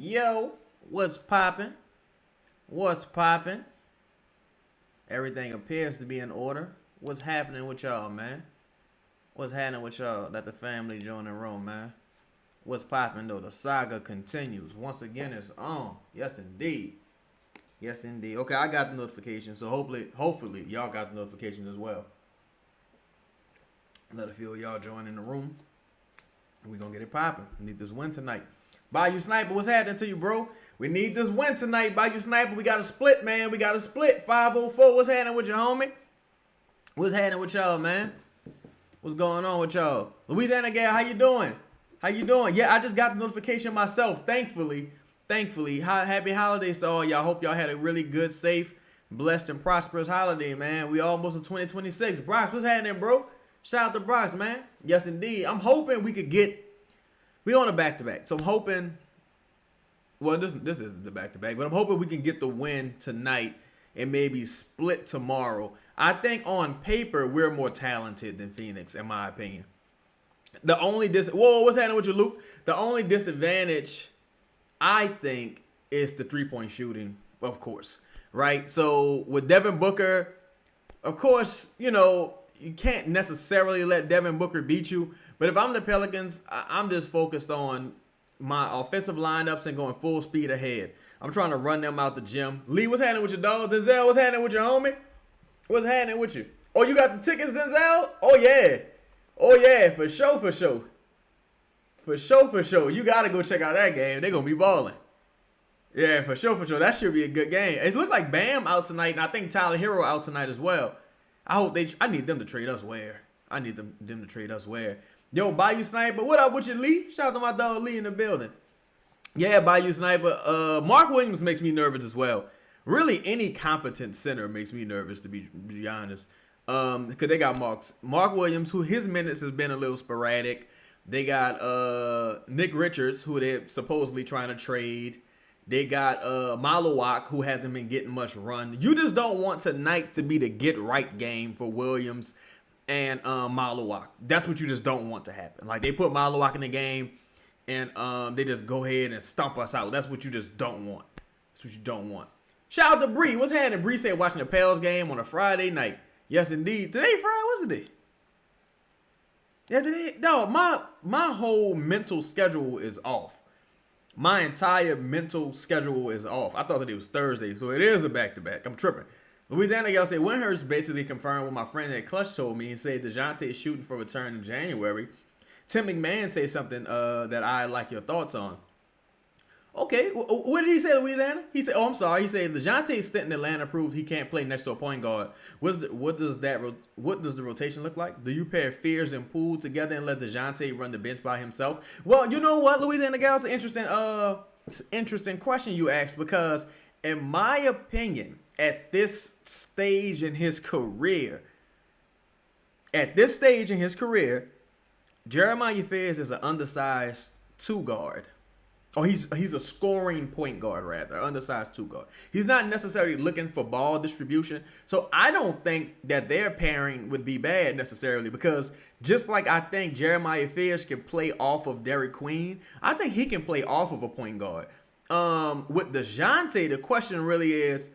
Yo, what's poppin'? What's poppin'? Everything appears to be in order. What's happening with y'all, man? What's happening with y'all? Let the family join the room, man. What's poppin' though? The saga continues. Once again, it's on. Yes, indeed. Yes, indeed. Okay, I got the notification, so hopefully, y'all got the notification as well. Let a few of y'all join in the room. We gonna get it popping. We need this win tonight. Bayou Sniper, what's happening to you, bro? We need this win tonight. Bayou Sniper, we got to split, man. We got to split. 504, what's happening with your homie? What's happening with y'all, man? What's going on with y'all? Louisiana Gal, how you doing? How you doing? Yeah, I just got the notification myself, thankfully. Happy holidays to all y'all. Hope y'all had a really good, safe, blessed, and prosperous holiday, man. We almost in 2026. Brox, what's happening, bro? Shout out to Brox, man. Yes, indeed. I'm hoping we could get... We on a back-to-back. So I'm hoping... Well, this isn't the back-to-back, but I'm hoping we can get the win tonight and maybe split tomorrow. I think on paper, we're more talented than Phoenix, in my opinion. The only Whoa, what's happening with you, Luke? The only disadvantage, I think, is the three-point shooting, of course. Right? So with Devin Booker, of course, you can't necessarily let Devin Booker beat you. But if I'm the Pelicans, I'm just focused on my offensive lineups and going full speed ahead. I'm trying to run them out the gym. Lee, what's happening with your dog? Denzel, what's happening with your homie? What's happening with you? Oh, you got the tickets, Denzel? Oh, yeah. Oh, yeah, for sure. For sure. You got to go check out that game. They're going to be balling. Yeah, for sure. That should be a good game. It looks like Bam out tonight, and I think Tyler Hero out tonight as well. I need them to trade us where. Yo, Bayou Sniper, what up with you, Lee? Shout out to my dog Lee in the building. Yeah, Bayou Sniper. Mark Williams makes me nervous as well. Really, any competent center makes me nervous, to be honest. Because they got Mark Williams, who his minutes has been a little sporadic. They got Nick Richards, who they're supposedly trying to trade. They got Malawak, who hasn't been getting much run. You just don't want tonight to be the get-right game for Williams and Malawak. That's what you just don't want to happen. Like, they put Malawak in the game, and they just go ahead and stomp us out. That's what you just don't want. Shout out to Bree. What's happening? Bree said watching the Pels game on a Friday night. Yes, indeed. Today Friday, wasn't it? Yeah, today. No, my whole mental schedule is off. My entire mental schedule is off. I thought that it was Thursday, so it is a back-to-back. I'm tripping. Louisiana, y'all say Windhurst basically confirmed what my friend at Clutch told me and said DeJounte is shooting for return in January. Tim McMahon said something that I like your thoughts on. Okay, what did he say, Louisiana? He said, he said DeJounte's stint in Atlanta proved he can't play next to a point guard. What does the rotation look like? Do you pair Fears and Poole together and let DeJounte run the bench by himself? Well, you know what, Louisiana guys, it's an interesting question you asked, because in my opinion, at this stage in his career, Jeremiah Fears is an undersized two guard. Oh, he's a scoring point guard, rather, undersized two guard. He's not necessarily looking for ball distribution. So I don't think that their pairing would be bad necessarily, because just like I think Jeremiah Fears can play off of Derek Queen, I think he can play off of a point guard. With DeJounte, the question really is,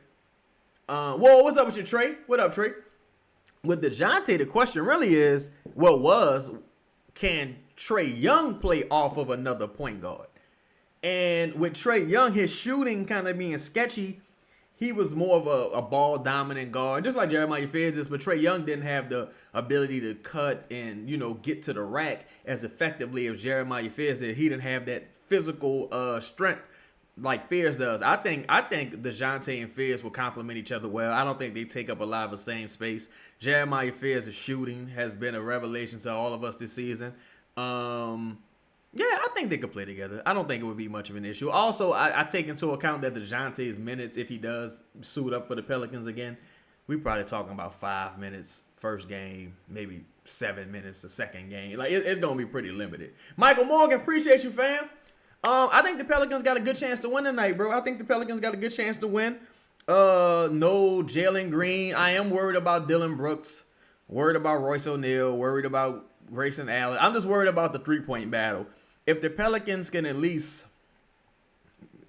what's up with your Trey? What up, Trey? With DeJounte, the question really is, can Trey Young play off of another point guard? And with Trey Young, his shooting kind of being sketchy, he was more of a ball-dominant guard, just like Jeremiah Fears is, but Trey Young didn't have the ability to cut and, get to the rack as effectively as Jeremiah Fears did. He didn't have that physical strength like Fears does. I think DeJounte and Fears will complement each other well. I don't think they take up a lot of the same space. Jeremiah Fears' shooting has been a revelation to all of us this season. Yeah, I think they could play together. I don't think it would be much of an issue. Also, I take into account that DeJounte's minutes, if he does suit up for the Pelicans again, we probably talking about 5 minutes first game, maybe 7 minutes the second game. Like, it's going to be pretty limited. Michael Morgan, appreciate you, fam. I think the Pelicans got a good chance to win tonight, bro. No Jalen Green. I am worried about Dylan Brooks. Worried about Royce O'Neal. Worried about Grayson Allen. I'm just worried about the three-point battle. If the Pelicans can at least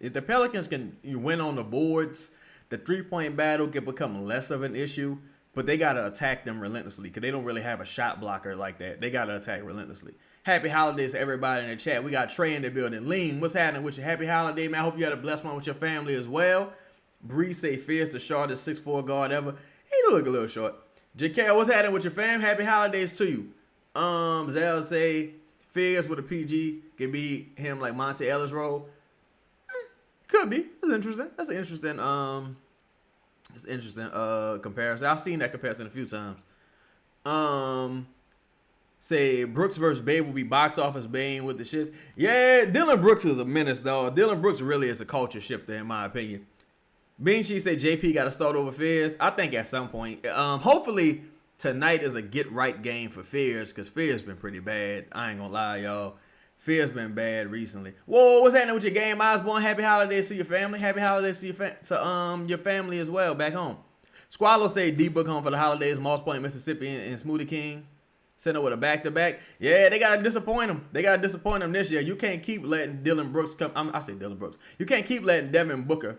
If the Pelicans can win on the boards, the 3-point battle can become less of an issue. But they got to attack them relentlessly because they don't really have a shot blocker like that. They got to attack relentlessly. Happy holidays to everybody in the chat. We got Trey in the building. Lean, what's happening with you? Happy holiday, man. I hope you had a blessed one with your family as well. Bree say Fierce, the shortest 6'4" guard ever. He do look a little short. JK, what's happening with your fam? Happy holidays to you. Zell say Fierce with a PG can be him like Monte Ellis role. Could be. That's interesting. That's an interesting It's interesting comparison. I've seen that comparison a few times. Say Brooks versus Babe will be box office bane with the shits. Yeah, Dylan Brooks is a menace, though. Dylan Brooks really is a culture shifter, in my opinion. Bean She said JP got to start over Fierce. I think at some point. Hopefully tonight is a get right game for Fierce because Fierce been pretty bad. I ain't gonna lie, y'all. Fierce been bad recently. Whoa, what's happening with your game, Osborne? Happy holidays to your family. Happy holidays to your family as well back home. Squallow say D-Book home for the holidays. Moss Point, Mississippi, and Smoothie King. Sent her with a back-to-back. Yeah, they got to disappoint him. They got to disappoint him this year. You can't keep letting Dylan Brooks come. I say Dylan Brooks. You can't keep letting Devin Booker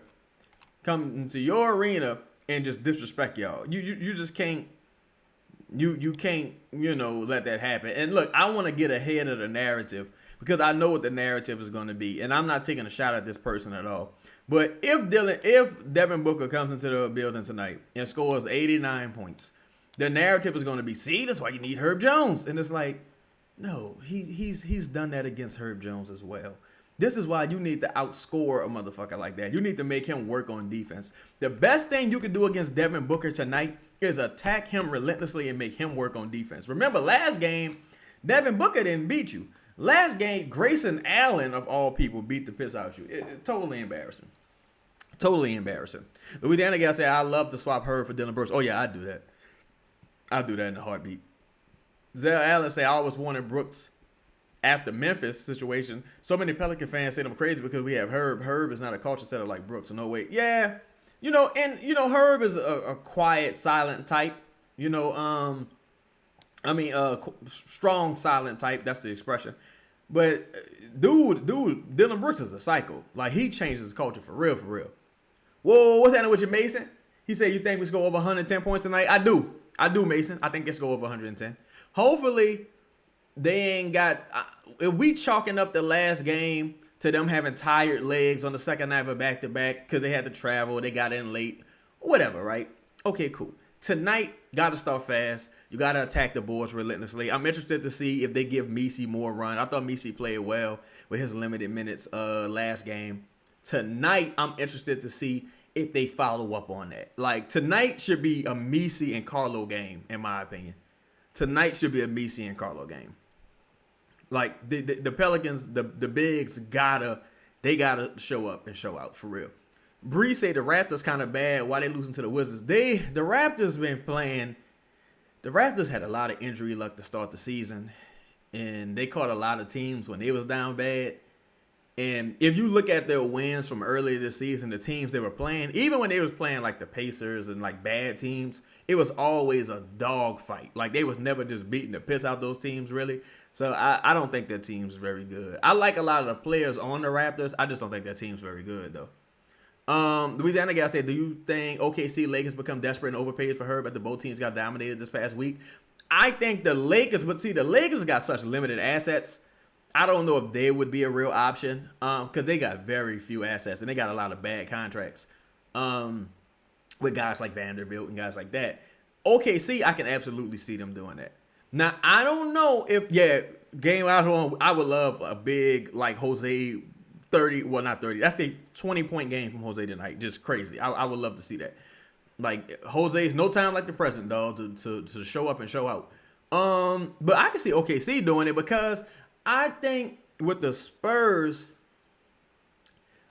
come into your arena and just disrespect y'all. You just can't. You can't, let that happen. And look, I want to get ahead of the narrative because I know what the narrative is going to be. And I'm not taking a shot at this person at all. But if Devin Booker comes into the building tonight and scores 89 points, the narrative is going to be, see, that's why you need Herb Jones. And it's like, no, he's done that against Herb Jones as well. This is why you need to outscore a motherfucker like that. You need to make him work on defense. The best thing you can do against Devin Booker tonight is attack him relentlessly and make him work on defense. Remember, last game, Devin Booker didn't beat you. Last game, Grayson Allen, of all people, beat the piss out of you. Totally embarrassing. Totally embarrassing. Louisiana guy said, I love to swap Herb for Dylan Brooks. Oh, yeah, I'd do that. I'd do that in a heartbeat. Zell Allen say, I always wanted Brooks after Memphis situation. So many Pelican fans say I'm crazy because we have Herb. Herb is not a culture setter like Brooks. No way. Yeah. Herb is a quiet, silent type. Strong, silent type. That's the expression. But dude, Dylan Brooks is a psycho. Like, he changes his culture for real, for real. Whoa, what's happening with you, Mason? He said, you think we score over 110 points tonight? I do, Mason. I think it's go over 110. Hopefully, they ain't got. If we chalking up the last game to them having tired legs on the second night of a back-to-back because they had to travel, they got in late, whatever, right? Okay, cool. Tonight, got to start fast. You got to attack the boards relentlessly. I'm interested to see if they give Messi more run. I thought Messi played well with his limited minutes last game. Tonight, I'm interested to see if they follow up on that. Like, tonight should be a Messi and Carlo game, in my opinion. Tonight should be a Messi and Carlo game. Like, the Pelicans, the bigs gotta show up and show out for real. Bree say the Raptors kind of bad. Why they losing to the Wizards? The Raptors been playing. The Raptors had a lot of injury luck to start the season, and they caught a lot of teams when they was down bad. And if you look at their wins from earlier this season, the teams they were playing, even when they was playing like the Pacers and like bad teams, it was always a dog fight. Like, they was never just beating the piss out those teams, really. So I don't think that team's very good. I like a lot of the players on the Raptors. I just don't think that team's very good, though. Louisiana guy said, do you think OKC Lakers become desperate and overpaid for her, but the both teams got dominated this past week? I think the Lakers, but see, the Lakers got such limited assets. I don't know if they would be a real option because they got very few assets and they got a lot of bad contracts with guys like Vanderbilt and guys like that. OKC, I can absolutely see them doing that. Now, I don't know if, game out on, I would love a big, like, Jose 30, well, not 30. That's a 20-point game from Jose tonight. Just crazy. I would love to see that. Like, Jose's no time like the present, dog, to show up and show out. But I can see OKC doing it because I think with the Spurs,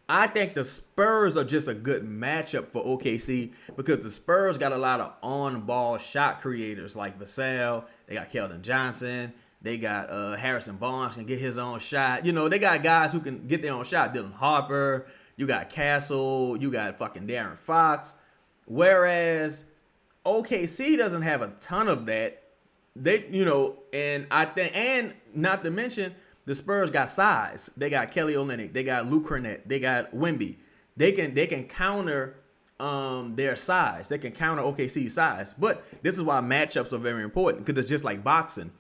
I think the Spurs are just a good matchup for OKC because the Spurs got a lot of on-ball shot creators like Vassell. They got Keldon Johnson. They got Harrison Barnes can get his own shot. They got guys who can get their own shot. Dylan Harper. You got Castle. You got fucking Darren Fox. Whereas OKC doesn't have a ton of that. They, and I think, and not to mention, The Spurs got size. They got Kelly Olynyk. They got Luke Cornett. They got Wemby. They can counter their size. They can counter OKC's size. But this is why matchups are very important, because it's just like boxing.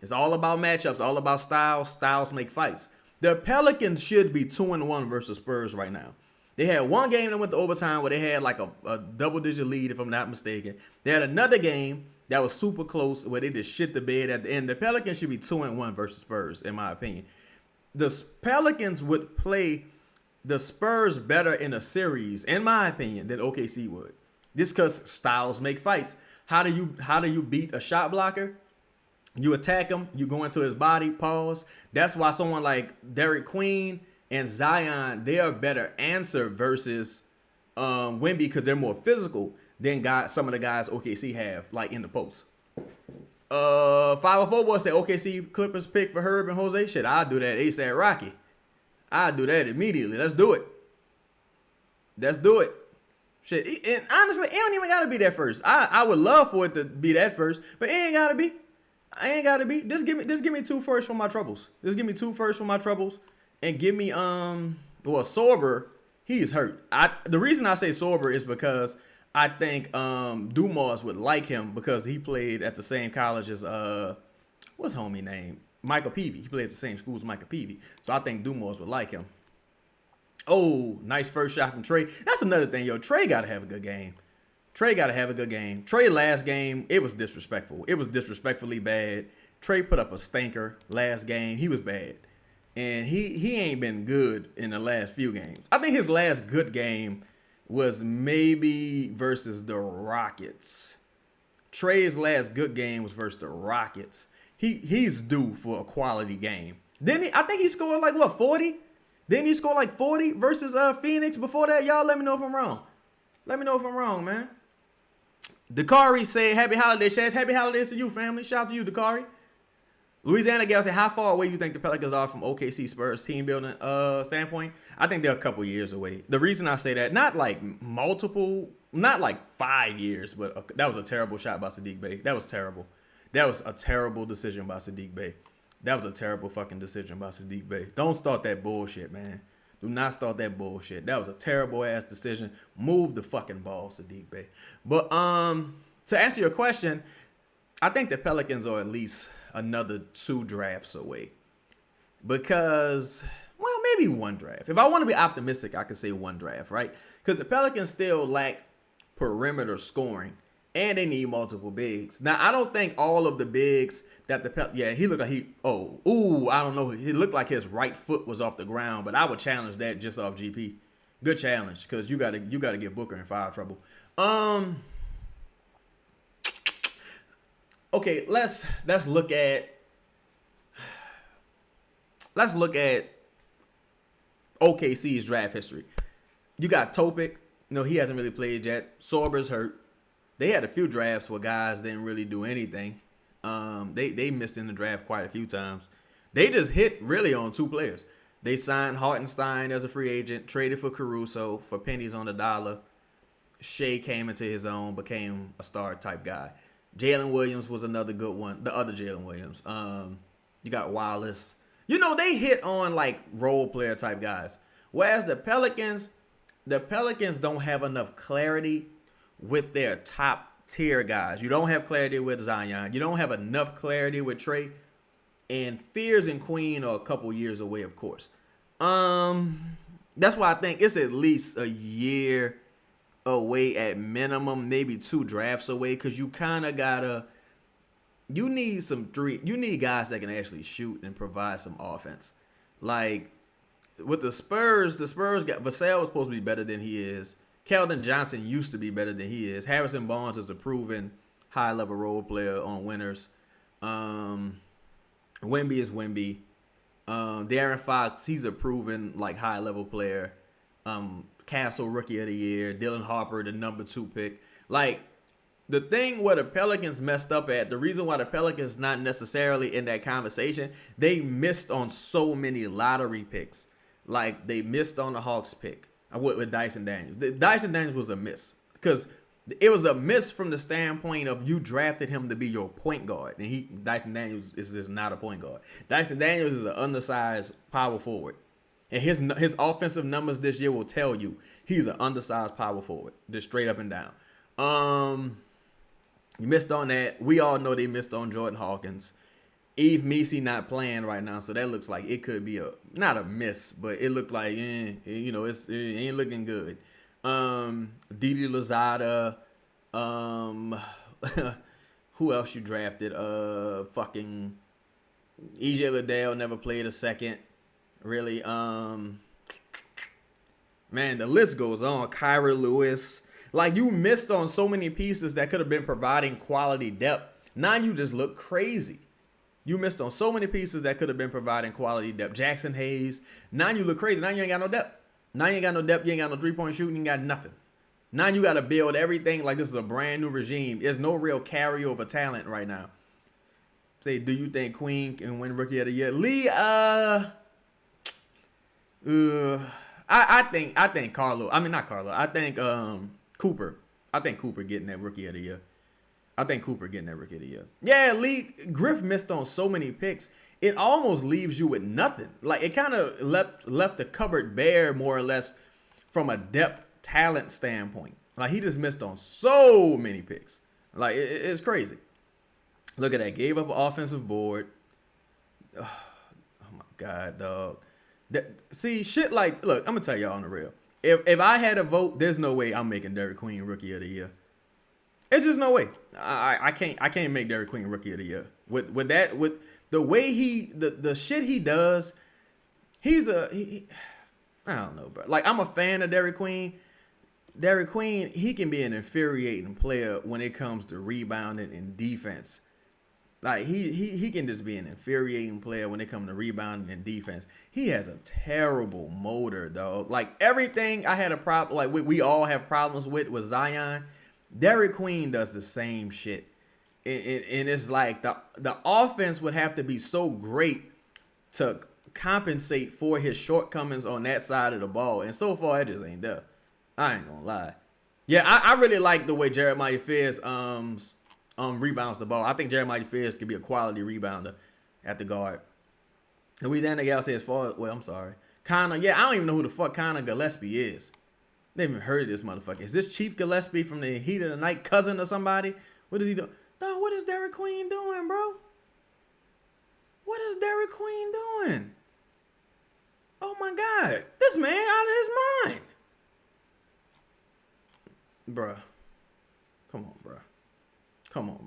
It's all about matchups, all about styles. Styles make fights. The Pelicans should be 2-1 versus Spurs right now. They had one game that went to overtime where they had like a double-digit lead, if I'm not mistaken. They had another game that was super close where they just shit the bed at the end. The Pelicans should be 2-1 versus Spurs, in my opinion. The Pelicans would play the Spurs better in a series, in my opinion, than OKC would. Just because styles make fights. How do you beat a shot blocker? You attack him. You go into his body. Pause. That's why someone like Derek Queen and Zion, they are a better answer versus Wemby, because they're more physical than some of the guys OKC have, like in the post. 504 boy said OKC Clippers pick for Herb and Jose. Shit, I'll do that. ASAP Rocky. I'll do that immediately. Let's do it. Let's do it. Shit, and honestly, it don't even gotta be that first. I would love for it to be that first, but it ain't gotta be. I ain't gotta be. Just give me 2 firsts for my troubles. Just give me 2 firsts for my troubles, and give me Sorber. He's hurt. The reason I say Sorber is because I think Dumas would like him because he played at the same college as what's homie name? Michael Peavy. He played at the same school as Michael Peavy, so I think Dumas would like him. Oh, nice first shot from Trey. That's another thing, yo. Trey gotta have a good game. Trey last game, it was disrespectful. It was disrespectfully bad. Trey put up a stinker last game. He was bad. And he ain't been good in the last few games. I think his last good game was maybe versus the Rockets. Trey's last good game was versus the Rockets. He's due for a quality game. I think he scored like, 40? Didn't he score like 40 versus Phoenix before that? Y'all let me know if I'm wrong. Let me know if I'm wrong, man. Dakari said, happy holidays, Shaz. Happy holidays to you, family. Shout out to you, Dakari. Louisiana Gal said, how far away you think the Pelicans are from OKC Spurs team building standpoint? I think they're a couple years away. The reason I say that, not like 5 years, but that was a terrible shot by Sadiq Bey. That was terrible. That was a terrible decision by Sadiq Bey. That was a terrible fucking decision by Sadiq Bey. Don't start that bullshit, man. Do not start that bullshit. That was a terrible ass decision. Move the fucking ball, Sadiq Bey. But to answer your question, I think the Pelicans are at least another 2 drafts away. Because, well, maybe 1 draft. If I want to be optimistic, I could say 1 draft, right? Because the Pelicans still lack perimeter scoring. And they need multiple bigs. Now, I don't think all of the bigs that he looked like I don't know. He looked like his right foot was off the ground, but I would challenge that just off GP. Good challenge, because you gotta get Booker in foul trouble. Okay, let's look at OKC's draft history. You got Topic. No, he hasn't really played yet. Sorber's hurt. They had a few drafts where guys didn't really do anything. They missed in the draft quite a few times. They just hit really on 2 players. They signed Hartenstein as a free agent, traded for Caruso for pennies on the dollar. Shea came into his own, became a star type guy. Jalen Williams was another good one. The other Jalen Williams. You got Wallace. They hit on like role player type guys. Whereas the Pelicans don't have enough clarity with their top tier guys. You don't have clarity with Zion. You don't have enough clarity with Trey. And Fears and Queen are a couple years away, of course. That's why I think it's at least a year away at minimum, maybe 2 drafts away, because you kind of you need guys that can actually shoot and provide some offense. Like with the Spurs got Vassell was supposed to be better than he is. Keldon Johnson used to be better than he is. Harrison Barnes is a proven high-level role player on winners. Wemby is Wemby. De'Aaron Fox, he's a proven like high-level player. Castle Rookie of the Year. Dylan Harper, the number 2 pick. Like, the thing where the Pelicans messed up at, the reason why the Pelicans not necessarily in that conversation, they missed on so many lottery picks. Like, they missed on the Hawks pick with Dyson Daniels. Dyson Daniels was a miss because It was a miss from the standpoint of you drafted him to be your point guard, and Dyson Daniels is just not a point guard. Dyson Daniels is an undersized power forward, and his offensive numbers this year will tell you he's an undersized power forward, just straight up and down. You missed on that. We all know they missed on Jordan Hawkins. Eve Messi not playing right now, so that looks like it could be not a miss, but it looked like it ain't looking good. Didi Lozada, who else you drafted? Fucking EJ Liddell never played a second, really. Man, the list goes on. Kyra Lewis, like you missed on so many pieces that could have been providing quality depth. Now you just look crazy. You missed on so many pieces that could have been providing quality depth. Jackson Hayes, now you look crazy. Now you ain't got no depth. Now you ain't got no depth. You ain't got no three-point shooting. You ain't got nothing. Now you got to build everything like this is a brand new regime. There's no real carryover talent right now. Say, do you think Queen can win Rookie of the Year? Lee, I think Carlo. I mean, not Carlo. I think Cooper. I think Cooper getting that Rookie of the Year. Yeah, Lee Griff missed on so many picks. It almost leaves you with nothing. Like it kind of left the cupboard bare more or less from a depth talent standpoint. Like he just missed on so many picks. Like it's crazy. Look at that. Gave up an offensive board. Oh my God, dog. See, shit like, look, I'm gonna tell y'all on the real. If I had a vote, there's no way I'm making Derek Queen Rookie of the Year. It's just no way. I can't make Derek Queen Rookie of the Year. With the way the shit he does, I don't know, bro. Like I'm a fan of Derek Queen. Derek Queen, he can be an infuriating player when it comes to rebounding and defense. Like he can just be an infuriating player when it comes to rebounding and defense. He has a terrible motor, dog. Like everything I had a problem, like we all have problems with Zion. Derek Queen does the same shit. And it's like the offense would have to be so great to compensate for his shortcomings on that side of the ball. And so far, it just ain't there. I ain't gonna lie. Yeah, I really like the way Jeremiah Fierce rebounds the ball. I think Jeremiah Fierce could be a quality rebounder at the guard. Louisiana gal says, I'm sorry. Connor, yeah, I don't even know who the fuck Connor Gillespie is. They haven't heard of this motherfucker. Is this Chief Gillespie from the Heat of the Night, cousin or somebody? What is he doing? No, what is Derek Queen doing, bro? What is Derek Queen doing? Oh my God. This man out of his mind. Bruh. Come on,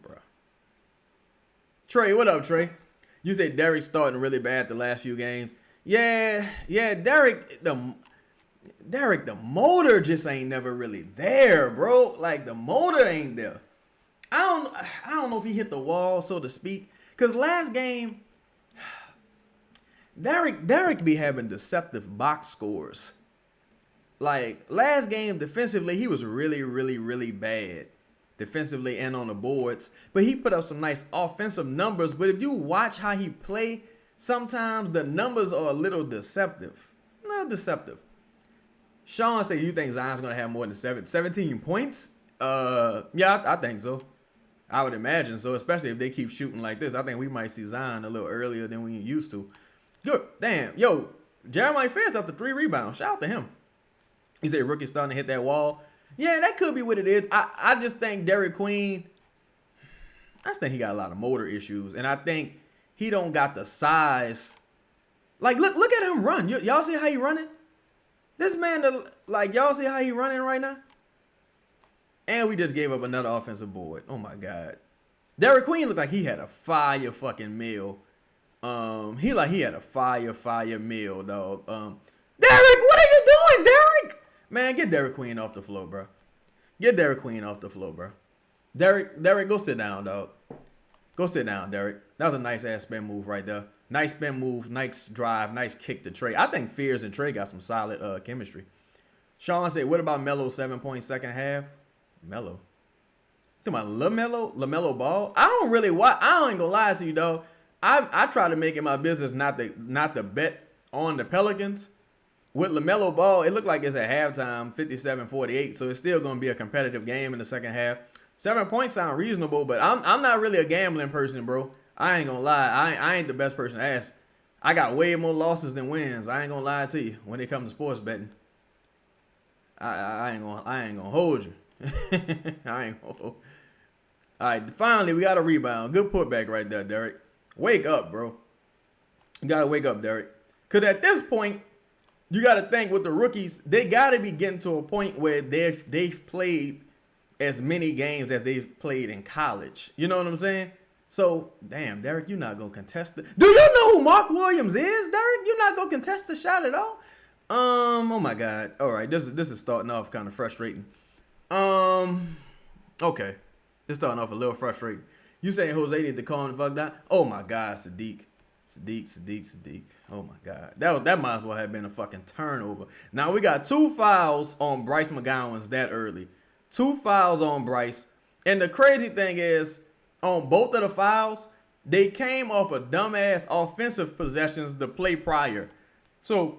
bruh. Trey, what up, Trey? You said Derek's starting really bad the last few games. Yeah, Derek, the motor just ain't never really there, bro. Like the motor ain't there. I don't know if he hit the wall, so to speak. Cause last game, Derek be having deceptive box scores. Like last game defensively, he was really, really, really bad defensively and on the boards. But he put up some nice offensive numbers. But if you watch how he play, sometimes the numbers are a little deceptive. Sean said, you think Zion's going to have more than 17 points? Yeah, I think so. I would imagine so, especially if they keep shooting like this. I think we might see Zion a little earlier than we used to. Good. Damn. Yo, Jeremiah Fierce up to 3 rebounds. Shout out to him. He said rookie's starting to hit that wall. Yeah, that could be what it is. I just think Derek Queen, I just think he got a lot of motor issues. And I think he don't got the size. Like, look at him run. Y'all see how he running? This man, y'all see how he running right now? And we just gave up another offensive board. Oh, my God. Derek Queen looked like he had a fire fucking meal. He had a fire meal, dog. Derek, what are you doing, Derek? Man, get Derek Queen off the floor, bro. Derek, go sit down, dog. Go sit down, Derek. That was a nice-ass spin move right there. Nice spin move, nice drive, nice kick to Trey. I think Fears and Trey got some solid chemistry. Sean said, what about Melo 7-point second half? Melo. Come on, LaMelo Ball? I don't really watch. I ain't gonna lie to you, dog. I try to make it my business not to bet on the Pelicans with LaMelo Ball, it looked like it's at halftime, 57-48. So it's still going to be a competitive game in the second half. 7 points sound reasonable, but I'm not really a gambling person, bro. I ain't gonna lie. I ain't the best person to ask. I got way more losses than wins. I ain't gonna lie to you when it comes to sports betting. I ain't gonna hold you. I ain't gonna hold. All right, finally we got a rebound. Good putback right there, Derek. Wake up, bro. You gotta wake up, Derek. Cause at this point, you gotta think with the rookies, they gotta be getting to a point where they've played as many games as they've played in college. You know what I'm saying? So, damn, Derek, you're not going to contest it. Do you know who Mark Williams is, Derek? You're not going to contest the shot at all? Oh, my God. All right, this is starting off kind of frustrating. Okay. It's starting off a little frustrating. You saying Jose need to calm the fuck down? Oh, my God, Sadiq. Oh, my God. That might as well have been a fucking turnover. Now, we got 2 fouls on Bryce McGowan's that early. 2 fouls on Bryce. And the crazy thing is, on both of the fouls, they came off of dumbass offensive possessions the play prior. So,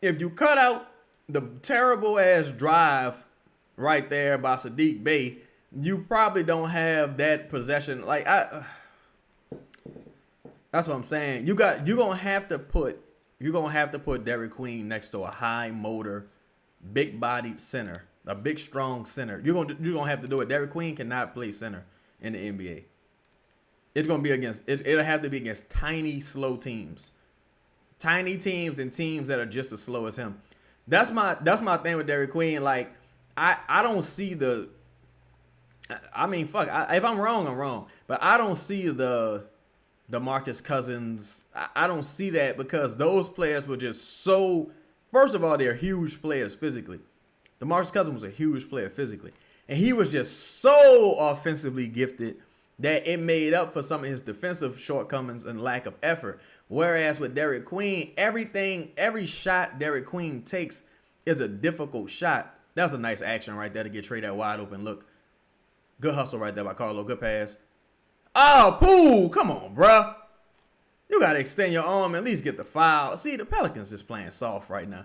if you cut out the terrible ass drive right there by Sadiq Bey, you probably don't have that possession. Like, that's what I'm saying. You're gonna have to put Derek Queen next to a high motor, big bodied center. A big, strong center. You're gonna have to do it. Derek Queen cannot play center in the NBA. It's gonna be it'll have to be against tiny, slow teams. Tiny teams and teams that are just as slow as him. That's my thing with Derek Queen. Like, I don't see the. I mean, fuck. If I'm wrong, I'm wrong. But I don't see the Marcus Cousins. I don't see that because those players were just so. First of all, they're huge players physically. DeMarcus Cousins was a huge player physically. And he was just so offensively gifted that it made up for some of his defensive shortcomings and lack of effort. Whereas with Derek Queen, every shot Derek Queen takes is a difficult shot. That was a nice action right there to get Trey that wide open look. Good hustle right there by Carlo. Good pass. Oh, Poole. Come on, bruh. You got to extend your arm and at least get the foul. See, the Pelicans is playing soft right now.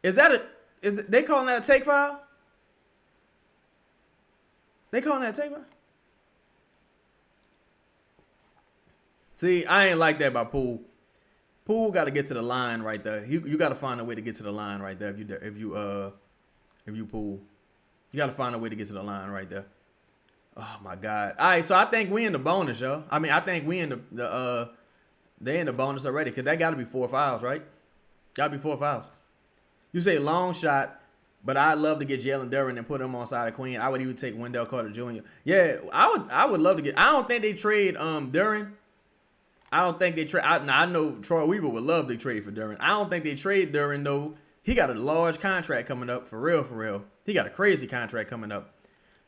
Is they calling that a take foul? They calling that a take foul? See, I ain't like that by Poole. Poole got to get to the line right there. You got to find a way to get to the line right there. If you Poole, you got to find a way to get to the line right there. Oh my God! All right, so I think we in the bonus, yo. I mean, I think we in they in the bonus already because that got to be 4 fouls, right? Got to be 4 fouls. You say long shot, but I'd love to get Jalen Duren and put him on side of Queen. I would even take Wendell Carter Jr. Yeah, I would love to get. I don't think they trade Duren. I don't think they trade. I know Troy Weaver would love to trade for Duren. I don't think they trade Duren though. He got a large contract coming up for real. He got a crazy contract coming up.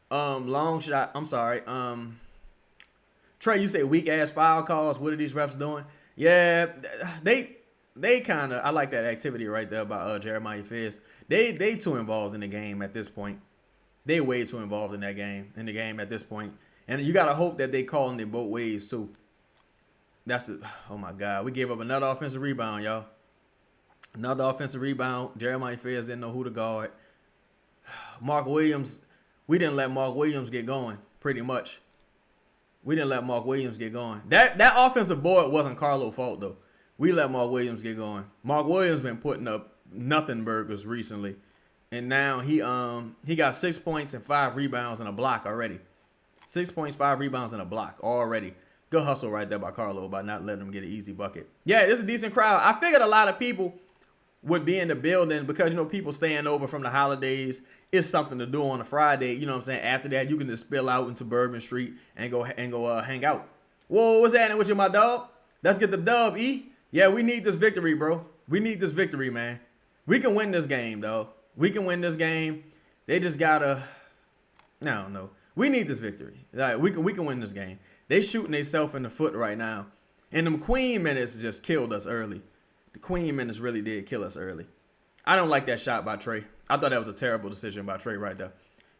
Long shot. I'm sorry. Trey, you say weak ass foul calls. What are these refs doing? Yeah, they kind of. I like that activity right there by Jeremiah Fizz. They too involved in the game at this point. They way too involved in the game at this point. And you gotta hope that they calling it both ways too. Oh my God, we gave up another offensive rebound, y'all. Another offensive rebound. Jeremiah Fizz didn't know who to guard. Mark Williams. We didn't let Mark Williams get going, pretty much. We didn't let Mark Williams get going. That offensive board wasn't Carlo's fault, though. We let Mark Williams get going. Mark Williams been putting up nothing burgers recently. And now he got 6 points and 5 rebounds and a block already. 6 points, 5 rebounds and a block already. Good hustle right there by Carlo by not letting him get an easy bucket. Yeah, this is a decent crowd. I figured a lot of people would be in the building because, people staying over from the holidays. It's something to do on a Friday. You know what I'm saying? After that, you can just spill out into Bourbon Street and go hang out. Whoa, what's happening with you, my dog? Let's get the dub, E. Yeah, we need this victory, bro. We need this victory, man. We can win this game, though. We can win this game. They just gotta. I don't know. We need this victory. Like, we can win this game. They shooting themselves in the foot right now, and them Queen minutes just killed us early. The Queen minutes really did kill us early. I don't like that shot by Trey. I thought that was a terrible decision by Trey right there.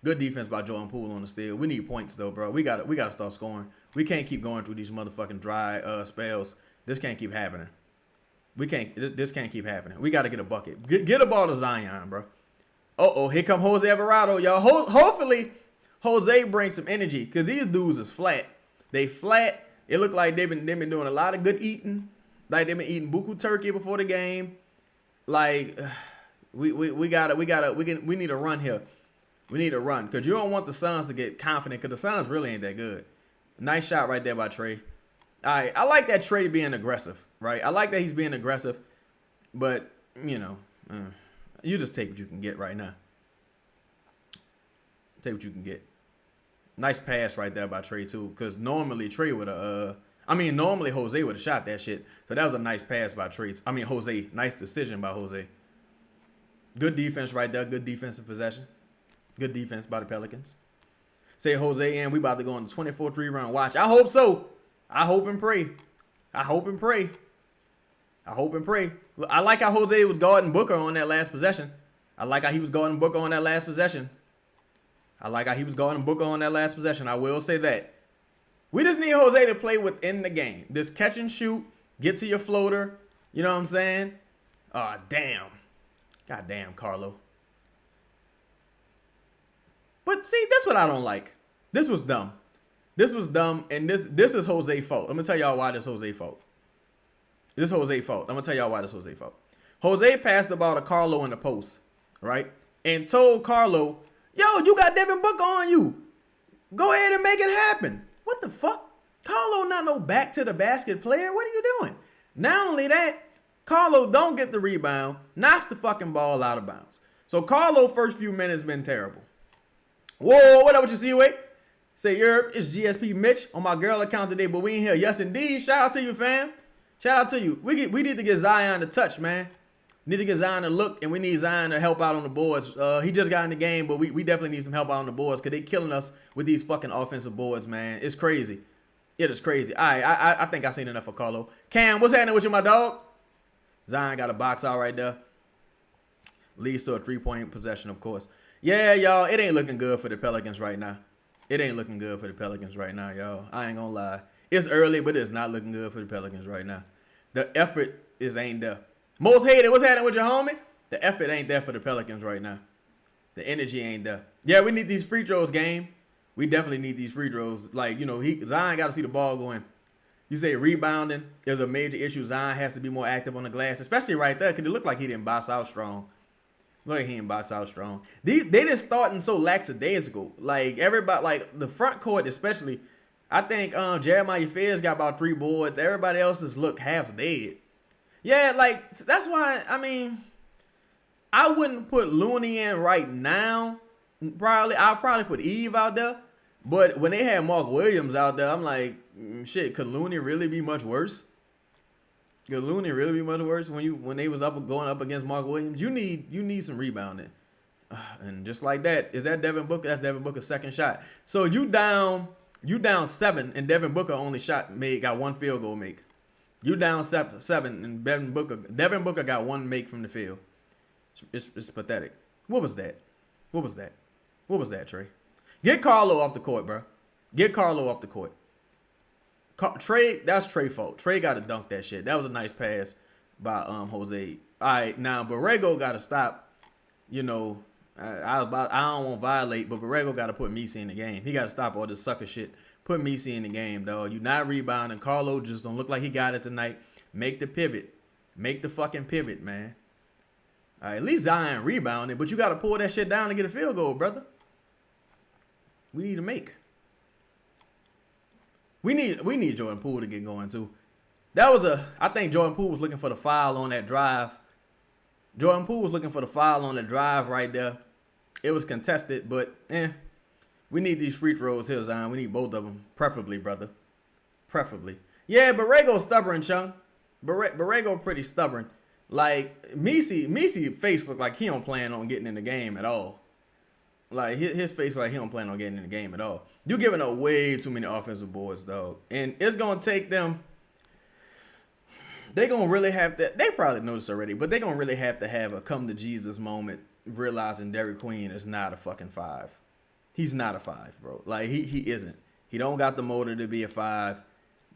Good defense by Jordan Poole on the steal. We need points though, bro. We got to start scoring. We can't keep going through these motherfucking dry spells. This can't keep happening. We can't. This can't keep happening. We got to get a bucket. Get a ball to Zion, bro. Here come Jose Alvarado, y'all. Hopefully, Jose brings some energy because these dudes is flat. They flat. It look like they've been doing a lot of good eating. Like they've been eating buku turkey before the game. Like we need a run here. We need a run because you don't want the Suns to get confident because the Suns really ain't that good. Nice shot right there by Trey. All right, I like that Trey being aggressive, right? I like that he's being aggressive, but you just take what you can get right now. Take what you can get. Nice pass right there by Trey too, because normally Trey would have. Normally Jose would have shot that shit. So that was a nice pass by Trey. Jose. Nice decision by Jose. Good defense right there. Good defensive possession. Good defense by the Pelicans. Say Jose and we about to go on the 24-3 run. Watch. I hope so. I hope and pray. I hope and pray. I hope and pray. Look, I like how Jose was guarding Booker on that last possession. I like how he was guarding Booker on that last possession. I will say that. We just need Jose to play within the game. This catch and shoot. Get to your floater. You know what I'm saying? Damn. God damn, Carlo. But see, that's what I don't like. This was dumb. And this is Jose's fault. I'm going to tell y'all why this is Jose's fault. Jose passed the ball to Carlo in the post, right? And told Carlo, yo, you got Devin Booker on you. Go ahead and make it happen. What the fuck? Carlo not no back to the basket player. What are you doing? Not only that, Carlo don't get the rebound, knocks the fucking ball out of bounds. So Carlo first few minutes been terrible. Whoa, what up with you, C-Way? Say, Europe, it's GSP Mitch on my girl account today, but we ain't here. Yes, indeed. Shout out to you, fam. Shout out to you. We need to get Zion to touch, man. Need to get Zion to look, and we need Zion to help out on the boards. He just got in the game, but we definitely need some help out on the boards because they killing us with these fucking offensive boards, man. It's crazy. It is crazy. All right, I think I seen enough for Carlo. Cam, what's happening with you, my dog? Zion got a box out right there. Leads to a 3-point possession, of course. Yeah, y'all, it ain't looking good for the Pelicans right now. Y'all. I ain't gonna lie. It's early, but it's not looking good for the Pelicans right now. The effort ain't there. Most hated, what's happening with your homie? The effort ain't there for the Pelicans right now. The energy ain't there. Yeah, we need these free throws, game. We definitely need these free throws. Like, Zion got to see the ball going. You say rebounding is a major issue. Zion has to be more active on the glass, especially right there, because it looked like he didn't box out strong. They didn't starting so lackadaisical. Like, everybody, like, the front court especially, I think Jeremiah Fairs got about 3 boards. Everybody else's look half dead. Yeah, like, that's why, I wouldn't put Looney in right now. I'll probably put Eve out there. But when they had Mark Williams out there, I'm like, shit, could Looney really be much worse? When they was going up against Mark Williams? You need some rebounding. And just like that, is that Devin Booker? That's Devin Booker's second shot. So you down 7, and Devin Booker only got 1 field goal make. You down 7, and Devin Booker got 1 make from the field. It's pathetic. What was that, Trey? Get Carlo off the court, bro. Trey, that's Trey's fault. Trey got to dunk that shit. That was a nice pass by Jose. All right, now Borrego got to stop. I don't want to violate, but Borrego got to put Messi in the game. He got to stop all this sucker shit. Put Messi in the game, dog. You not rebounding. Carlo just don't look like he got it tonight. Make the pivot. Make the fucking pivot, man. All right, at least Zion rebounded, but you got to pull that shit down to get a field goal, brother. We need to make. We need Jordan Poole to get going too. I think Jordan Poole was looking for the foul on that drive. Right there. It was contested, but we need these free throws here, Zion. We need both of them, preferably, brother. Preferably. Yeah, Borrego's stubborn, Chung. Borrego pretty stubborn. Like, Messi face look like he don't plan on getting in the game at all. Like, his face like he don't plan on getting in the game at all. You're giving up way too many offensive boards, dog. And it's going to take them. They're going to really have to. They probably know this already, but they're going to really have to have a come to Jesus moment realizing Derrick Queen is not a fucking 5. He's not a 5, bro. Like, he isn't. He don't got the motor to be a 5.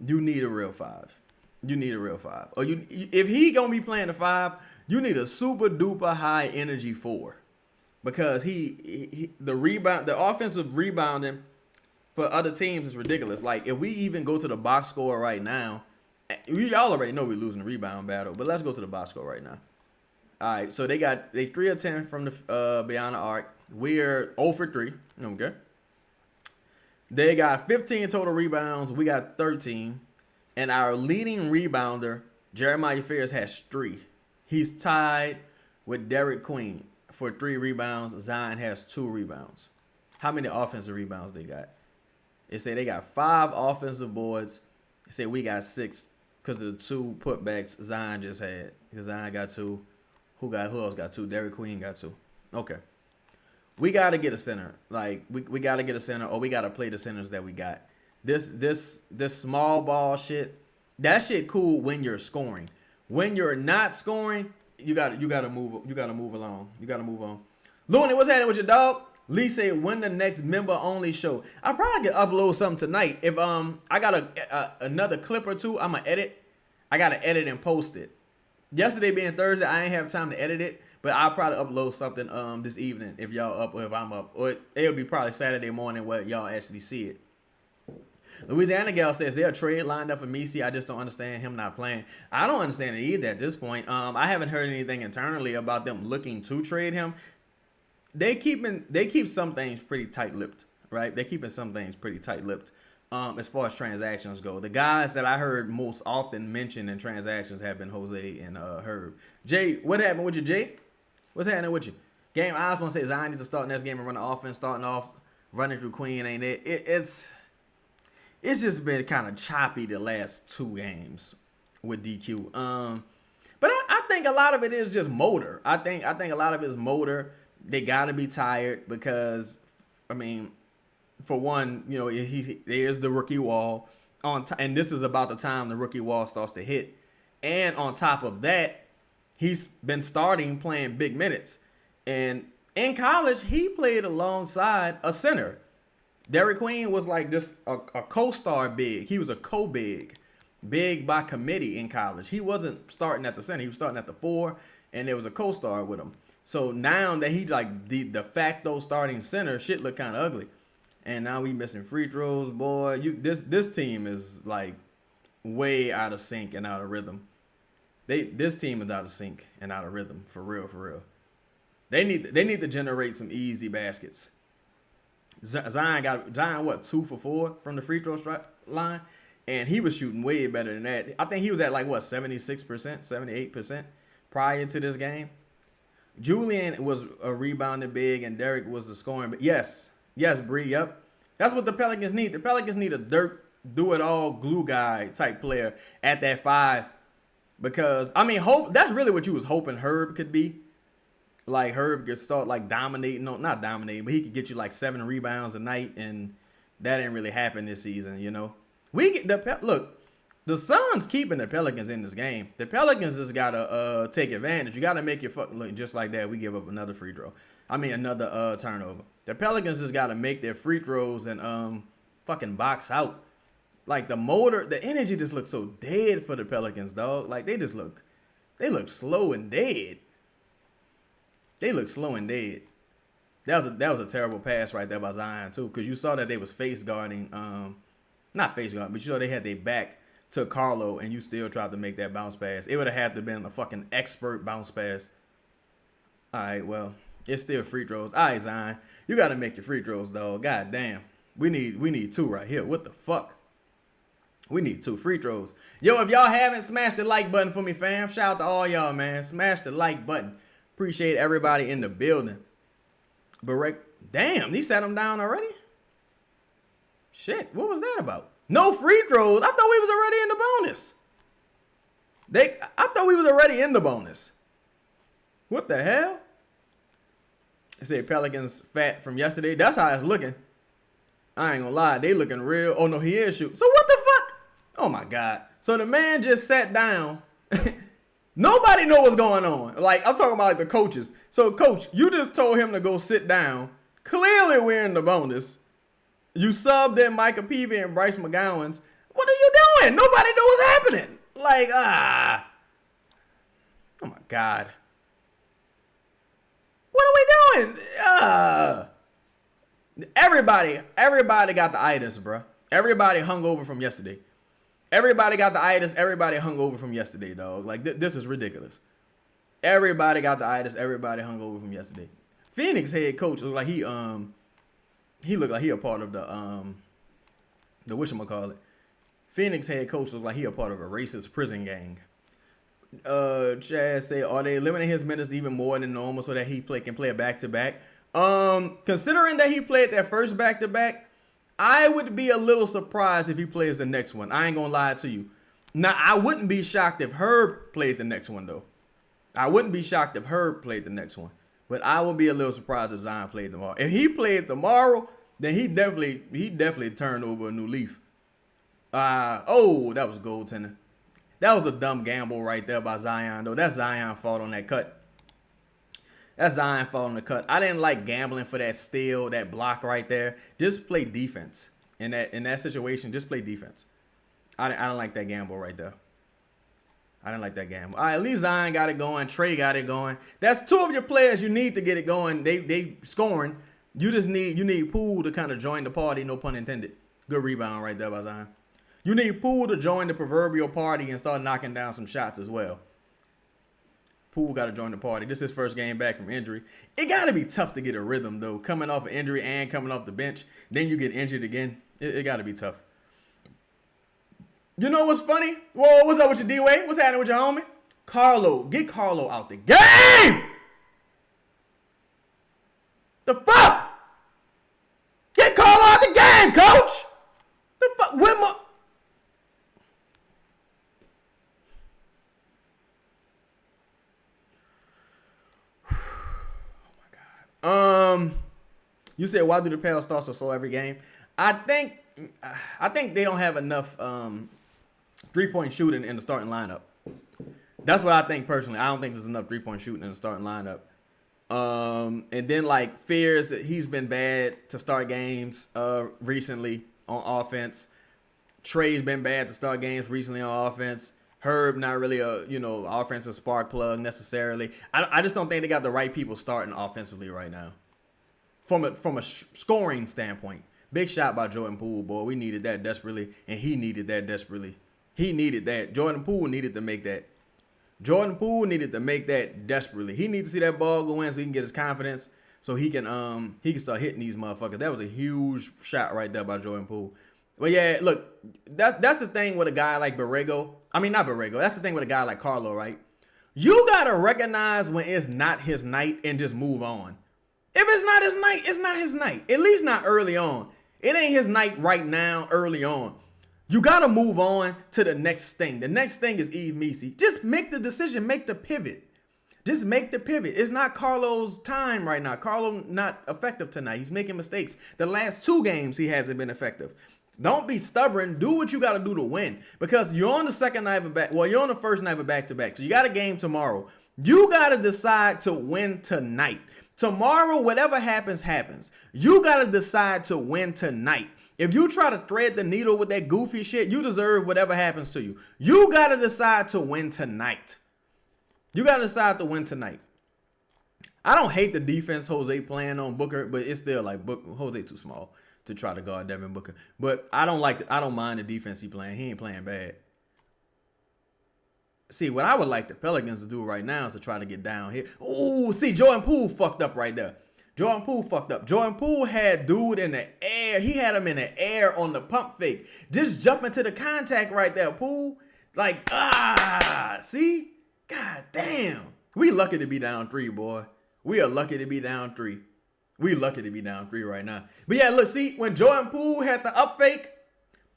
You need a real 5. You need a real 5. Or if he gonna be playing the 5, you need a super duper high energy 4. Because the offensive rebounding for other teams is ridiculous. Like, if we even go to the box score right now, y'all already know we're losing the rebound battle, but let's go to the box score right now. All right, so they 3 of 10 from the beyond the arc. We're 0 for 3. Okay. They got 15 total rebounds. We got 13. And our leading rebounder, Jeremiah Fears, has 3. He's tied with Derek Queen for 3 rebounds. Zion has 2 rebounds. How many offensive rebounds they got? They say they got 5 offensive boards. They say we got 6 because of the 2 putbacks Zion just had. Because Zion got 2. Who else got 2? Derek Queen got 2. Okay. We got to get a center. Like, we got to get a center, or we got to play the centers that we got. This small ball shit, that shit cool when you're scoring. When you're not scoring, you gotta move along. You gotta move on. Looney, what's happening with your dog? Lee said, when the next member only show? I probably could upload something tonight. If I got another clip or two, I'ma edit. I gotta edit and post it. Yesterday being Thursday, I ain't have time to edit it, but I'll probably upload something this evening if y'all up or if I'm up. Or it'll be probably Saturday morning where y'all actually see it. Louisiana Gal says they're a trade lined up for Messi. I just don't understand him not playing. I don't understand it either at this point. I haven't heard anything internally about them looking to trade him. They keep some things pretty tight-lipped, right? They're keeping some things pretty tight-lipped as far as transactions go. The guys that I heard most often mentioned in transactions have been Jose and Herb. Jay, what happened with you, Jay? What's happening with you? Game, I just want to say Zion needs to start next game and run the offense. Starting off, running through Queen ain't it? It's just been kind of choppy the last 2 games with DQ. But I think a lot of it is just motor. I think a lot of it is motor. They got to be tired because, I mean, for one, you know, there's the rookie wall and this is about the time the rookie wall starts to hit. And on top of that, he's been playing big minutes. And in college, he played alongside a center. Derek Queen was like just a co-star big. He was a co-big. Big by committee in college. He wasn't starting at the center. He was starting at the 4, and there was a co-star with him. So now that he's like the de facto starting center, shit look kind of ugly. And now we missing free throws, boy. This team is like way out of sync and out of rhythm. This team is out of sync and out of rhythm for real. They need to generate some easy baskets. Zion what 2 for 4 from the free throw line, and he was shooting way better than that. I think he was at like what 76%, 78% prior to this game. Julian was a rebounding big, and Derek was the scoring. But yes, Bree, yep, that's what the Pelicans need. The Pelicans need a do it all glue guy type player at that 5, because I mean, that's really what you was hoping Herb could be. Like Herb could start like dominating, not dominating, but he could get you like 7 rebounds a night, and that didn't really happen this season, you know. Look, the Suns keeping the Pelicans in this game. The Pelicans just gotta take advantage. You gotta make your fucking look just like that. We give up another free throw. I mean another turnover. The Pelicans just gotta make their free throws and fucking box out. Like the energy just looks so dead for the Pelicans, dog. Like they look slow and dead. They look slow and dead. That was a terrible pass right there by Zion too, because you saw that they was face guarding, not face guarding, but you saw they had their back to Carlo, and you still tried to make that bounce pass. It would have had to been a fucking expert bounce pass. All right, well, it's still free throws. All right, Zion, you got to make your free throws, though. God damn, we need 2 right here. What the fuck? We need 2 free throws. Yo, if y'all haven't smashed the like button for me, fam, shout out to all y'all, man. Smash the like button. Appreciate everybody in the building. But damn, he sat him down already? Shit, what was that about? No free throws. I thought we was already in the bonus. I thought we was already in the bonus. What the hell? They say Pelicans fat from yesterday. That's how it's looking. I ain't gonna lie. They looking real. Oh, no, he is shooting. So what the fuck? Oh, my God. So the man just sat down. Nobody know what's going on. Like, I'm talking about like the coaches. So, coach, you just told him to go sit down. Clearly, we're in the bonus. You subbed in Micah Peavy and Bryce McGowan's. What are you doing? Nobody knows what's happening. Like, oh my God. What are we doing? Everybody got the itis, bro. Everybody hung over from yesterday. Everybody got the itis. Everybody hung over from yesterday, dog. Like, this is ridiculous. Everybody got the itis. Everybody hung over from yesterday. Phoenix head coach looked like he looked like he a part of the whatchamacallit. Phoenix head coach looked like he a part of a racist prison gang. Chad said, are they limiting his minutes even more than normal so that he can play a back-to-back? Considering that he played that first back-to-back, I would be a little surprised if he plays the next one. I ain't gonna lie to you. Now, I wouldn't be shocked if Herb played the next one, though. I wouldn't be shocked if Herb played the next one. But I would be a little surprised if Zion played tomorrow. If he played tomorrow, then he definitely turned over a new leaf. That was goaltending. That was a dumb gamble right there by Zion, though. That's Zion's fault on that cut. That's Zion's fault on the cut. I didn't like gambling for that steal, that block right there. Just play defense. In that situation, just play defense. I don't like that gamble right there. I didn't like that gamble. All right, at least Zion got it going. Trey got it going. That's two of your players you need to get it going. They scoring. You need Poole to kind of join the party, no pun intended. Good rebound right there by Zion. You need Poole to join the proverbial party and start knocking down some shots as well. Poole got to join the party. This is his first game back from injury. It got to be tough to get a rhythm, though. Coming off an injury and coming off the bench. Then you get injured again. It got to be tough. You know what's funny? Whoa, what's up with your D-Way? What's happening with your homie? Carlo. Get Carlo out the game! The fuck? Get Carlo out the game, coach! The fuck? When more? You said why do the Pels start so slow every game? I think they don't have enough 3-point shooting in the starting lineup. That's what I think personally. I don't think there's enough 3-point shooting in the starting lineup. And then like Fears, he's been bad to start games recently on offense. Trey's been bad to start games recently on offense. Herb, not really a offensive spark plug necessarily. I just don't think they got the right people starting offensively right now. From a scoring standpoint, big shot by Jordan Poole, boy. We needed that desperately, and he needed that desperately. He needed that. Jordan Poole needed to make that. Jordan Poole needed to make that desperately. He needs to see that ball go in so he can get his confidence, so he can start hitting these motherfuckers. That was a huge shot right there by Jordan Poole. But yeah, look, that's the thing with a guy like Borrego. I mean, not Borrego. That's the thing with a guy like Carlo, right? You got to recognize when it's not his night and just move on. If it's not his night, it's not his night. At least not early on. It ain't his night right now, early on. You got to move on to the next thing. The next thing is Eve Meesey. Just make the decision. Make the pivot. Just make the pivot. It's not Carlo's time right now. Carlo not effective tonight. He's making mistakes. The last 2 games, he hasn't been effective. Don't be stubborn. Do what you got to do to win. Because you're on the second night of you're on the first night of back-to-back. So you got a game tomorrow. You got to decide to win tonight. Tomorrow, whatever happens, happens. You got to decide to win tonight. If you try to thread the needle with that goofy shit, you deserve whatever happens to you. You got to decide to win tonight. You got to decide to win tonight. I don't hate the defense Jose playing on Booker, but it's still like Jose too small to try to guard Devin Booker. But I don't mind the defense he playing. He ain't playing bad. See, what I would like the Pelicans to do right now is to try to get down here. Oh, see, Jordan Poole fucked up right there. Jordan Poole fucked up. Jordan Poole had dude in the air. He had him in the air on the pump fake. Just jumping to the contact right there, Poole. Like, see? God damn. We lucky to be down 3, boy. We are lucky to be down 3. We lucky to be down 3 right now. But yeah, look, see, when Jordan Poole had the up fake,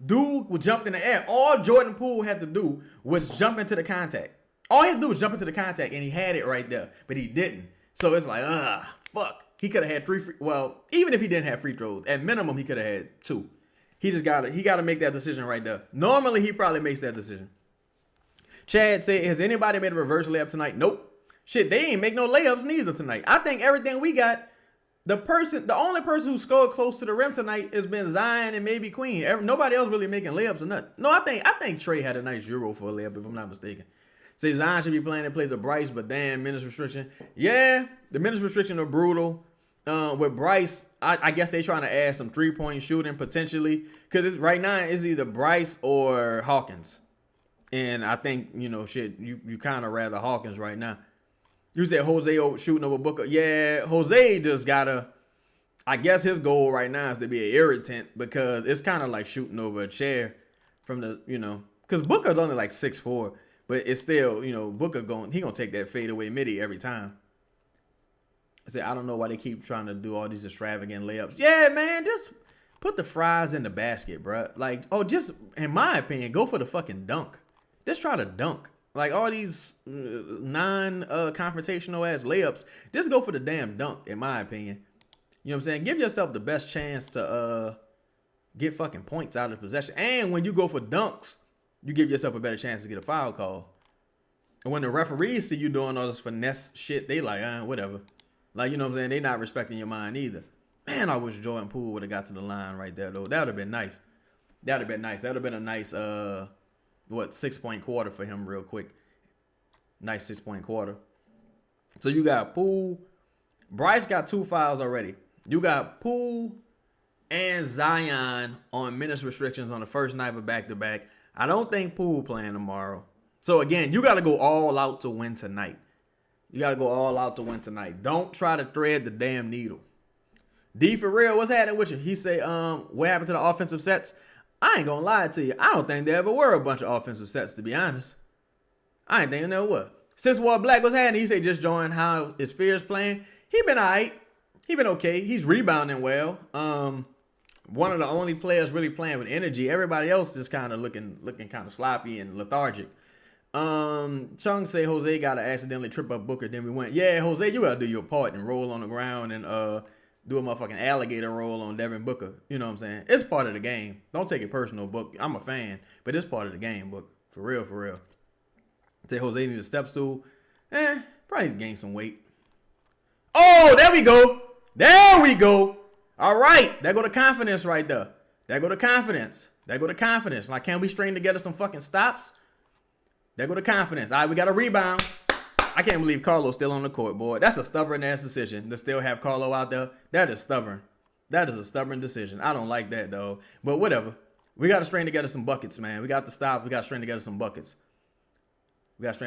dude was jumped in the air. All Jordan Poole had to do was jump into the contact. All he had to do was jump into the contact, and he had it right there. But he didn't. So it's like, fuck. He could have had 3 free. Well, even if he didn't have free throws, at minimum, he could have had 2. He got to make that decision right there. Normally, he probably makes that decision. Chad said, has anybody made a reverse layup tonight? Nope. Shit, they ain't make no layups neither tonight. I think everything we got The only person who scored close to the rim tonight has been Zion and maybe Queen. Nobody else really making layups or nothing. No, I think Trey had a nice Euro for a layup, if I'm not mistaken. Say Zion should be playing in place of Bryce, but damn, minutes restriction. Yeah, the minutes restriction are brutal. With Bryce, I guess they trying to add some 3-point shooting potentially, because right now it's either Bryce or Hawkins, and I think you kind of rather Hawkins right now. You said Jose shooting over Booker. Yeah, Jose just gotta. I guess his goal right now is to be an irritant, because it's kind of like shooting over a chair from the because Booker's only like 6'4", but it's still Booker he gonna take that fadeaway midi every time. I don't know why they keep trying to do all these extravagant layups. Yeah, man, just put the fries in the basket, bro. Like, just in my opinion, go for the fucking dunk. Just try to dunk. Like all these non-confrontational ass layups, just go for the damn dunk, in my opinion. You know what I'm saying? Give yourself the best chance to get fucking points out of the possession. And when you go for dunks, you give yourself a better chance to get a foul call. And when the referees see you doing all this finesse shit, they like, whatever. Like, you know what I'm saying? They not respecting your mind either. Man, I wish Jordan Poole would have got to the line right there, though. That would have been nice. That would have been a nice, 6-point quarter for him real quick. Nice 6-point quarter. So you got Poole. Bryce got 2 fouls already. You got Poole and Zion on minutes restrictions on the first night of back-to-back. I don't think Poole playing tomorrow. So, again, you got to go all out to win tonight. Don't try to thread the damn needle. D for real, what's happening with you? He say, what happened to the offensive sets? I ain't gonna lie to you. I don't think there ever were a bunch of offensive sets, to be honest. I ain't think there were. Since War Black, what's happening? He say just join how his Fears playing. He been all right. He been okay. He's rebounding well. One of the only players really playing with energy. Everybody else is kind of looking kind of sloppy and lethargic. Chung say Jose got to accidentally trip up Booker, then we went. Yeah, Jose, you got to do your part and roll on the ground and do a motherfucking alligator roll on Devin Booker. You know what I'm saying? It's part of the game. Don't take it personal, Book. I'm a fan, but it's part of the game, Book. For real. Say Jose needs a step stool. Probably need to gain some weight. Oh, there we go. All right. There go the confidence right there. There go the confidence. Like, can we string together some fucking stops? There go the confidence. All right, we got a rebound. I can't believe Carlo's still on the court, boy. That's a stubborn-ass decision to still have Carlo out there. That is stubborn. That is a stubborn decision. I don't like that, though. But whatever. We got to string together some buckets, man. We got to stop. We got to string together some buckets. That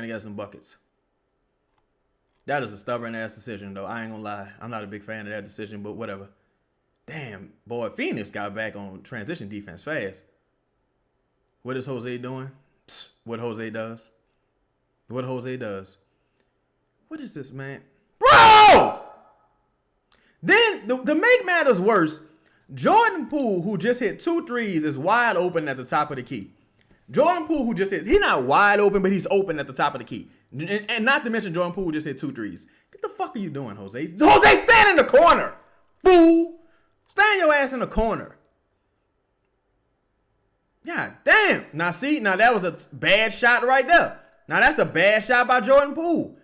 is a stubborn-ass decision, though. I ain't going to lie. I'm not a big fan of that decision, but whatever. Damn, boy, Phoenix got back on transition defense fast. What is Jose doing? What Jose does. What is this, man? Bro! Then, to make matters worse, Jordan Poole, who just hit 2 threes, is wide open at the top of the key. Jordan Poole, who just hit, he's not wide open, but he's open at the top of the key. And not to mention Jordan Poole, who just hit 2 threes. What the fuck are you doing, Jose? Jose, stand in the corner! Fool! Stand your ass in the corner. God damn. Now that was a bad shot right there. Now that's a bad shot by Jordan Poole.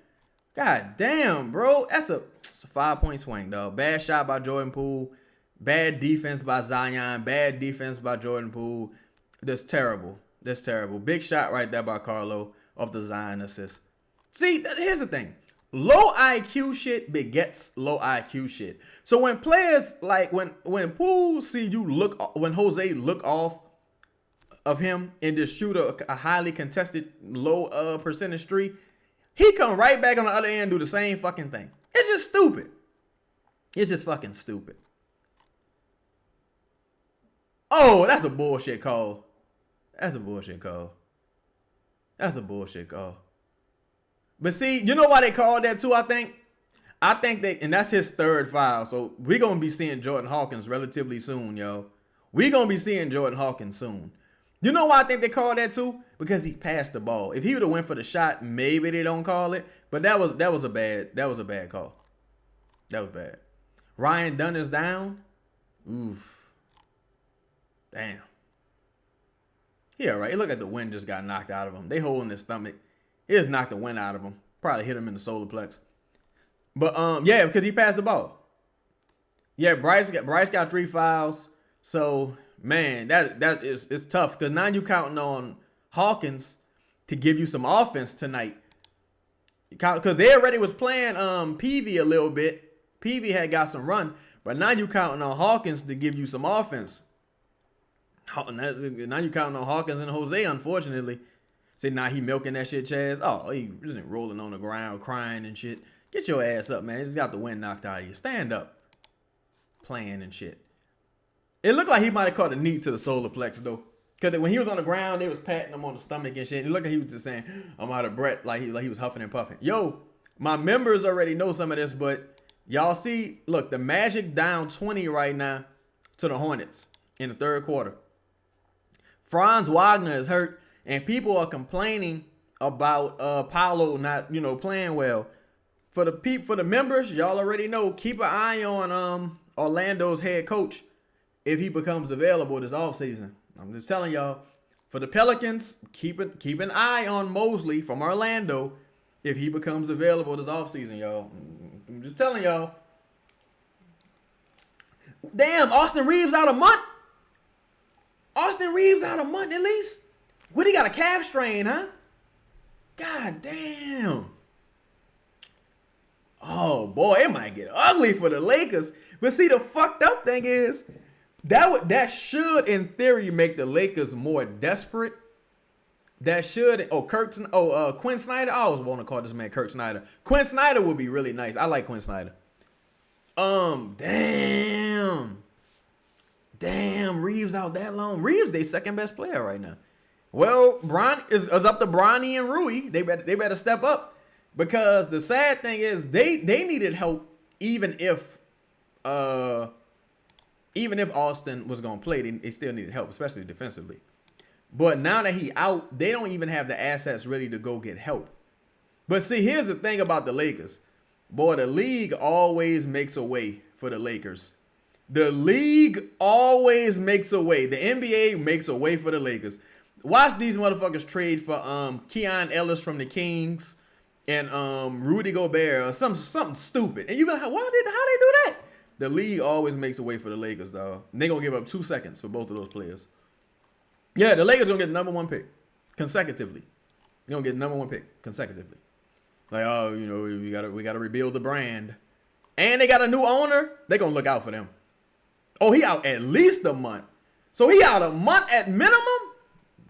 God damn, bro. It's a 5-point swing, dog. Bad shot by Jordan Poole. Bad defense by Zion. Bad defense by Jordan Poole. That's terrible. Big shot right there by Carlo off the Zion assist. See, here's the thing. Low IQ shit begets low IQ shit. So when players like when Poole see you when Jose look off of him and just shoot a highly contested low percentage three, he come right back on the other end and do the same fucking thing. It's just stupid. It's just fucking stupid. Oh, that's a bullshit call. But see, you know why they called that too, I think? And that's his 3rd foul. So we're going to be seeing Jordan Hawkins relatively soon, yo. We're going to be seeing Jordan Hawkins soon. You know why I think they called that too? Because he passed the ball. If he would have went for the shot, maybe they don't call it. But that was a bad call. That was bad. Ryan Dunn is down. Oof. Damn. He all right. Look at the wind just got knocked out of him. They holding his stomach. It just knocked the wind out of him. Probably hit him in the solar plex. But yeah, because he passed the ball. Yeah, Bryce got 3 fouls. So man, that is it's tough because now you counting on Hawkins to give you some offense tonight. Because they already was playing PV a little bit. PV had got some run, but now you counting on Hawkins to give you some offense. Now you counting on Hawkins and Jose, unfortunately. Say now he milking that shit, Chaz. Oh, he just rolling on the ground, crying and shit. Get your ass up, man. You just got the wind knocked out of you. Stand up. Playing and shit. It looked like he might have caught a knee to the solar plex though. Because when he was on the ground, they was patting him on the stomach and shit. It looked like he was just saying, I'm out of breath, like he was huffing and puffing. Yo, my members already know some of this, but y'all see, look, the Magic down 20 right now to the Hornets in the third quarter. Franz Wagner is hurt, and people are complaining about Paolo not, playing well. For the members, y'all already know, keep an eye on Orlando's head coach if he becomes available this offseason. I'm just telling y'all, for the Pelicans, keep an eye on Mosley from Orlando if he becomes available this offseason, y'all. I'm just telling y'all. Damn, Austin Reeves out a month? Austin Reeves out a month at least? What, he got a calf strain, huh? God damn. Oh, boy, it might get ugly for the Lakers. But see, the fucked up thing is, that should, in theory, make the Lakers more desperate. That should. Quinn Snyder. I always want to call this man Kurt Snyder. Quinn Snyder would be really nice. I like Quinn Snyder. Damn, Reeves out that long. Reeves, they second best player right now. Well, Bron is up to Bronny and Rui. They better step up because the sad thing is they needed help even if Austin was going to play, they still needed help, especially defensively. But now that he out, they don't even have the assets really to go get help. But see, here's the thing about the Lakers. Boy, the league always makes a way for the Lakers. The league always makes a way. The NBA makes a way for the Lakers. Watch these motherfuckers trade for Keon Ellis from the Kings and Rudy Gobert or something stupid. And you go, how they do that? The league always makes a way for the Lakers, dog. They're going to give up 2 seconds for both of those players. Yeah, the Lakers going to get the number 1 pick consecutively. They're going to get the number 1 pick consecutively. Like, we got to rebuild the brand. And they got a new owner. They're going to look out for them. Oh, he out at least a month. So he out a month at minimum?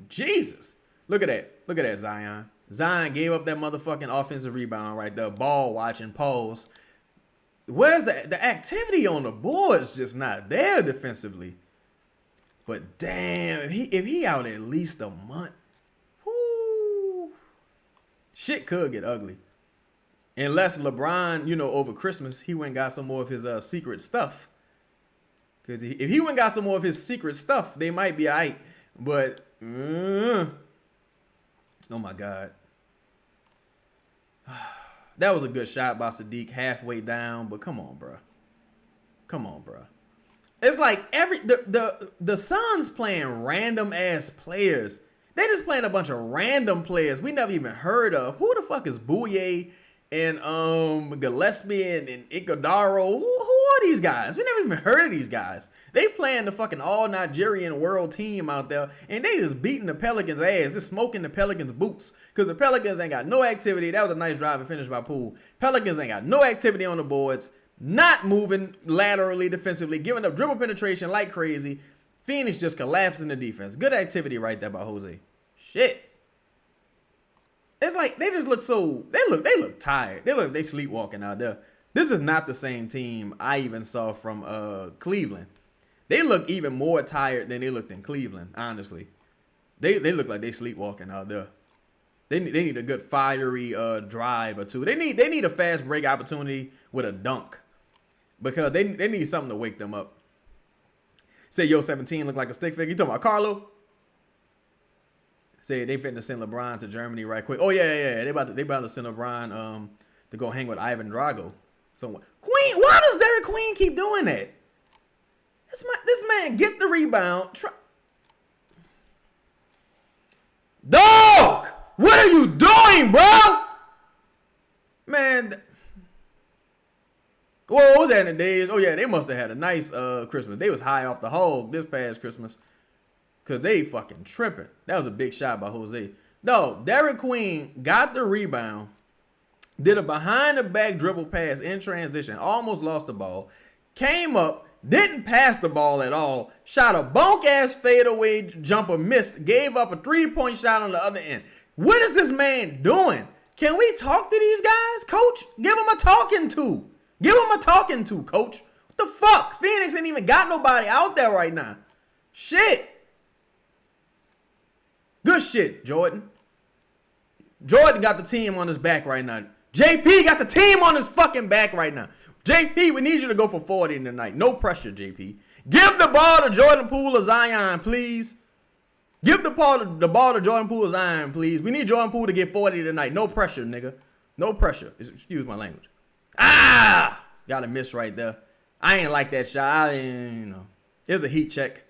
Jesus. Look at that, Zion. Zion gave up that motherfucking offensive rebound right there. Ball watching, pause. Where's the activity on the board is just not there defensively. But damn, if he out at least a month, whoo, shit could get ugly. Unless LeBron, over Christmas, he went and got some more of his secret stuff. Because if he went and got some more of his secret stuff, they might be all right. But, oh my God. That was a good shot by Sadiq halfway down, but come on, bro. It's like the Suns playing random ass players. They just playing a bunch of random players we never even heard of. Who the fuck is Bouye and Gillespie and Iguodaro? Who are these guys? We never even heard of these guys. They playing the fucking all Nigerian world team out there, and they just beating the Pelicans' ass, just smoking the Pelicans' boots. Because the Pelicans ain't got no activity. That was a nice drive and finish by Poole. Pelicans ain't got no activity on the boards, not moving laterally defensively, giving up dribble penetration like crazy. Phoenix just collapsing the defense. Good activity right there by Jose. Shit. It's like they just look they look tired. They sleepwalking out there. This is not the same team I even saw from Cleveland. They look even more tired than they looked in Cleveland, honestly. They look like they sleepwalking out there. They need a good fiery drive or two. They need a fast break opportunity with a dunk. Because they need something to wake them up. Say, 17 look like a stick figure. You talking about Carlo? Say they finna send LeBron to Germany right quick. Oh yeah. They about to send LeBron to go hang with Ivan Drago. Queen, why does Derek Queen keep doing that? This man get the rebound. Dog! What are you doing, bro? Man, Well, what was that in the days? Oh yeah, they must have had a nice Christmas. They was high off the hog this past Christmas. Cause they fucking tripping. That was a big shot by Jose. No, Derek Queen got the rebound, did a behind the back dribble pass in transition, almost lost the ball, came up, didn't pass the ball at all, shot a bunk ass fadeaway jumper, missed, gave up a 3-point shot on the other end. What is this man doing? Can we talk to these guys, coach? Give him a talking to. Give him a talking to, coach. What the fuck? Phoenix ain't even got nobody out there right now. Shit. Good shit, Jordan. Jordan got the team on his back right now. JP got the team on his fucking back right now. JP, we need you to go for 40 tonight. No pressure, JP. Give the ball to Jordan Poole or Zion, please. Give the ball to Jordan Poole or Zion, please. We need Jordan Poole to get 40 tonight. No pressure, nigga. No pressure. Excuse my language. Ah! Got a miss right there. I ain't like that shot. It was a heat check.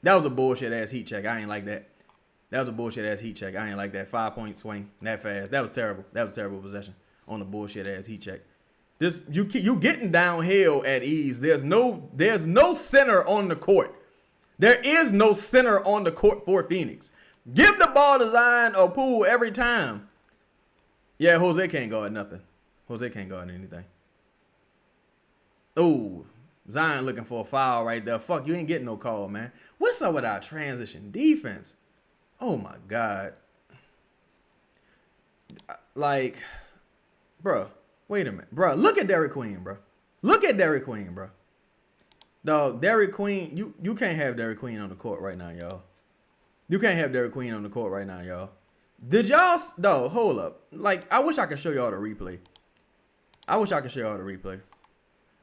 That was a bullshit ass heat check. I ain't like that. That was a bullshit ass heat check. I ain't like that 5-point swing that fast. That was terrible. That was terrible possession on a bullshit ass heat check. This you getting downhill at ease. There's no center on the court. There is no center on the court for Phoenix. Give the ball to Zion or Poole every time. Yeah, Jose can't guard nothing. Jose can't guard anything. Ooh, Zion looking for a foul right there. Fuck, you ain't getting no call, man. What's up with our transition defense? Oh, my God. Like, bro, wait a minute. Bro, look at Derek Queen, bro. Look at Derek Queen, bro. Dog, Derek Queen, you can't have Derek Queen on the court right now, y'all. You can't have Derek Queen on the court right now, y'all. Did y'all, no, hold up. Like, I wish I could show y'all the replay.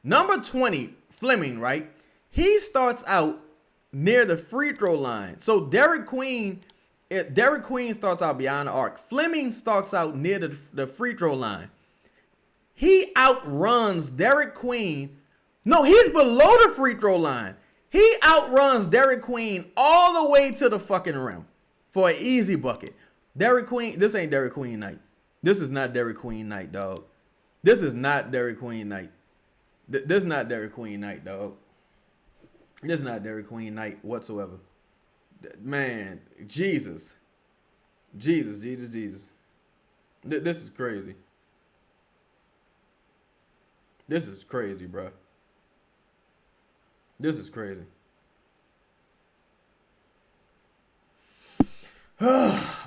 Number 20, Fleming, right? He starts out near the free throw line. So Derek Queen starts out beyond the arc. Fleming starts out near the free throw line. He outruns Derek Queen. No, he's below the free throw line. He outruns Derek Queen all the way to the fucking rim for an easy bucket. Derek Queen, this ain't Derek Queen night. This is not Derek Queen night, dog. This is not Derek Queen night. This is not Derek Queen night, dog. This is not Derek Queen night whatsoever. Man, Jesus. This is crazy. This is crazy, bro. This is crazy.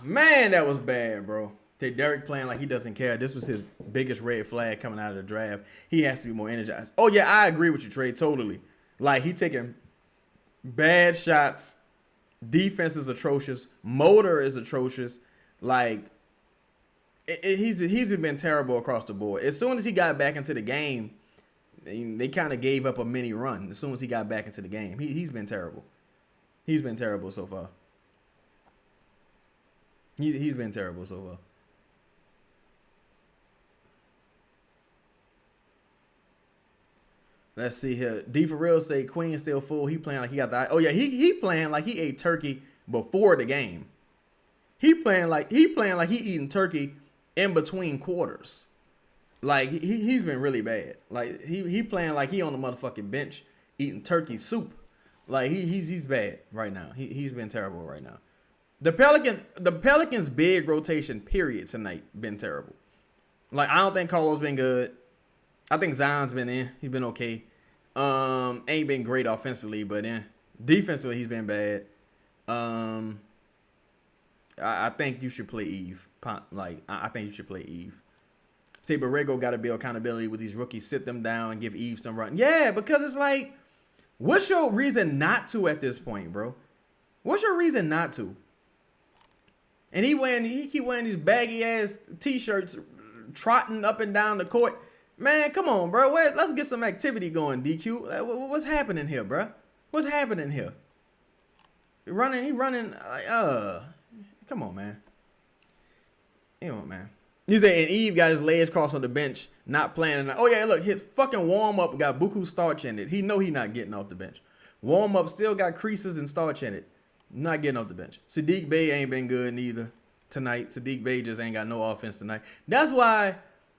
Man, that was bad, bro. Derek playing like he doesn't care. This was his biggest red flag coming out of the draft. He has to be more energized. Oh, yeah, I agree with you, Trey, totally. Like, he taking bad shots. Defense is atrocious. Motor is atrocious. Like, he's been terrible across the board. As soon as he got back into the game, they kind of gave up a mini run. As soon as he got back into the game, he's been terrible. He's been terrible so far. He's been terrible so far. Let's see here. D for real say Queen still full. He playing like he got the. Oh yeah, he playing like he ate turkey before the game. He playing like he eating turkey in between quarters. Like he's been really bad. Like he playing like he on the motherfucking bench eating turkey soup. Like he's bad right now. He's been terrible right now. The Pelicans big rotation period tonight been terrible. Like I don't think Carlo's been good. I think Zion's been in. He's been okay. Ain't been great offensively, but defensively he's been bad. I think you should play Eve. Like I think you should play Eve. Say Borrego got to build accountability with these rookies. Sit them down and give Eve some run. Yeah, because it's like, what's your reason not to at this point, bro? What's your reason not to? And he keep wearing these baggy ass t-shirts, trotting up and down the court. Man, come on, bro. Let's get some activity going, DQ. What's happening here, bro? What's happening here? He running. Come on, man. Man. He said, and Eve got his legs crossed on the bench, not playing. Oh yeah, look, his fucking warm up got buku starch in it. He know he not getting off the bench. Warm up still got creases and starch in it. Not getting off the bench. Sadiq Bey ain't been good neither tonight. Sadiq Bey just ain't got no offense tonight. That's why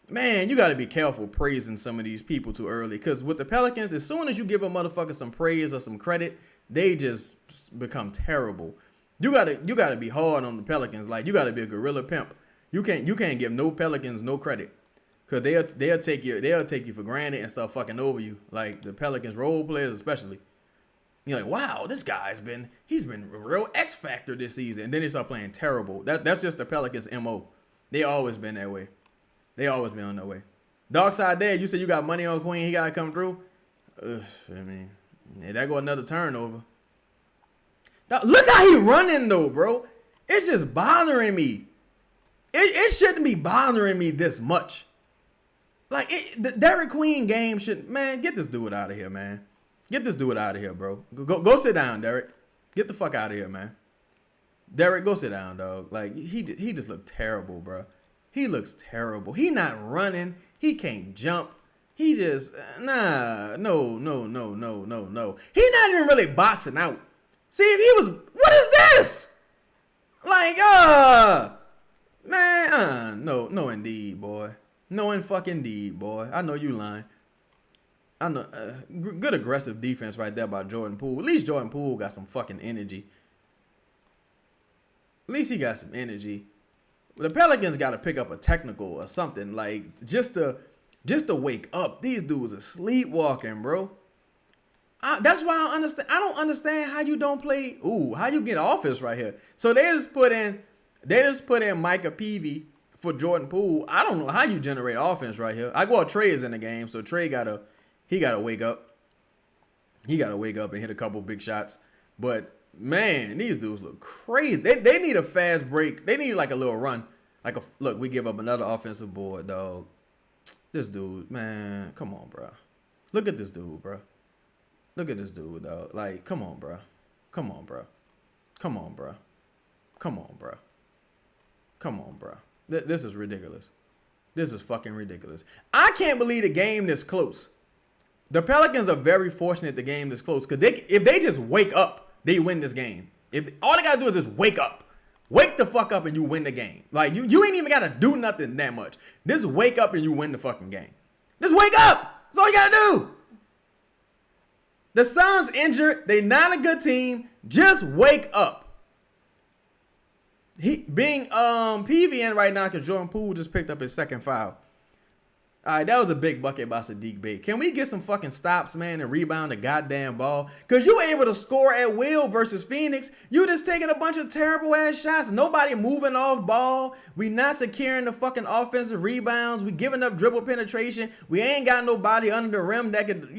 Man, you got to be careful praising some of these people too early. Because with the Pelicans, as soon as you give a motherfucker some praise or some credit, they just become terrible. You gotta be hard on the Pelicans. Like, you gotta be a gorilla pimp. You can't give no Pelicans no credit. Cause they'll take you for granted and start fucking over you. Like the Pelicans role players especially. You're like, wow, this guy's been a real X factor this season. And then they start playing terrible. That's just the Pelicans MO. They always been that way. They always been on that way. Dark side there, you said you got money on Queen, he gotta come through. I mean, yeah, that go another turnover. Now, look how he running though, bro. It's just bothering me. It shouldn't be bothering me this much. Like, the Derek Queen game should, man, get this dude out of here, man. Get this dude out of here, bro. Go sit down, Derek. Get the fuck out of here, man. Derek, go sit down, dog. Like, he just looked terrible, bro. He looks terrible. He not running. He can't jump. He just, no. He not even really boxing out. See, if he was, what is this? Like, man, no indeed, boy. No in fucking deed, boy. I know you lying. I know. Good aggressive defense right there by Jordan Poole. At least Jordan Poole got some fucking energy. At least he got some energy. The Pelicans got to pick up a technical or something, like just to wake up. These dudes are sleepwalking, bro. That's why I don't understand how you don't play. How you get offense right here? So they just put in Micah Peavy for Jordan Poole. I don't know how you generate offense right here. I go out Trey is in the game, so Trey gotta wake up. He gotta wake up and hit a couple big shots. But man, these dudes look crazy. They need a fast break. They need like a little run. Look, we give up another offensive board, dog. This dude, man, come on, bro. Look at this dude, bro. Look at this dude, dog. Like, come on, bro. Come on, bro. Come on, bro. Come on, bro. Come on, bro. This is ridiculous. This is fucking ridiculous. I can't believe the game this close. The Pelicans are very fortunate the game this close because if they just wake up, they win this game. If all they gotta do is just wake up. Wake the fuck up and you win the game. Like, you ain't even gotta do nothing that much. Just wake up and you win the fucking game. Just wake up. That's all you gotta do. The Suns injured. They not a good team. Just wake up. He being PV in right now because Jordan Poole just picked up his second foul. All right, that was a big bucket by Sadiq Bey. Can we get some fucking stops, man, and rebound the goddamn ball? Because you were able to score at will versus Phoenix. You just taking a bunch of terrible-ass shots. Nobody moving off ball. We not securing the fucking offensive rebounds. We giving up dribble penetration. We ain't got nobody under the rim that could,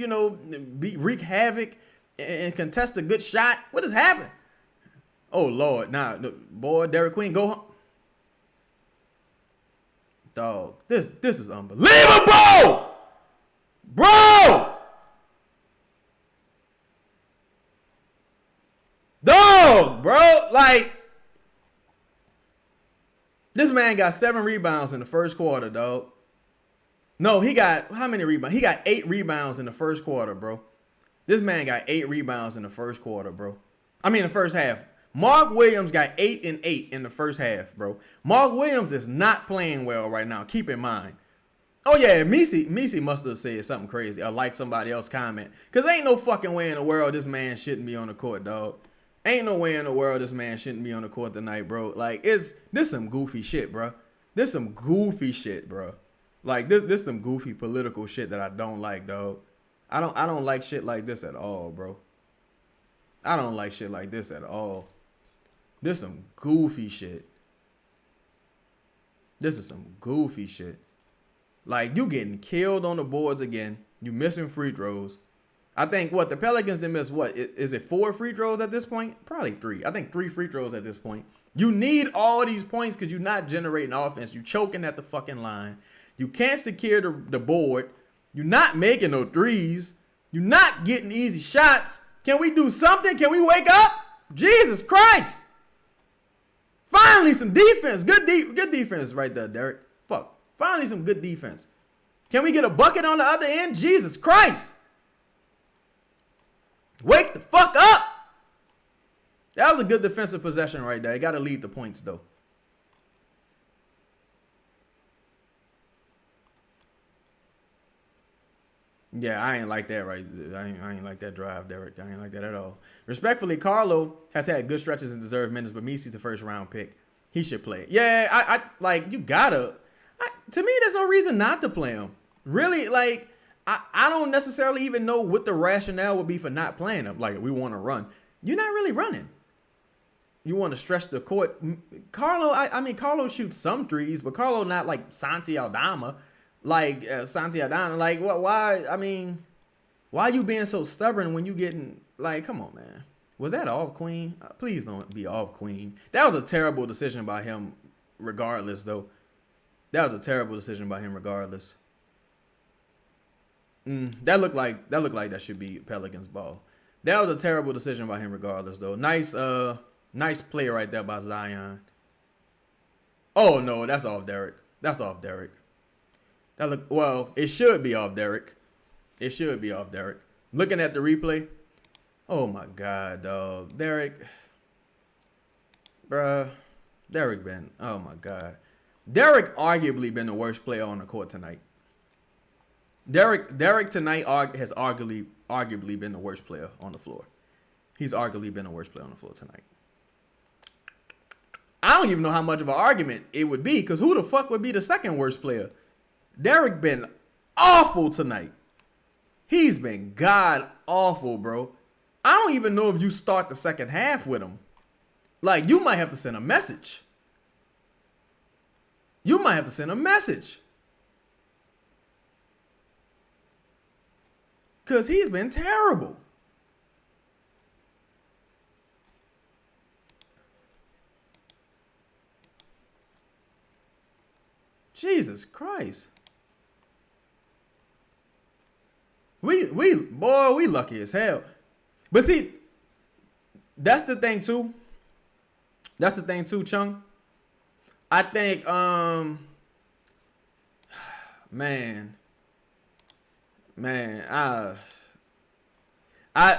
wreak havoc and contest a good shot. What is happening? Oh, Lord. Nah, boy, Derek Queen, go home. Dog, this is unbelievable, bro. Dog, bro, like this man got 7 rebounds in the first quarter, dog. No, he got how many rebounds? He got 8 rebounds in the first quarter, bro. This man got 8 rebounds in the first quarter, bro. I mean, the first half. Mark Williams got 8 and 8 in the first half, bro. Mark Williams is not playing well right now. Keep in mind. Oh, yeah, Misi must have said something crazy or like somebody else comment. Because ain't no fucking way in the world this man shouldn't be on the court, dog. Ain't no way in the world this man shouldn't be on the court tonight, bro. Like, this some goofy shit, bro. This some goofy shit, bro. Like, this some goofy political shit that I don't like, dog. I don't like shit like this at all, bro. I don't like shit like this at all. This some goofy shit. This is some goofy shit. Like, you getting killed on the boards again. You missing free throws. I think, the Pelicans didn't miss, is it 4 free throws at this point? Probably 3. I think 3 free throws at this point. You need all these points because you're not generating offense. You choking at the fucking line. You can't secure the board. You're not making no threes. You're not getting easy shots. Can we do something? Can we wake up? Jesus Christ. Finally, some defense. Good defense right there, Derek. Fuck. Finally, some good defense. Can we get a bucket on the other end? Jesus Christ. Wake the fuck up. That was a good defensive possession right there. You got to lead the points, though. Yeah, I ain't like that right. I ain't like that drive, Derek. I ain't like that at all. Respectfully, Carlo has had good stretches and deserved minutes, but Misi's the first round pick. He should play. Yeah, I like you gotta. To me, there's no reason not to play him. Really, like I don't necessarily even know what the rationale would be for not playing him. Like we want to run. You're not really running. You want to stretch the court. Carlo, I mean, Carlo shoots some threes, but Carlo not like Santi Aldama. Like Santi Aldama. Like, what? Why? I mean, why you being so stubborn when you getting, like, come on, man. Was that off Queen? Please don't be off Queen. That was a terrible decision by him regardless, though. That was a terrible decision by him regardless. That looked like that should be Pelicans ball. That was a terrible decision by him regardless, though. Nice play right there by Zion. Oh, no, that's off Derek. That's off Derek. Well, it should be off Derek. It should be off Derek. Looking at the replay. Oh, my God, dog. Derek. Bruh. Derek been. Oh, my God. Derek arguably been the worst player on the court tonight. Derek tonight has arguably been the worst player on the floor. He's arguably been the worst player on the floor tonight. I don't even know how much of an argument it would be, because who the fuck would be the second worst player? Derek been awful tonight. He's been god awful, bro. I don't even know if you start the second half with him. Like, you might have to send a message. You might have to send a message. Because he's been terrible. Jesus Christ. We lucky as hell. But see, that's the thing too. That's the thing too, Chung. I think,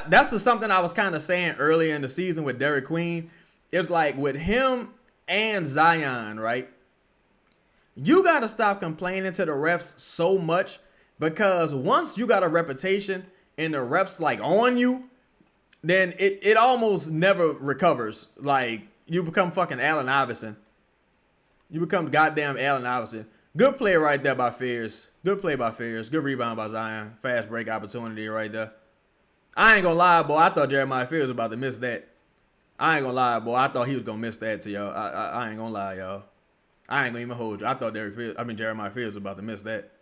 that's just something I was kind of saying earlier in the season with Derek Queen. It's like with him and Zion, right? You got to stop complaining to the refs so much, because once you got a reputation and the refs like on you, then it almost never recovers. Like, you become fucking Allen Iverson. You become goddamn Allen Iverson. Good play right there by Fears. Good play by Fears. Good rebound by Zion. Fast break opportunity right there. I ain't gonna lie, boy. I thought Jeremiah Fears was about to miss that. I ain't gonna lie, boy. I thought he was gonna miss that to y'all. I ain't gonna lie, y'all. I ain't gonna even hold you. I thought Jeremiah Fears was about to miss that.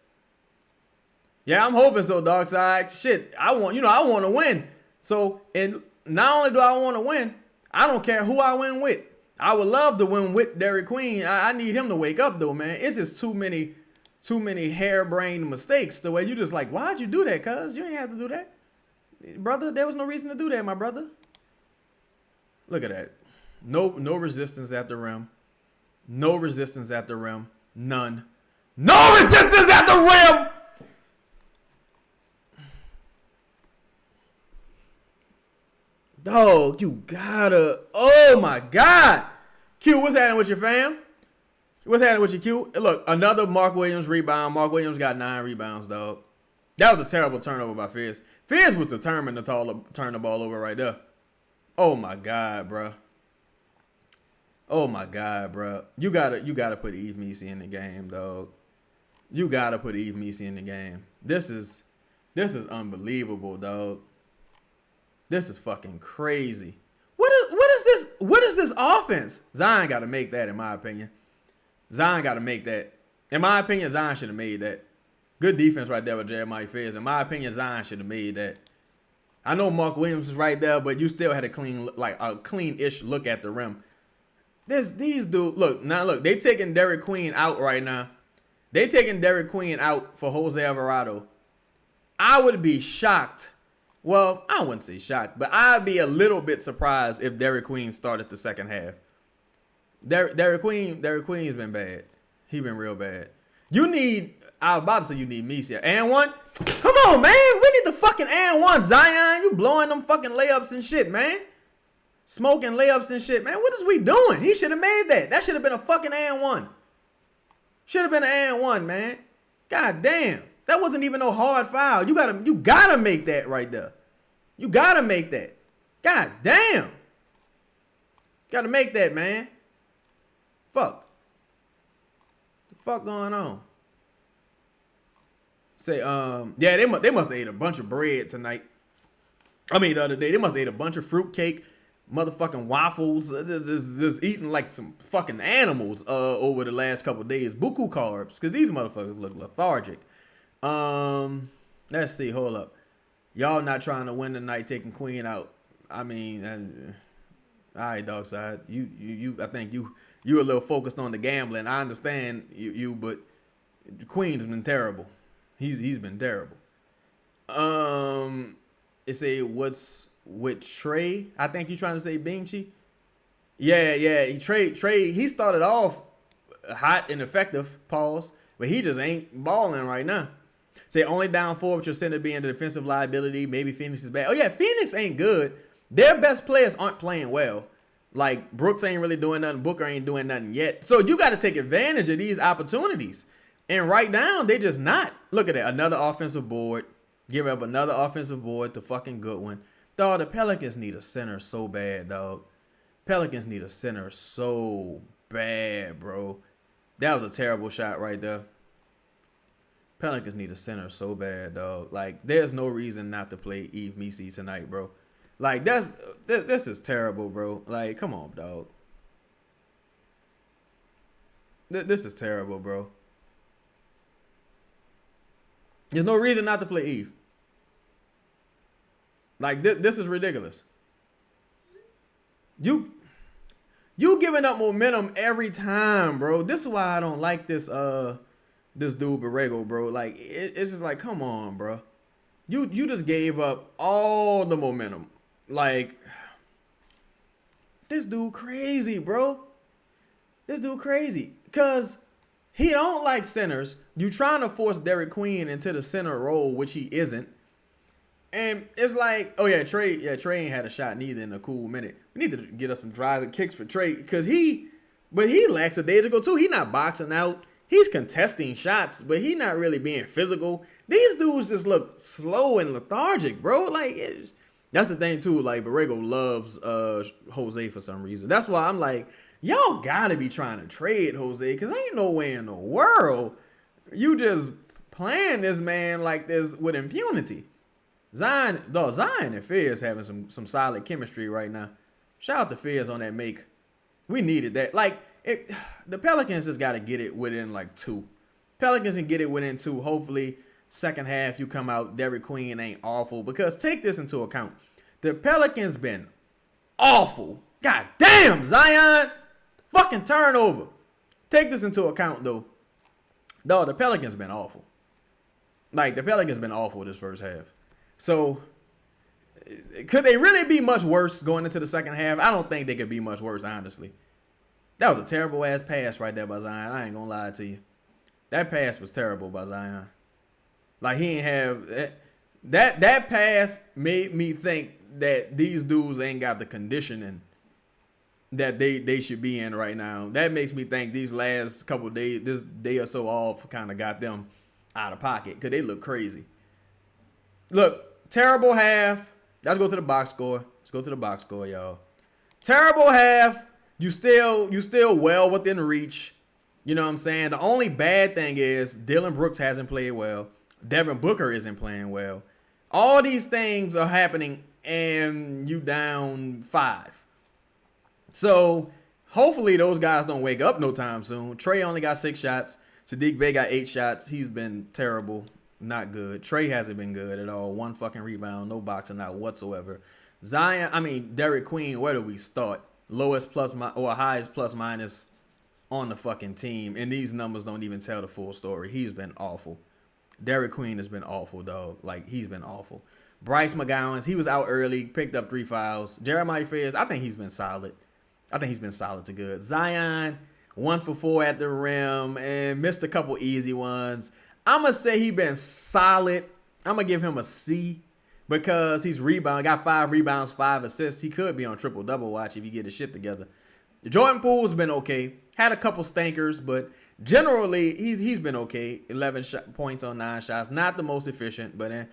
Yeah, I'm hoping so, dog side. Shit, I want to win. So, and not only do I want to win, I don't care who I win with. I would love to win with Derek Queen. I need him to wake up, though, man. It's just too many harebrained mistakes. The way you just like, why'd you do that, cuz? You ain't have to do that. Brother, there was no reason to do that, my brother. Look at that. No resistance at the rim. No resistance at the rim. None. No resistance at the rim! Dog, you gotta. Oh my God. Q, what's happening with your fam? What's happening with your Q? Look, another Mark Williams rebound. Mark Williams got 9 rebounds, dog. That was a terrible turnover by Fizz. Fizz was determined to turn the ball over right there. Oh my God, bro. Oh my God, bro. You gotta put Eve Messi in the game, dog. You gotta put Eve Messi in the game. This is unbelievable, dog. This is fucking crazy. What is this? What is this offense? Zion got to make that, in my opinion. Zion got to make that. In my opinion, Zion should have made that. Good defense right there with Jeremiah Fizz. In my opinion, Zion should have made that. I know Mark Williams is right there, but you still had a clean-ish look at the rim. These dudes, look, they taking Derek Queen out right now. They taking Derek Queen out for Jose Alvarado. I would be shocked. Well, I wouldn't say shocked, but I'd be a little bit surprised if Derek Queen started the second half. Derek Queen's been bad. He been real bad. I was about to say you need Messi. And one? Come on, man. We need the fucking and one, Zion. You blowing them fucking layups and shit, man. Smoking layups and shit, man. What is we doing? He should have made that. That should have been a fucking and one. Should have been an and one, man. God damn. That wasn't even no hard foul. You gotta make that right there. You gotta make that. God damn. Gotta make that, man. Fuck. The fuck going on? Say, yeah, they must have ate a bunch of bread tonight. I mean, the other day, they must have ate a bunch of fruitcake, motherfucking waffles, just eating like some fucking animals over the last couple of days. Buku carbs, because these motherfuckers look lethargic. Let's see, hold up. Y'all not trying to win tonight, taking Queen out. I mean, all right, dog side. I think you a little focused on the gambling. I understand you, but Queen's been terrible. He's been terrible. It say what's with Trey? I think you trying to say Bingchi. Yeah. Trey. He started off hot and effective. Pause. But he just ain't balling right now. Say only down 4 with your center being the defensive liability. Maybe Phoenix is bad. Oh yeah, Phoenix ain't good. Their best players aren't playing well. Like Brooks ain't really doing nothing. Booker ain't doing nothing yet. So you got to take advantage of these opportunities. And right now they just not. Look at that. Another offensive board. Give up another offensive board to fucking Goodwin. Dog, the Pelicans need a center so bad, dog. Pelicans need a center so bad, bro. That was a terrible shot right there. Pelicans need a center so bad, dog. Like, there's no reason not to play Eve Misi tonight, bro. Like, this is terrible, bro. Like, come on, dog. This is terrible, bro. There's no reason not to play Eve. Like, this is ridiculous. You giving up momentum every time, bro. This is why I don't like this this dude Borrego, bro. Like, it's just like, come on, bro. You just gave up all the momentum. Like, this dude crazy, bro. This dude crazy. Because he don't like centers. You trying to force Derek Queen into the center role, which he isn't. And it's like, oh yeah, Trey ain't had a shot neither in a cool minute. We need to get us some driving kicks for Trey because he lacks a day to go too. He not boxing out. He's contesting shots, but he not really being physical. These dudes just look slow and lethargic, bro. Like, that's the thing too. Like, Borrego loves Jose for some reason. That's why I'm like, y'all gotta be trying to trade Jose because ain't no way in the world you just playing this man like this with impunity. Zion and Fizz having some solid chemistry right now. Shout out to Fizz on that make. We needed that. Like, the Pelicans just got to get it within like 2. Pelicans can get it within 2. Hopefully, second half you come out, Derek Queen ain't awful. Because take this into account. The Pelicans been awful. God damn, Zion. Fucking turnover. Take this into account, though. The Pelicans been awful. Like, the Pelicans been awful this first half. So, could they really be much worse going into the second half? I don't think they could be much worse, honestly. That was a terrible-ass pass right there by Zion. I ain't gonna lie to you. That pass was terrible by Zion. Like, he ain't have... That pass made me think that these dudes ain't got the conditioning that they should be in right now. That makes me think these last couple of days, this day or so off, kind of got them out of pocket because they look crazy. Look, terrible half. Let's go to the box score. Let's go to the box score, y'all. Terrible half. You still well within reach. You know what I'm saying? The only bad thing is Dylan Brooks hasn't played well. Devin Booker isn't playing well. All these things are happening and you down 5. So hopefully those guys don't wake up no time soon. Trey only got 6 shots. Sadiq Bey got 8 shots. He's been terrible. Not good. Trey hasn't been good at all. 1 fucking rebound. No boxing out whatsoever. Derek Queen, where do we start? Lowest plus or highest plus minus on the fucking team. And these numbers don't even tell the full story. He's been awful. Derek Queen has been awful, dog. Like, he's been awful. Bryce McGowens, he was out early, picked up 3 fouls. Jeremiah Fizz, I think he's been solid. I think he's been solid to good. Zion, 1 for 4 at the rim and missed a couple easy ones. I'm going to say he been solid. I'm going to give him a C because he's got 5 rebounds, 5 assists. He could be on triple-double watch if he get his shit together. Jordan Poole's been okay. Had a couple stankers, but Generally, he's been okay. 11 points on 9 shots. Not the most efficient, but then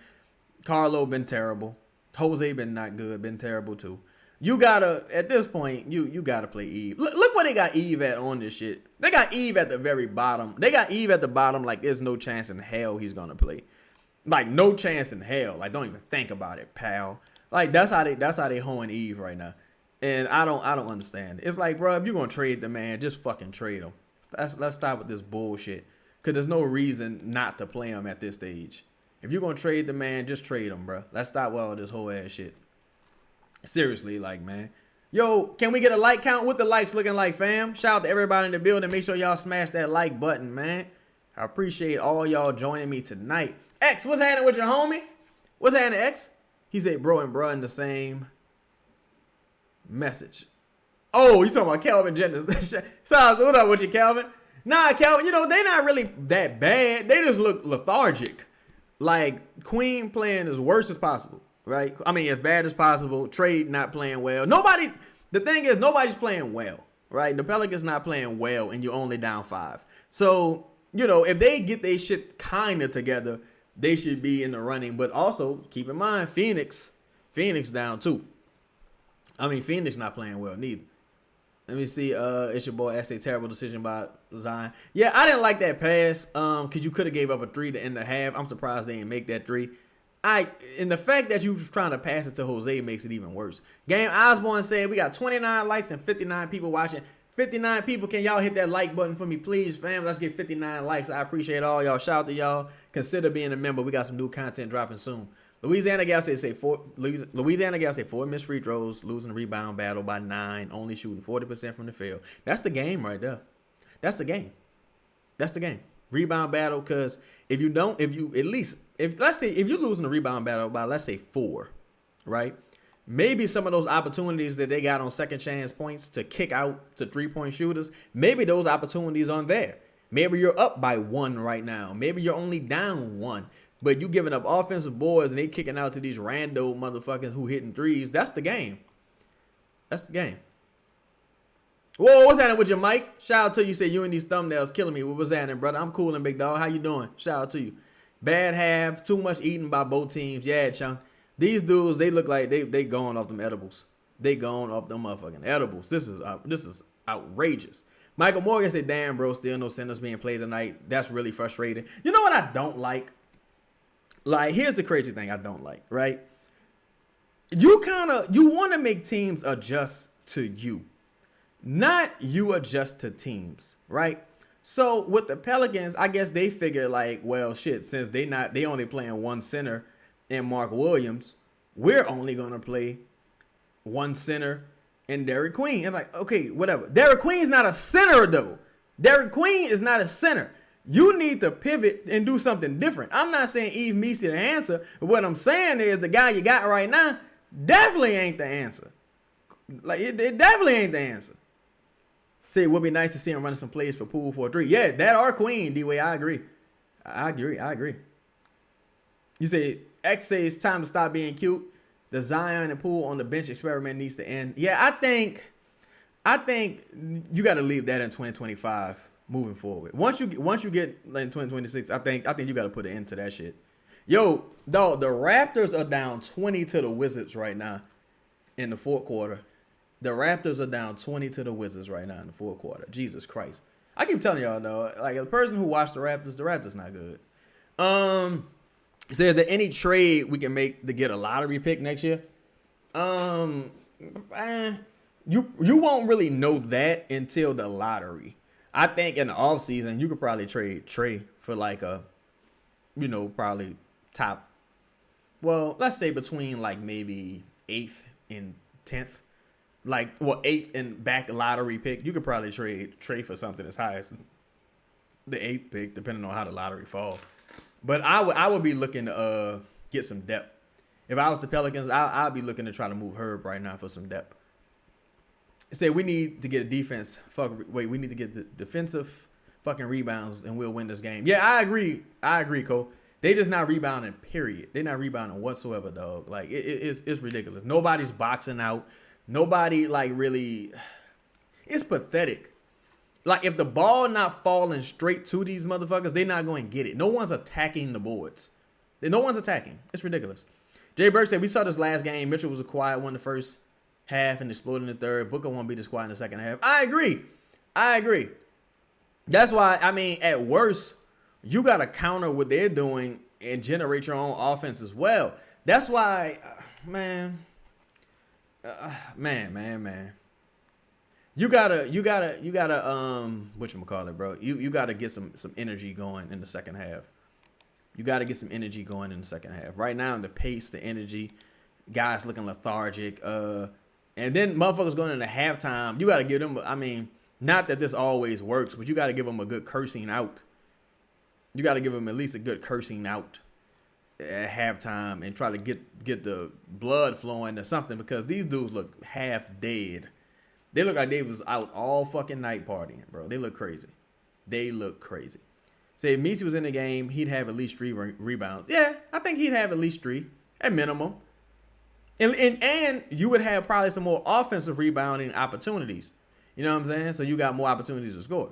Carlo been terrible. Jose been not good, been terrible too. You gotta, at this point, you gotta play Eve. Look where they got Eve at on this shit. They got Eve at the very bottom. They got Eve at the bottom like there's no chance in hell he's gonna play. Like no chance in hell. Like don't even think about it, pal. Like that's how they hoeing Eve right now. And I don't understand. It's like, bro, if you're gonna trade the man, just fucking trade him. Let's stop with this bullshit. Cause there's no reason not to play him at this stage. If you're gonna trade the man, just trade him, bro. Let's stop with all this whole ass shit. Seriously, like, man. Yo, can we get a like count? What the likes looking like, fam? Shout out to everybody in the building. Make sure y'all smash that like button, man. I appreciate all y'all joining me tonight. X, what's happening with your homie? What's happening, X? He said bro and bruh in the same message. Oh, you talking about Calvin Jennings. So, what up with you, Calvin? Nah, Calvin, they not really that bad. They just look lethargic. Like, Queen playing as worse as possible, right? I mean, as bad as possible. Trade not playing well. The thing is, nobody's playing well, right? The Pelicans not playing well, and you're only down 5. So, if they get their shit kind of together, they should be in the running. But also, keep in mind, Phoenix down too. I mean, Phoenix not playing well neither. Let me see. It's your boy. That's a terrible decision by Zion. Yeah, I didn't like that pass. Cause you could have gave up a 3 to end the half. I'm surprised they didn't make that 3. And the fact that you was trying to pass it to Jose makes it even worse. Game Osborne said we got 29 likes and 59 people watching. 59 people, can y'all hit that like button for me, please, fam? Let's get 59 likes. I appreciate all y'all. Shout out to y'all. Consider being a member. We got some new content dropping soon. Louisiana Gal say 4 missed free throws, losing the rebound battle by 9, only shooting 40% from the field. That's the game right there. That's the game. Rebound battle, because if you're losing the rebound battle by, let's say 4, right? Maybe some of those opportunities that they got on second chance points to kick out to 3-point shooters, maybe those opportunities aren't there. Maybe you're up by 1 right now. Maybe you're only down 1. But you giving up offensive boards and they kicking out to these rando motherfuckers who hitting threes. That's the game. Whoa, what's happening with your mic? Shout out to you. Say you and these thumbnails killing me. What was happening, brother? I'm coolin', big dog. How you doing? Shout out to you. Bad half. Too much eating by both teams. Yeah, chunk. These dudes, they look like they going off them edibles. They going off them motherfucking edibles. This is outrageous. Michael Morgan said, damn, bro, still no centers being played tonight. That's really frustrating. You know what I don't like? Like, here's the crazy thing I don't like, right? You want to make teams adjust to you, not you adjust to teams, right? So with the Pelicans, I guess they figure like, well, shit, since they only playing 1 center and Mark Williams, we're only going to play 1 center and Derek Queen. And like, okay, whatever. Derek Queen's not a center though. Derek Queen is not a center. You need to pivot and do something different. I'm not saying Eve Meese the answer, but what I'm saying is the guy you got right now definitely ain't the answer. Like, it definitely ain't the answer. Say it would be nice to see him running some plays for Poole for a 3. Yeah, that or Queen, D-Way. I agree. You say X says it's time to stop being cute. The Zion and Poole on the bench experiment needs to end. Yeah, I think you got to leave that in 2025. Moving forward, once you get like in 2026, I think you got to put an end to that shit. Yo, dog, the Raptors are down 20 to the Wizards right now in the 4th quarter. The Raptors are down 20 to the Wizards right now in the 4th quarter. Jesus Christ, I keep telling y'all though, like a person who watched the Raptors not good. Says there any trade we can make to get a lottery pick next year? You won't really know that until the lottery. I think in the offseason, you could probably trade Trey for like a, probably top, well, let's say between like maybe 8th and 10th. Like, 8th and back lottery pick. You could probably trade Trey for something as high as the 8th pick, depending on how the lottery falls. But I would be looking to get some depth. If I was the Pelicans, I'd be looking to try to move Herb right now for some depth. Say we need to get a defense. We need to get the defensive fucking rebounds and we'll win this game. Yeah, I agree, Cole. They just not rebounding, period. They're not rebounding whatsoever, dog. Like, it's ridiculous. Nobody's boxing out. Nobody, like, really. It's pathetic. Like, if the ball not falling straight to these motherfuckers, they're not going to get it. No one's attacking the boards. No one's attacking. It's ridiculous. Jay Burke said, we saw this last game. Mitchell was a quiet one the first half and exploded in the third. Booker won't be this quiet in the second half. I agree. That's why, I mean, at worst, you got to counter what they're doing and generate your own offense as well. That's why, man. You gotta, whatchamacallit, bro? You gotta get some energy going in the second half. You gotta get some energy going in the second half. Right now, the pace, the energy, guys looking lethargic. And then motherfuckers going into halftime, you gotta give them, I mean, not that this always works, but you gotta give them a good cursing out. You gotta give them at least a good cursing out at halftime and try to get the blood flowing or something, because these dudes look half dead. They look like they was out all fucking night partying, bro. They look crazy. Say if Messi was in the game, he'd have at least 3 rebounds. Yeah, I think he'd have at least 3 at minimum. And you would have probably some more offensive rebounding opportunities. You know what I'm saying? So you got more opportunities to score.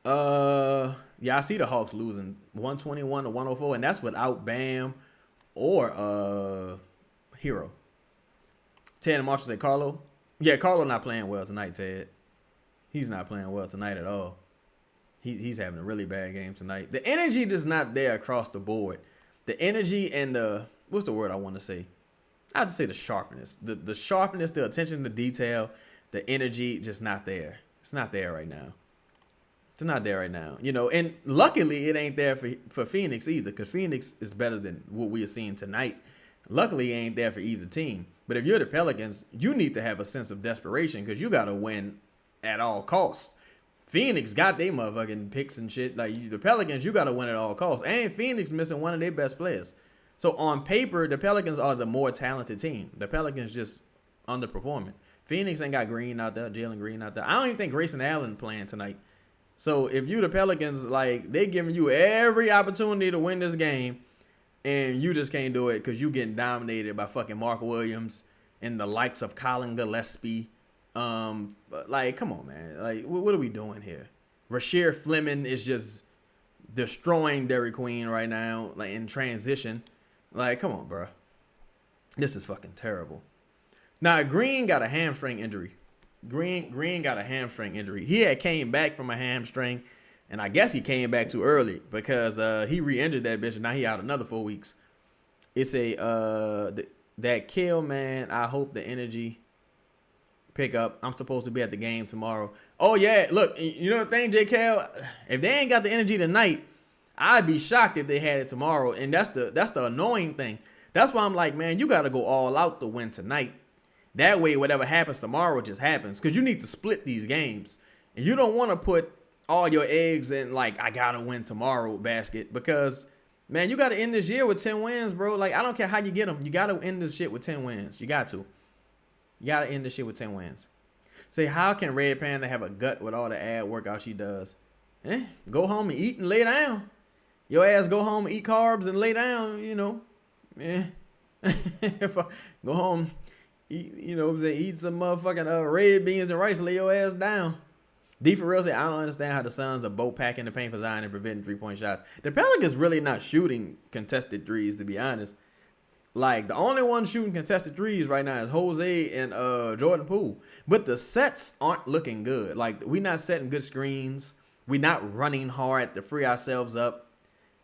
Yeah, I see the Hawks losing 121 to 104, and that's without Bam or Hero. Ted and Marshall say Carlo. Yeah, Carlo not playing well tonight, Ted. He's not playing well tonight at all. He's having a really bad game tonight. The energy is not there across the board. The energy and the, what's the word I want to say? I have to say the sharpness. The sharpness, the attention to detail, the energy, just not there. It's not there right now. It's not there right now. You know, and luckily it ain't there for Phoenix either, because Phoenix is better than what we are seeing tonight. Luckily it ain't there for either team. But if you're the Pelicans, you need to have a sense of desperation, because you got to win at all costs. Phoenix got their motherfucking picks and shit. Like, the Pelicans, you got to win at all costs. And Phoenix missing one of their best players. So on paper, the Pelicans are the more talented team. The Pelicans just underperforming. Phoenix ain't got Green out there, Jalen Green out there. I don't even think Grayson Allen playing tonight. So if you the Pelicans, like, they giving you every opportunity to win this game, and you just can't do it because you getting dominated by fucking Mark Williams and the likes of Colin Gillespie. Like, come on, man. Like, what are we doing here? Rasheer Fleming is just destroying Dairy Queen right now, like, in transition. Like, come on, bro. This is fucking terrible. Now, Green got a hamstring injury. Green got a hamstring injury. He had came back from a hamstring, and I guess he came back too early because he re-injured that bitch, and now he out another 4 weeks. It's that kill, man. I hope the energy pick up. I'm supposed to be at the game tomorrow. Oh, yeah. Look, you know the thing, JKL? If they ain't got the energy tonight, I'd be shocked if they had it tomorrow. And that's the annoying thing. That's why I'm like, man, you got to go all out to win tonight. That way, whatever happens tomorrow just happens. Because you need to split these games. And you don't want to put all your eggs in, like, I got to win tomorrow basket. Because, man, you got to end this year with 10 wins, bro. Like, I don't care how you get them. You got to end this shit with 10 wins. You got to. You got to end this shit with 10 wins. Say, how can Red Panda have a gut with all the ad workout she does? Go home and eat and lay down. Your ass go home and eat carbs and lay down, you know. Go home, eat, you know what I'm saying, eat some motherfucking red beans and rice and lay your ass down. D for real say, I don't understand how the Suns are both packing the paint for Zion and preventing 3-point shots. The Pelicans really not shooting contested threes, to be honest. Like, the only one shooting contested threes right now is Jose and Jordan Poole. But the sets aren't looking good. Like, we not setting good screens. We not running hard to free ourselves up.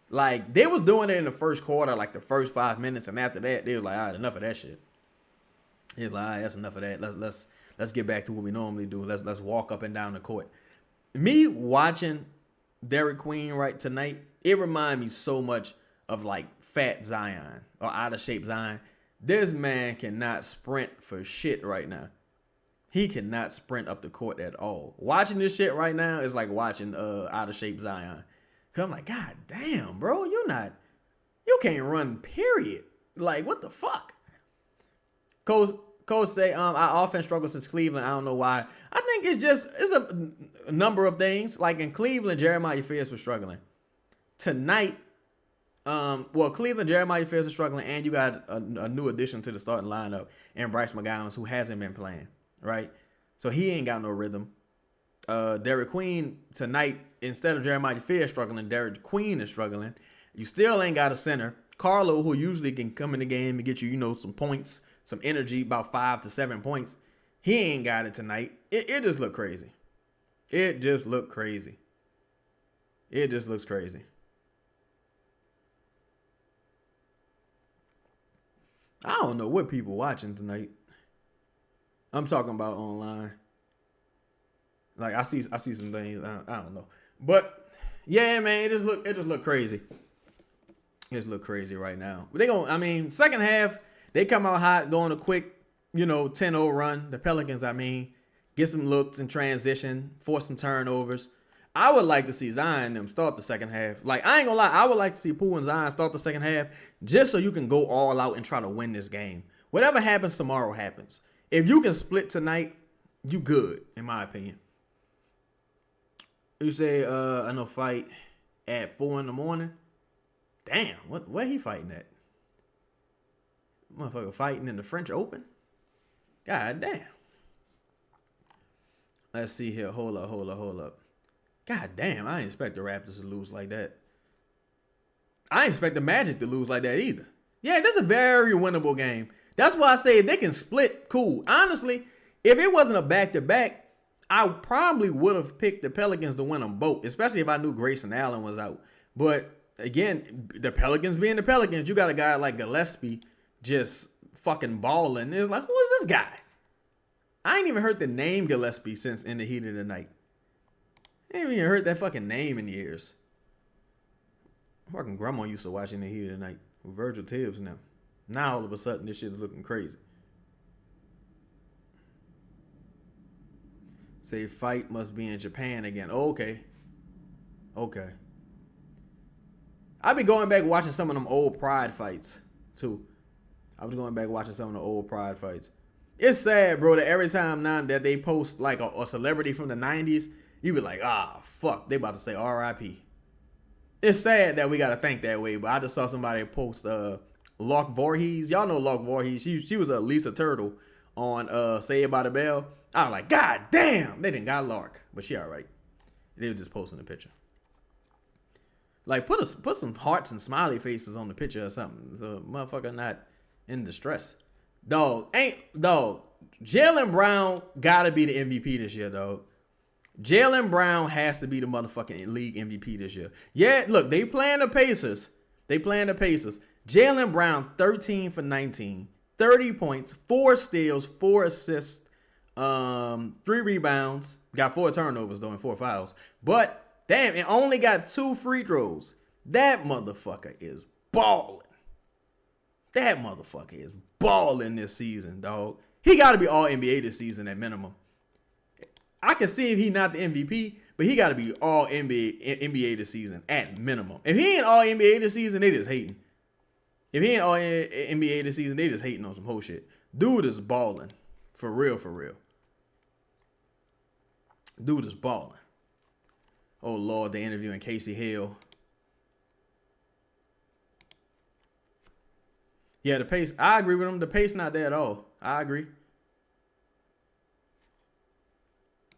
Like, they was doing it in the first quarter, like the first 5 minutes, and after that, they was like, all right, enough of that shit. He was like, all right, that's enough of that. Let's get back to what we normally do. Let's walk up and down the court. Me watching Derek Queen right tonight, it reminded me so much of like fat Zion or out of shape Zion. This man cannot sprint for shit right now. He cannot sprint up the court at all. Watching this shit right now is like watching out of shape Zion. Cause I'm like, God damn, bro, you can't run, period. Like, what the fuck? Coach say, our offense struggled since Cleveland. I don't know why. I think it's a number of things. Like in Cleveland, Jeremiah Fierce was struggling. Tonight, Cleveland, Jeremiah Fierce is struggling, and you got a new addition to the starting lineup, and Bryce McGowens, who hasn't been playing, right? So he ain't got no rhythm. Derek Queen tonight, instead of Jeremiah Fair struggling, Derek Queen is struggling. You still ain't got a center. Carlo, who usually can come in the game and get you, some points, some energy, about 5 to 7 points. He ain't got it tonight. It just looked crazy. It just looked crazy. It just looks crazy. I don't know what people watching tonight. I'm talking about online. Like I see some things. I don't know. But yeah, man, it just look crazy. It just look crazy right now. But second half, they come out hot, going a quick, 10-0 run. The Pelicans, get some looks in transition, force some turnovers. I would like to see Zion them start the second half. Like, I ain't gonna lie, I would like to see Poole and Zion start the second half just so you can go all out and try to win this game. Whatever happens tomorrow happens. If you can split tonight, you good, in my opinion. You say, I know fight at 4 a.m. Damn, where he fighting at? Motherfucker fighting in the French Open? God damn. Let's see here. Hold up. God damn, I didn't expect the Raptors to lose like that. I didn't expect the Magic to lose like that either. Yeah, this is a very winnable game. That's why I say if they can split, cool. Honestly, if it wasn't a back-to-back, I probably would have picked the Pelicans to win them both, especially if I knew Grayson Allen was out. But again, the Pelicans being the Pelicans, you got a guy like Gillespie just fucking balling. It's like, who is this guy? I ain't even heard the name Gillespie since In the Heat of the Night. I ain't even heard that fucking name in years. Fucking grandma used to watch In the Heat of the Night with Virgil Tibbs now. Now all of a sudden this shit is looking crazy. Say fight must be in Japan again. Oh, okay. I be going back watching some of them old Pride fights too. I was going back watching some of the old Pride fights. It's sad, bro, that every time now that they post like a celebrity from the 90s, you be like, fuck, they about to say R.I.P. It's sad that we got to think that way, but I just saw somebody post Lark Voorhees. Y'all know Lark Voorhees. She was a Lisa Turtle on Saved by the Bell. I was like, God damn, they didn't got Lark, but she all right. They were just posting the picture. Like, put some hearts and smiley faces on the picture or something, so motherfucker not in distress. Dog, Jaylen Brown gotta be the MVP this year, dog. Jaylen Brown has to be the motherfucking league MVP this year. Yeah, look, they playing the Pacers. Jaylen Brown, 13 for 19, 30 points, 4 steals, 4 assists, 3 rebounds. Got 4 turnovers, though, and 4 fouls. But, damn, it only got 2 free throws. That motherfucker is balling. This season, dog. He got to be all NBA this season at minimum. I can see if he not the MVP, but he got to be all NBA this season at minimum. If he ain't all NBA this season, they just hating. If he ain't all NBA this season, they just hating on some whole shit. Dude is balling. For real. Dude is balling. Oh, Lord, they interviewing Casey Hill. Yeah, the pace, I agree with him. The pace not there at all. I agree.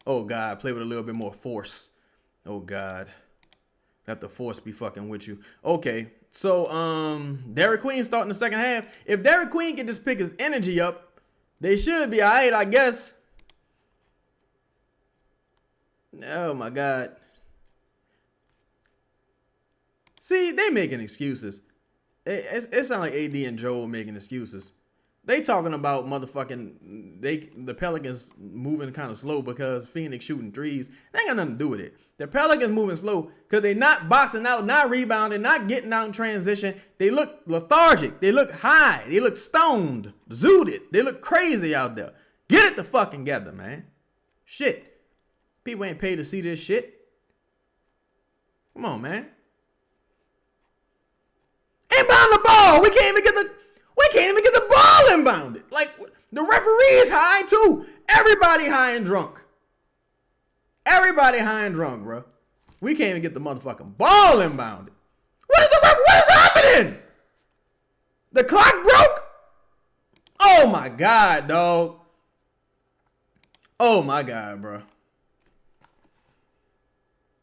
Oh, God, play with a little bit more force. Oh, God. Let the force be fucking with you. Okay, so Derek Queen starting the second half. If Derek Queen can just pick his energy up, they should be all right, I guess. Oh, my God. See, they making excuses. It sounds like AD and Joel making excuses. They talking about motherfucking the Pelicans moving kind of slow because Phoenix shooting threes. They ain't got nothing to do with it. The Pelicans moving slow because they not boxing out, not rebounding, not getting out in transition. They look lethargic. They look high. They look stoned, zooted. They look crazy out there. Get it the fucking together, man. Shit. People ain't paid to see this shit. Come on, man. Inbound the ball. We can't even get the ball inbounded. Like, the referee is high too. Everybody high and drunk. Bro. We can't even get the motherfucking ball inbounded. What is happening? The clock broke? Oh my God, dog. Oh my God, bro.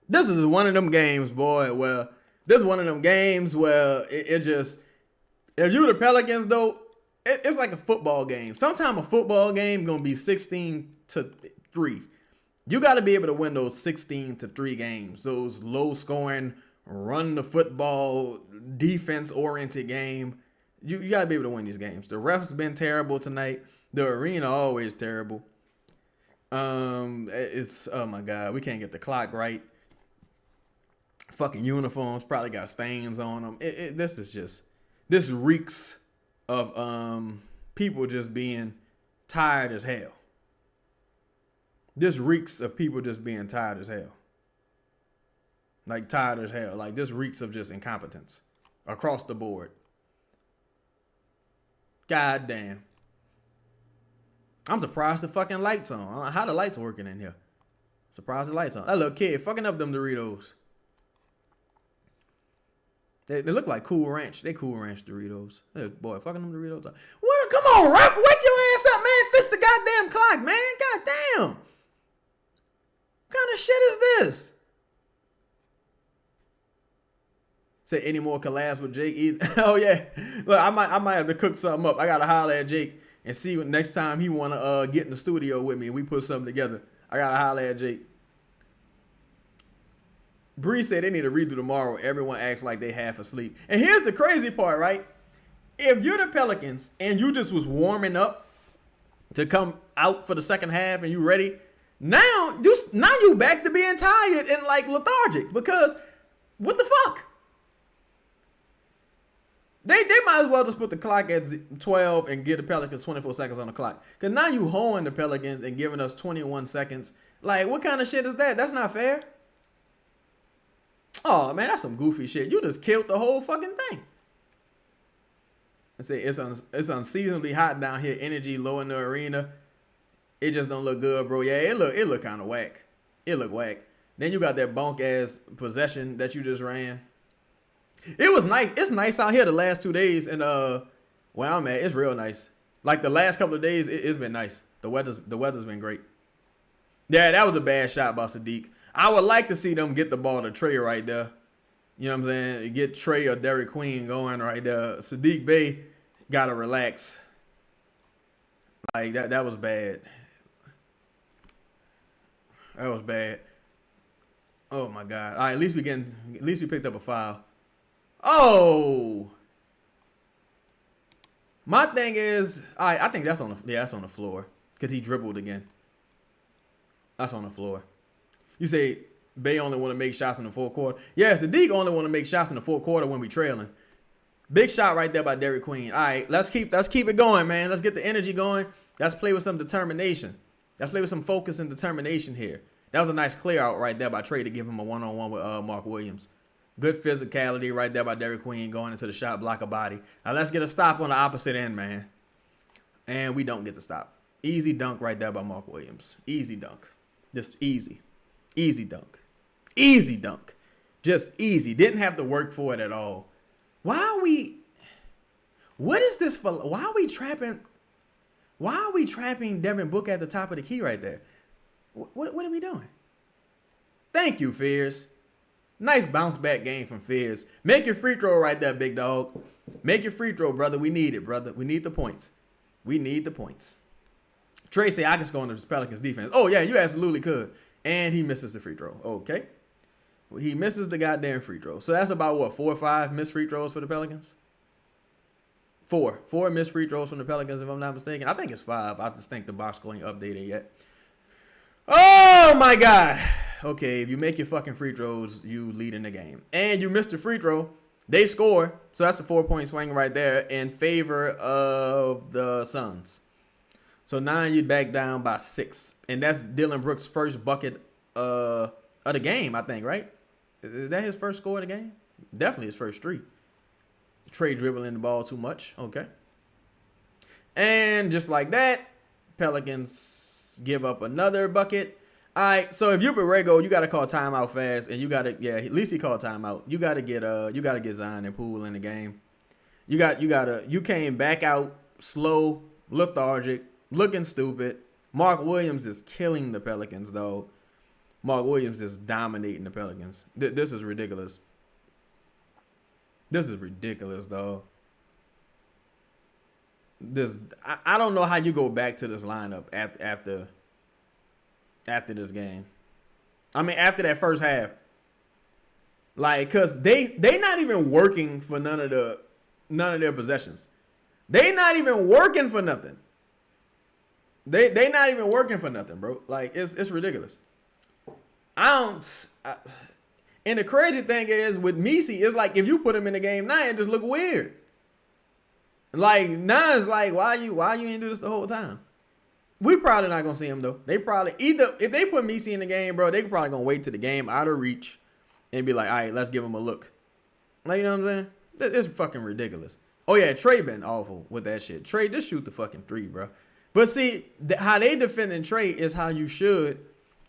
This is one of them games, boy. Well, this is one of them games where it just, if you the Pelicans though, it's like a football game. Sometimes a football game gonna be 16-3. You got to be able to win those 16-3 games. Those low scoring, run the football, defense oriented game. You got to be able to win these games. The refs been terrible tonight. The arena always terrible. It's, oh my God, we can't get the clock right. Fucking uniforms probably got stains on them. This reeks of people just being tired as hell. This reeks of people just being tired as hell. Like tired as hell. Like this reeks of just incompetence across the board. God damn. I'm surprised the fucking lights on. I don't know how the lights working in here. Surprised the lights on. That little kid fucking up them Doritos. They look like Cool Ranch. They Cool Ranch Doritos. Hey, boy, fucking them Doritos. What? Come on, ref. Wake your ass up, man. Fix the goddamn clock, man. God damn. What kind of shit is this? Say any more collabs with Jake either. Oh yeah. Look, I might have to cook something up. I gotta holler at Jake and see what next time he wanna get in the studio with me and we put something together. I gotta holler at Jake. Bree said they need to redo tomorrow. Everyone acts like they half asleep. And here's the crazy part, right? If you're the Pelicans and you just was warming up to come out for the second half and you ready, now you back to being tired and like lethargic because what the fuck? They might as well just put the clock at 12 and give the Pelicans 24 seconds on the clock. Because now you hoeing the Pelicans and giving us 21 seconds. Like, what kind of shit is that? That's not fair. Oh, man, that's some goofy shit. You just killed the whole fucking thing. I say it's unseasonably hot down here. Energy low in the arena. It just don't look good, bro. Yeah, it look kind of whack. It look whack. Then you got that bunk ass possession that you just ran. It was nice. It's nice out here the last 2 days, and where I'm at, it's real nice. Like the last couple of days, it's been nice. The weather's been great. Yeah, that was a bad shot by Sadiq. I would like to see them get the ball to Trey right there. You know what I'm saying? Get Trey or Derek Queen going right there. Sadiq Bey gotta relax. Like that was bad. That was bad. Oh my God! All right, at least we picked up a foul. Oh, my thing is, I think that's on the floor because he dribbled again. That's on the floor. You say Bay only want to make shots in the fourth quarter. Yeah, Sadiq only want to make shots in the fourth quarter when we trailing. Big shot right there by Derek Queen. All right, let's keep it going, man. Let's get the energy going. Let's play with some determination. Let's play with some focus and determination here. That was a nice clear out right there by Trey to give him a one-on-one with Mark Williams. Good physicality right there by Derek Queen going into the shot blocker body. Now let's get a stop on the opposite end, man. And we don't get the stop. Easy dunk right there by Mark Williams. Easy dunk. Just easy. Easy dunk. Easy dunk. Just easy. Didn't have to work for it at all. What is this for? Why are we trapping Devin Book at the top of the key right there? What are we doing? Thank you, Fears. Nice bounce back game from Fears. Make your free throw right there, big dog. Make your free throw, brother. We need it, brother. We need the points. We need the points. Trey say I can score on the Pelicans defense. Oh, yeah, you absolutely could. And he misses the free throw. Okay. Well, he misses the goddamn free throw. So that's about, 4 or 5 missed free throws for the Pelicans? 4. 4 missed free throws from the Pelicans, if I'm not mistaken. I think it's 5. I just think the box score ain't updated yet. Oh, my God. Okay, if you make your fucking free throws, you lead in the game. And you missed the free throw. They score. So that's a 4-point swing right there in favor of the Suns. So now you back down by 6. And that's Dylan Brooks' first bucket of the game, I think, right? Is that his first score of the game? Definitely his first 3. Trey dribbling the ball too much. Okay. And just like that, Pelicans give up another bucket. All right, so if you're Borrego, you got to call timeout fast, and you got to, at least he called timeout. You got to get Zion and Poole in the game. You came back out slow, lethargic, looking stupid. Mark Williams is killing the Pelicans, though. Mark Williams is dominating the Pelicans. This is ridiculous. This is ridiculous, dog. I don't know how you go back to this lineup after this game. I mean, after that first half. Like, cause they not even working for none of their possessions. They not even working for nothing. They not even working for nothing, bro. Like, it's ridiculous. And the crazy thing is with Messi, it's like if you put him in the game now, it just look weird. Like now it's like why you ain't do this the whole time? We probably not gonna see him though. They probably either if they put Messi in the game, bro, they probably gonna wait till the game out of reach and be like, all right, let's give him a look. Like, you know what I'm saying? It's fucking ridiculous. Oh yeah, Trey been awful with that shit. Trey, just shoot the fucking three, bro. But see, how they defending Trey is how you should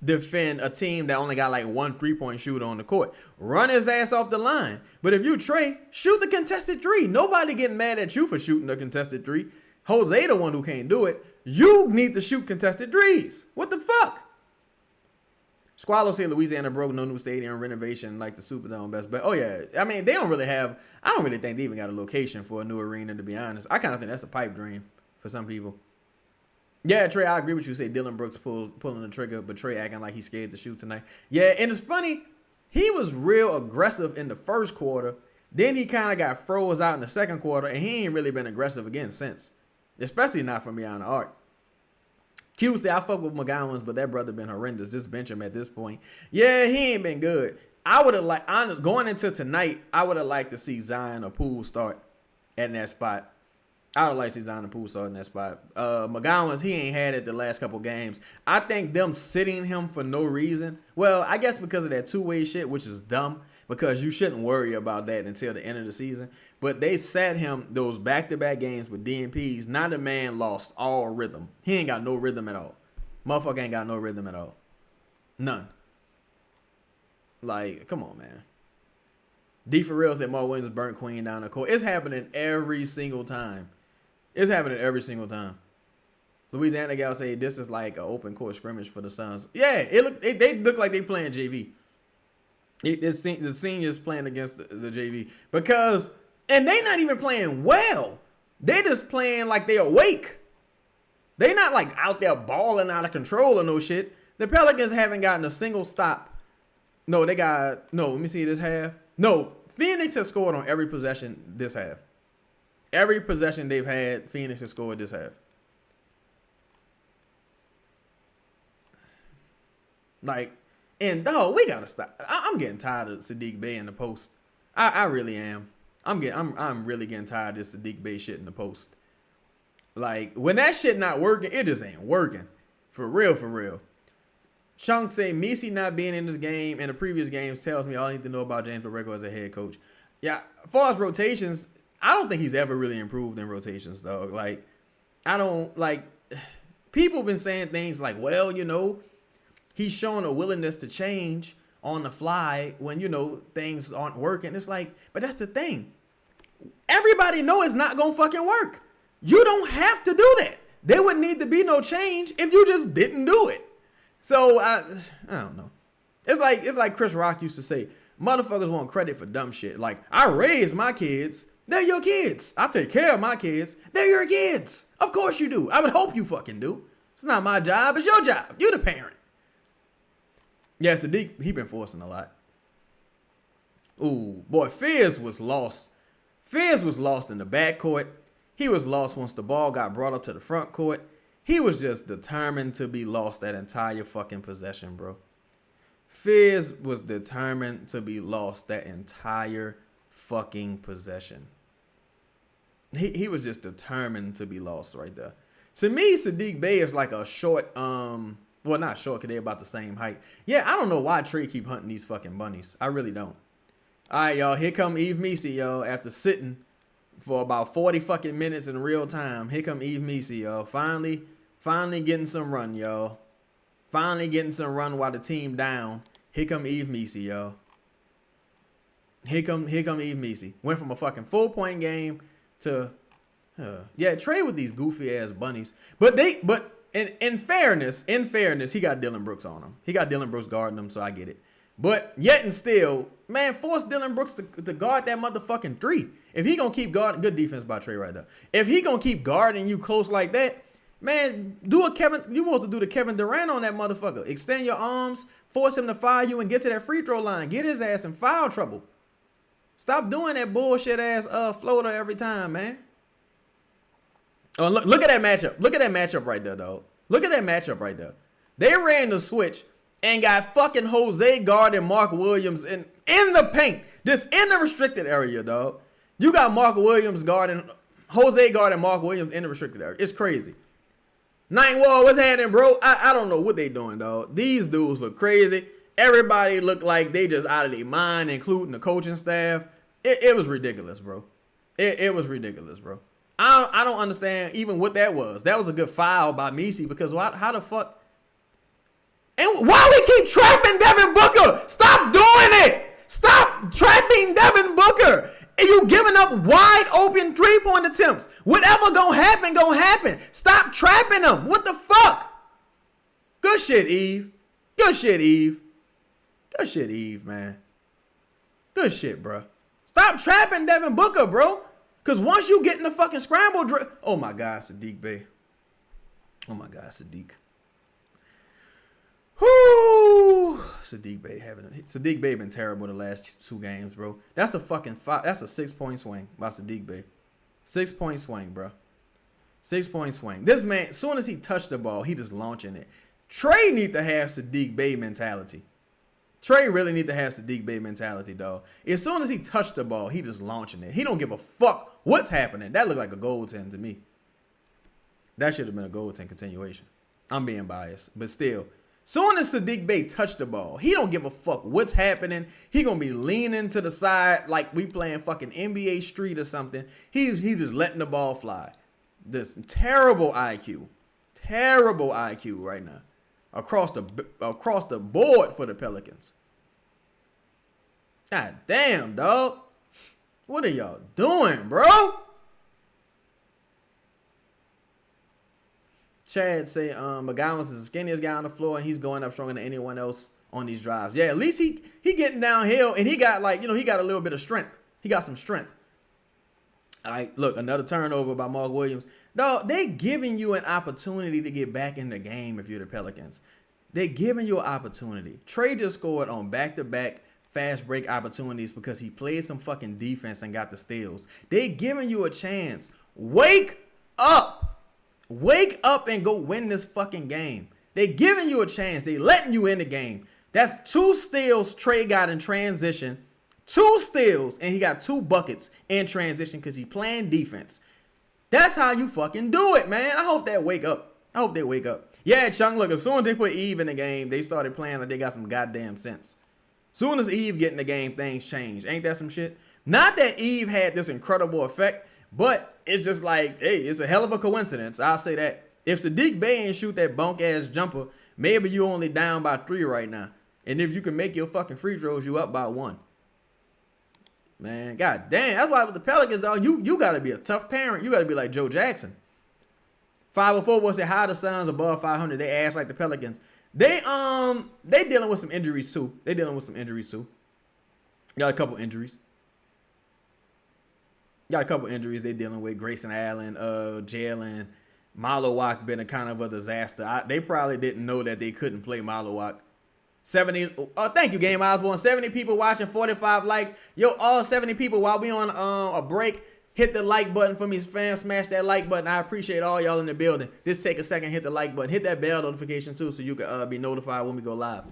defend a team that only got like one 3-point shooter on the court. Run his ass off the line. But if you Trey, shoot the contested three. Nobody getting mad at you for shooting the contested three. Jose the one who can't do it. You need to shoot contested threes. What the fuck? Squallow said Louisiana broke, no new stadium renovation like the Superdome best bet. Oh yeah, I mean they don't really have. I don't really think they even got a location for a new arena, to be honest. I kind of think that's a pipe dream for some people. Yeah, Trey, I agree with you. Say Dylan Brooks pulling the trigger, but Trey acting like he's scared to shoot tonight. Yeah, and it's funny. He was real aggressive in the first quarter. Then he kind of got froze out in the second quarter, and he ain't really been aggressive again since. Especially not from beyond the arc. Q said, I fuck with McGowan's, but that brother been horrendous. Just bench him at this point. Yeah, he ain't been good. I would have liked, honest, going into tonight, I would have liked to see Zion or Poole start at that spot. I would like to see Zion or Poole start in that spot. McGowan's, he ain't had it the last couple games. I think them sitting him for no reason. Well, I guess because of that two-way shit, which is dumb, because you shouldn't worry about that until the end of the season. But they sat him those back-to-back games with DNPs. Now the man lost all rhythm. He ain't got no rhythm at all. Motherfucker ain't got no rhythm at all. None. Like, come on, man. D for real said Mark Williams burnt Queen down the court. It's happening every single time. It's happening every single time. Louisiana gal say this is like an open court scrimmage for the Suns. Yeah, they look like they playing JV. The seniors playing against the JV because, and they not even playing well. They just playing like they awake. They not like out there balling out of control or no shit. The Pelicans haven't gotten a single stop. No, let me see this half. No, Phoenix has scored on every possession this half. Every possession they've had, Phoenix has scored this half. Like, and dog, we gotta stop. I'm getting tired of Sadiq Bey in the post. I really am. I'm really getting tired of this Sadiq Bey shit in the post. Like, when that shit not working, it just ain't working. For real, for real. Chunk say Messi not being in this game and the previous games tells me all I need to know about James Borrego as a head coach. Yeah, as far as rotations, I don't think he's ever really improved in rotations, though. Like, I don't, like, people been saying things like, well, you know, he's showing a willingness to change on the fly when, you know, things aren't working. It's like, but that's the thing. Everybody know it's not going to fucking work. You don't have to do that. There wouldn't need to be no change if you just didn't do it. So, I don't know. It's like Chris Rock used to say, motherfuckers want credit for dumb shit. Like, I raised my kids. They're your kids. I take care of my kids. They're your kids. Of course you do. I would hope you fucking do. It's not my job. It's your job. You the parent. Yeah, Sadiq, he been forcing a lot. Ooh, boy, Fizz was lost. Fizz was lost in the backcourt. He was lost once the ball got brought up to the front court. He was just determined to be lost that entire fucking possession, bro. Fizz was determined to be lost that entire fucking possession. He was just determined to be lost right there. To me, Sadiq Bey is like a short, well, not short because they're about the same height. Yeah, I don't know why Trey keep hunting these fucking bunnies. I really don't. All right, y'all, here come Eve Messi, y'all, after sitting for about 40 fucking minutes in real time. Here come Eve Messi, y'all. Finally getting some run, y'all. Finally getting some run while the team down. Here come Eve Messi, y'all. Here come Eve Messi. Went from a fucking 4-point game to yeah, Trey with these goofy ass bunnies. But in fairness, he got Dylan Brooks on him. He got Dylan Brooks guarding him, so I get it. But yet and still, man, force Dylan Brooks to guard that motherfucking three. If he gonna keep guarding, good defense by Trey right there. If he gonna keep guarding you close like that, man, you supposed to do the Kevin Durant on that motherfucker. Extend your arms, force him to foul you, and get to that free throw line. Get his ass in foul trouble. Stop doing that bullshit ass floater every time, man. Oh, look at that matchup. Look at that matchup right there, dog. Look at that matchup right there. They ran the switch and got fucking Jose guarding Mark Williams in the paint. Just in the restricted area, dog. You got Jose guarding Mark Williams in the restricted area. It's crazy. Night Wall, what's happening, bro? I don't know what they doing, dog. These dudes look crazy. Everybody looked like they just out of their mind, including the coaching staff. It was ridiculous, bro. It was ridiculous, bro. I don't understand even what that was. That was a good foul by Messi because how the fuck? And why we keep trapping Devin Booker? Stop doing it. Stop trapping Devin Booker. And you giving up wide open 3-point attempts. Whatever gonna happen. Stop trapping them. What the fuck? Good shit, Eve. Good shit, Eve, man. Good shit, bro. Stop trapping Devin Booker, bro. Because once you get in the fucking scramble, oh my God, Sadiq Bey. Oh my God, Sadiq. Whoo! Sadiq Bey been terrible the last 2 games, bro. That's a 6-point swing by Sadiq Bey. 6-point swing, bro. 6-point swing. This man, as soon as he touched the ball, he just launching it. Trey need to have Sadiq Bey mentality. Trey really need to have Sadiq Bey mentality, dog. As soon as he touched the ball, he just launching it. He don't give a fuck what's happening. That looked like a goaltend to me. That should have been a goaltend continuation. I'm being biased, but still. Soon as Sadiq Bey touched the ball, he don't give a fuck what's happening. He gonna be leaning to the side like we playing fucking NBA Street or something. He just letting the ball fly. This terrible IQ right now across the board for the Pelicans. God damn, dog. What are y'all doing, bro? Chad say, McGowan's is the skinniest guy on the floor, and he's going up stronger than anyone else on these drives. Yeah, at least he getting downhill, and he got he got a little bit of strength. He got some strength. All right, look, another turnover by Mark Williams. Dog, they giving you an opportunity to get back in the game if you're the Pelicans. They giving you an opportunity. Trey just scored on back-to-back fast break opportunities because he played some fucking defense and got the steals. They giving you a chance. Wake up. Wake up and go win this fucking game. They giving you a chance. They letting you in the game. That's 2 steals Trey got in transition. 2 steals, and he got 2 buckets in transition because he playing defense. That's how you fucking do it, man. I hope they wake up. Yeah, Chung, look, as soon as they put Eve in the game, they started playing like they got some goddamn sense. Soon as Eve get in the game, things change. Ain't that some shit? Not that Eve had this incredible effect, but it's just like, hey, it's a hell of a coincidence. I'll say that. If Sadiq Bey ain't shoot that bunk-ass jumper, maybe you only down by 3 right now. And if you can make your fucking free throws, you up by 1. Man, god damn. That's why with the Pelicans, dog, you got to be a tough parent. You got to be like Joe Jackson. 504 was say how the Suns above 500. They ass like the Pelicans. They dealing with some injuries too. Got a couple injuries. They dealing with Grayson Allen, Jalen. Malowak been a kind of a disaster. They probably didn't know that they couldn't play Malowak. 70. Thank you, Game Osborne. 70 people watching, 45 likes. Yo, all 70 people while we on a break, hit the like button for me, fam. Smash that like button. I appreciate all y'all in the building. Just take a second, hit the like button. Hit that bell notification too so you can be notified when we go live.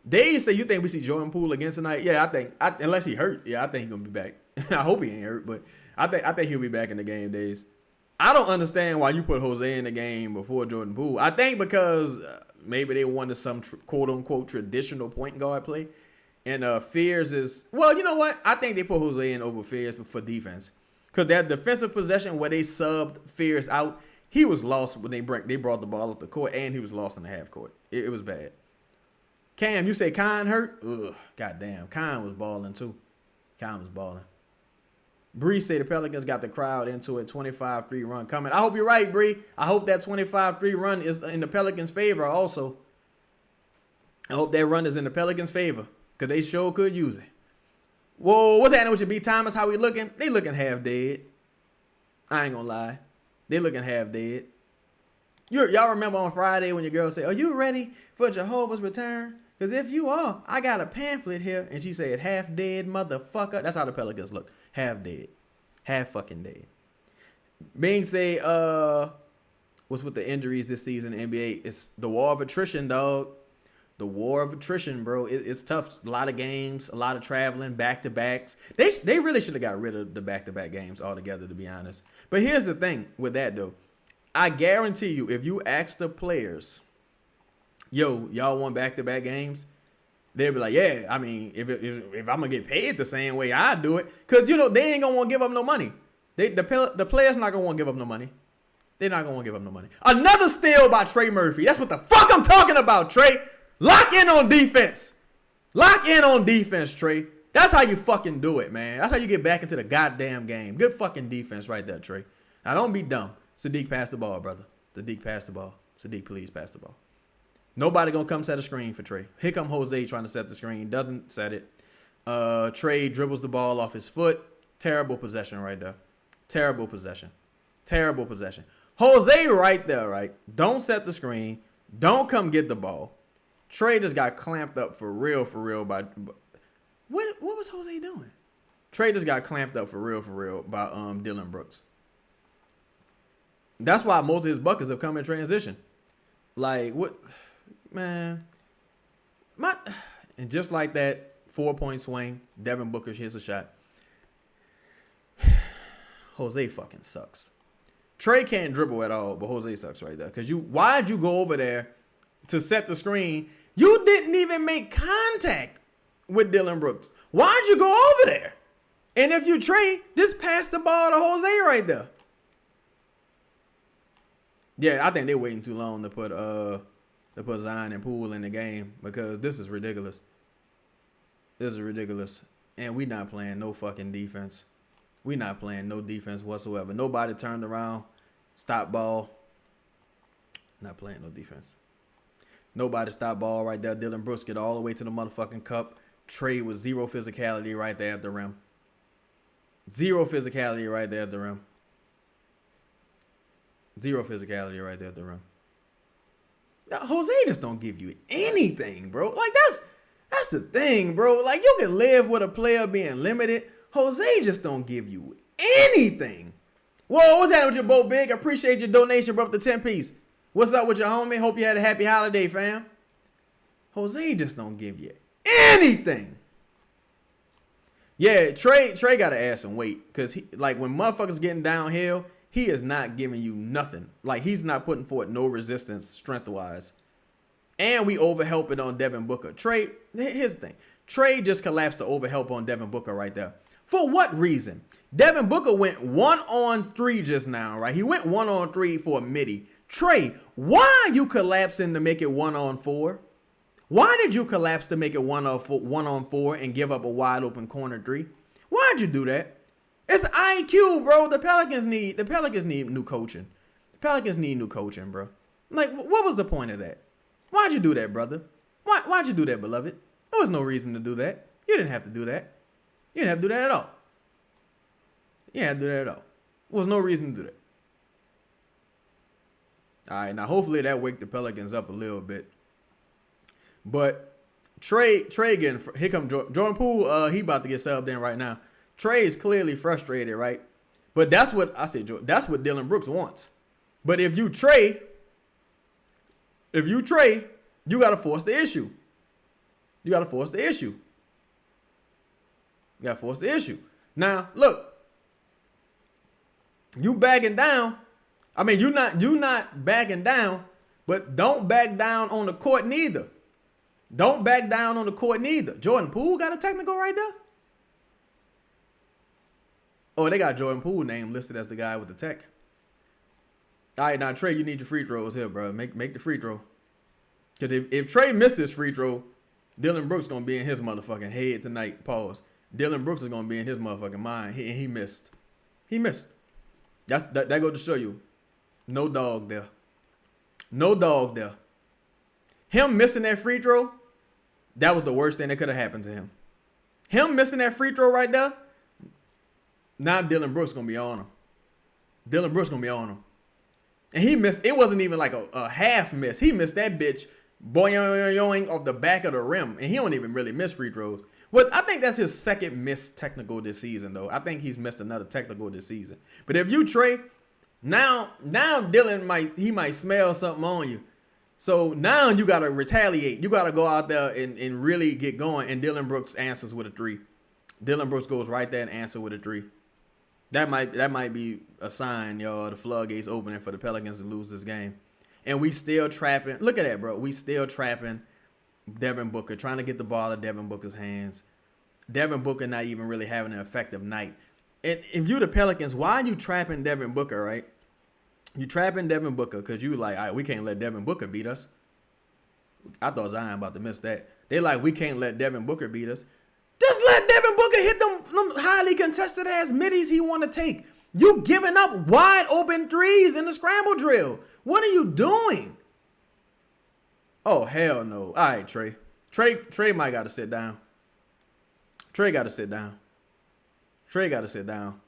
Dave say you think we see Jordan Poole again tonight? Yeah, I think unless he hurt. Yeah, I think he's gonna be back. I hope he ain't hurt, but I think he'll be back in the game days. I don't understand why you put Jose in the game before Jordan Poole. I think because maybe they wanted some quote-unquote traditional point guard play. And Fears is... Well, you know what? I think they put Jose in over Fears for defense. Because that defensive possession where they subbed Fears out, he was lost when they brought the ball up the court, and he was lost in the half court. It was bad. Cam, you say Khan hurt? Ugh, goddamn. Khan was balling, too. Bree say the Pelicans got the crowd into a 25-3 run coming. I hope you're right, Bree. I hope that 25-3 run is in the Pelicans' favor also. I hope that run is in the Pelicans' favor because they sure could use it. Whoa, what's happening with your B. Thomas? How we looking? They looking half dead. I ain't gonna lie. They looking half dead. Y'all remember on Friday when your girl said, are you ready for Jehovah's return? Because if you are, I got a pamphlet here. And she said, half dead, motherfucker. That's how the Pelicans look. Half dead. Half fucking dead. Bing say, what's with the injuries this season in the NBA? It's the war of attrition, dog. The war of attrition, bro. It's tough. A lot of games, a lot of traveling, back-to-backs. They really should have got rid of the back-to-back games altogether, to be honest. But here's the thing with that, though. I guarantee you, if you ask the players, yo, y'all want back-to-back games? They'll be like, yeah, I mean, if I'm going to get paid the same way I do it, because, you know, they ain't going to want to give up no money. The players not going to want to give up no money. They're not going to want to give up no money. Another steal by Trey Murphy. That's what the fuck I'm talking about, Trey. Lock in on defense. Lock in on defense, Trey. That's how you fucking do it, man. That's how you get back into the goddamn game. Good fucking defense right there, Trey. Now, don't be dumb. Sadiq, pass the ball, brother. Sadiq, pass the ball. Sadiq, please pass the ball. Nobody gonna come set a screen for Trey. Here come Jose trying to set the screen. Doesn't set it. Trey dribbles the ball off his foot. Terrible possession right there. Terrible possession. Terrible possession. Jose right there, right? Don't set the screen. Don't come get the ball. Trey just got clamped up for real by what was Jose doing? Trey just got clamped up for real by Dylan Brooks. That's why most of his buckets have come in transition. Like what, man? And just like that 4-point swing, Devin Booker hits a shot. Jose fucking sucks. Trey can't dribble at all, but Jose sucks right there. Cause why'd you go over there to set the screen? You didn't even make contact with Dylan Brooks. Why'd you go over there? And if you Trey, just pass the ball to Jose right there. Yeah, I think they're waiting too long to put Zion and Poole in the game because this is ridiculous. This is ridiculous. And we not playing no fucking defense. We not playing no defense whatsoever. Nobody turned around, stop ball. Not playing no defense. Nobody stop ball right there. Dylan Brooks get all the way to the motherfucking cup. Trey with zero physicality right there at the rim. Zero physicality right there at the rim. Zero physicality right there at the rim. Now, Jose just don't give you anything, bro. Like, that's the thing, bro. Like, you can live with a player being limited. Jose just don't give you anything. Whoa, what's happening with your boat, Big? I appreciate your donation, bro, up to 10-piece. What's up with your homie? Hope you had a happy holiday, fam. Jose just don't give you anything. Yeah, Trey got to add some weight. Because, like, when motherfuckers getting downhill, he is not giving you nothing. Like, he's not putting forth no resistance strength-wise. And we overhelp it on Devin Booker. Trey, here's the thing. Trey just collapsed the overhelp on Devin Booker right there. For what reason? Devin Booker went 1-on-3 just now, right? He went 1-on-3 for a midi. Trey, why are you collapsing to make it 1-on-4? Why did you collapse to make it 1-on-4 and give up a wide open corner three? Why'd you do that? It's IQ, bro. The Pelicans need new coaching. The Pelicans need new coaching, bro. Like, what was the point of that? Why'd you do that, brother? Why'd you do that, beloved? There was no reason to do that. You didn't have to do that. You didn't have to do that at all. You didn't have to do that at all. There was no reason to do that. All right, now hopefully that wake the Pelicans up a little bit. But Trey getting, here come Jordan Poole, he about to get subbed in right now. Trey is clearly frustrated, right? But that's what I said, that's what Dylan Brooks wants. But if you Trey, you got to force the issue. You got to force the issue. You got to force the issue. Now, look, you backing down. I mean, you not backing down, but don't back down on the court neither. Don't back down on the court neither. Jordan Poole got a technical right there? Oh, they got Jordan Poole name listed as the guy with the tech. All right, now, Trey, you need your free throws here, bro. Make the free throw. Because if Trey missed this free throw, Dylan Brooks going to be in his motherfucking head tonight. Pause. Dylan Brooks is gonna be in his motherfucking mind. He missed. He missed. That go to show you. No dog there. No dog there. Him missing that free throw, that was the worst thing that could have happened to him. Him missing that free throw right there, now Dylan Brooks gonna be on him. Dylan Brooks gonna be on him. And he missed, it wasn't even like a half miss. He missed that bitch boing off the back of the rim. And he don't even really miss free throws. Well, I think that's his second missed technical this season, though. I think he's missed another technical this season. But if you Trey, now Dylan might smell something on you. So now you gotta retaliate. You gotta go out there and really get going. And Dylan Brooks answers with a three. Dylan Brooks goes right there and answers with a three. That might be a sign, y'all. The floodgates opening for the Pelicans to lose this game. And we still trapping. Look at that, bro. We still trapping Devin Booker, trying to get the ball out of Devin Booker's hands. Devin Booker not even really having an effective night. And if you the Pelicans, why are you trapping Devin Booker, right? You trapping Devin Booker because you like, all right, we can't let Devin Booker beat us. I thought Zion about to miss that. They like, we can't let Devin Booker beat us. Just let Devin Booker hit them highly contested ass middies he want to take. You giving up wide open threes in the scramble drill. What are you doing? Oh, hell no. All right, Trey. Trey might got to sit down. Trey got to sit down. Trey got to sit down.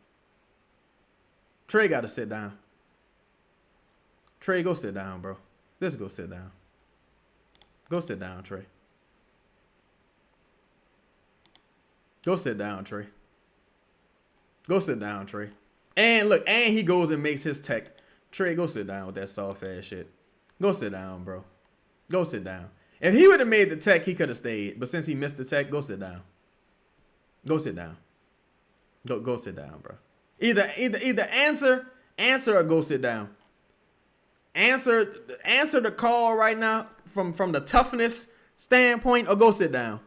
Trey got to sit down. Trey, go sit down, bro. Just go sit down. Go sit down, Trey. Go sit down, Trey. Go sit down, Trey. And look, and he goes and makes his tech. Trey, go sit down with that soft ass shit. Go sit down, bro. Go sit down. If he would have made the tech, he could have stayed. But since he missed the tech, go sit down. Go sit down. Go sit down, bro. Either answer or go sit down. Answer the call right now from the toughness standpoint, or go sit down.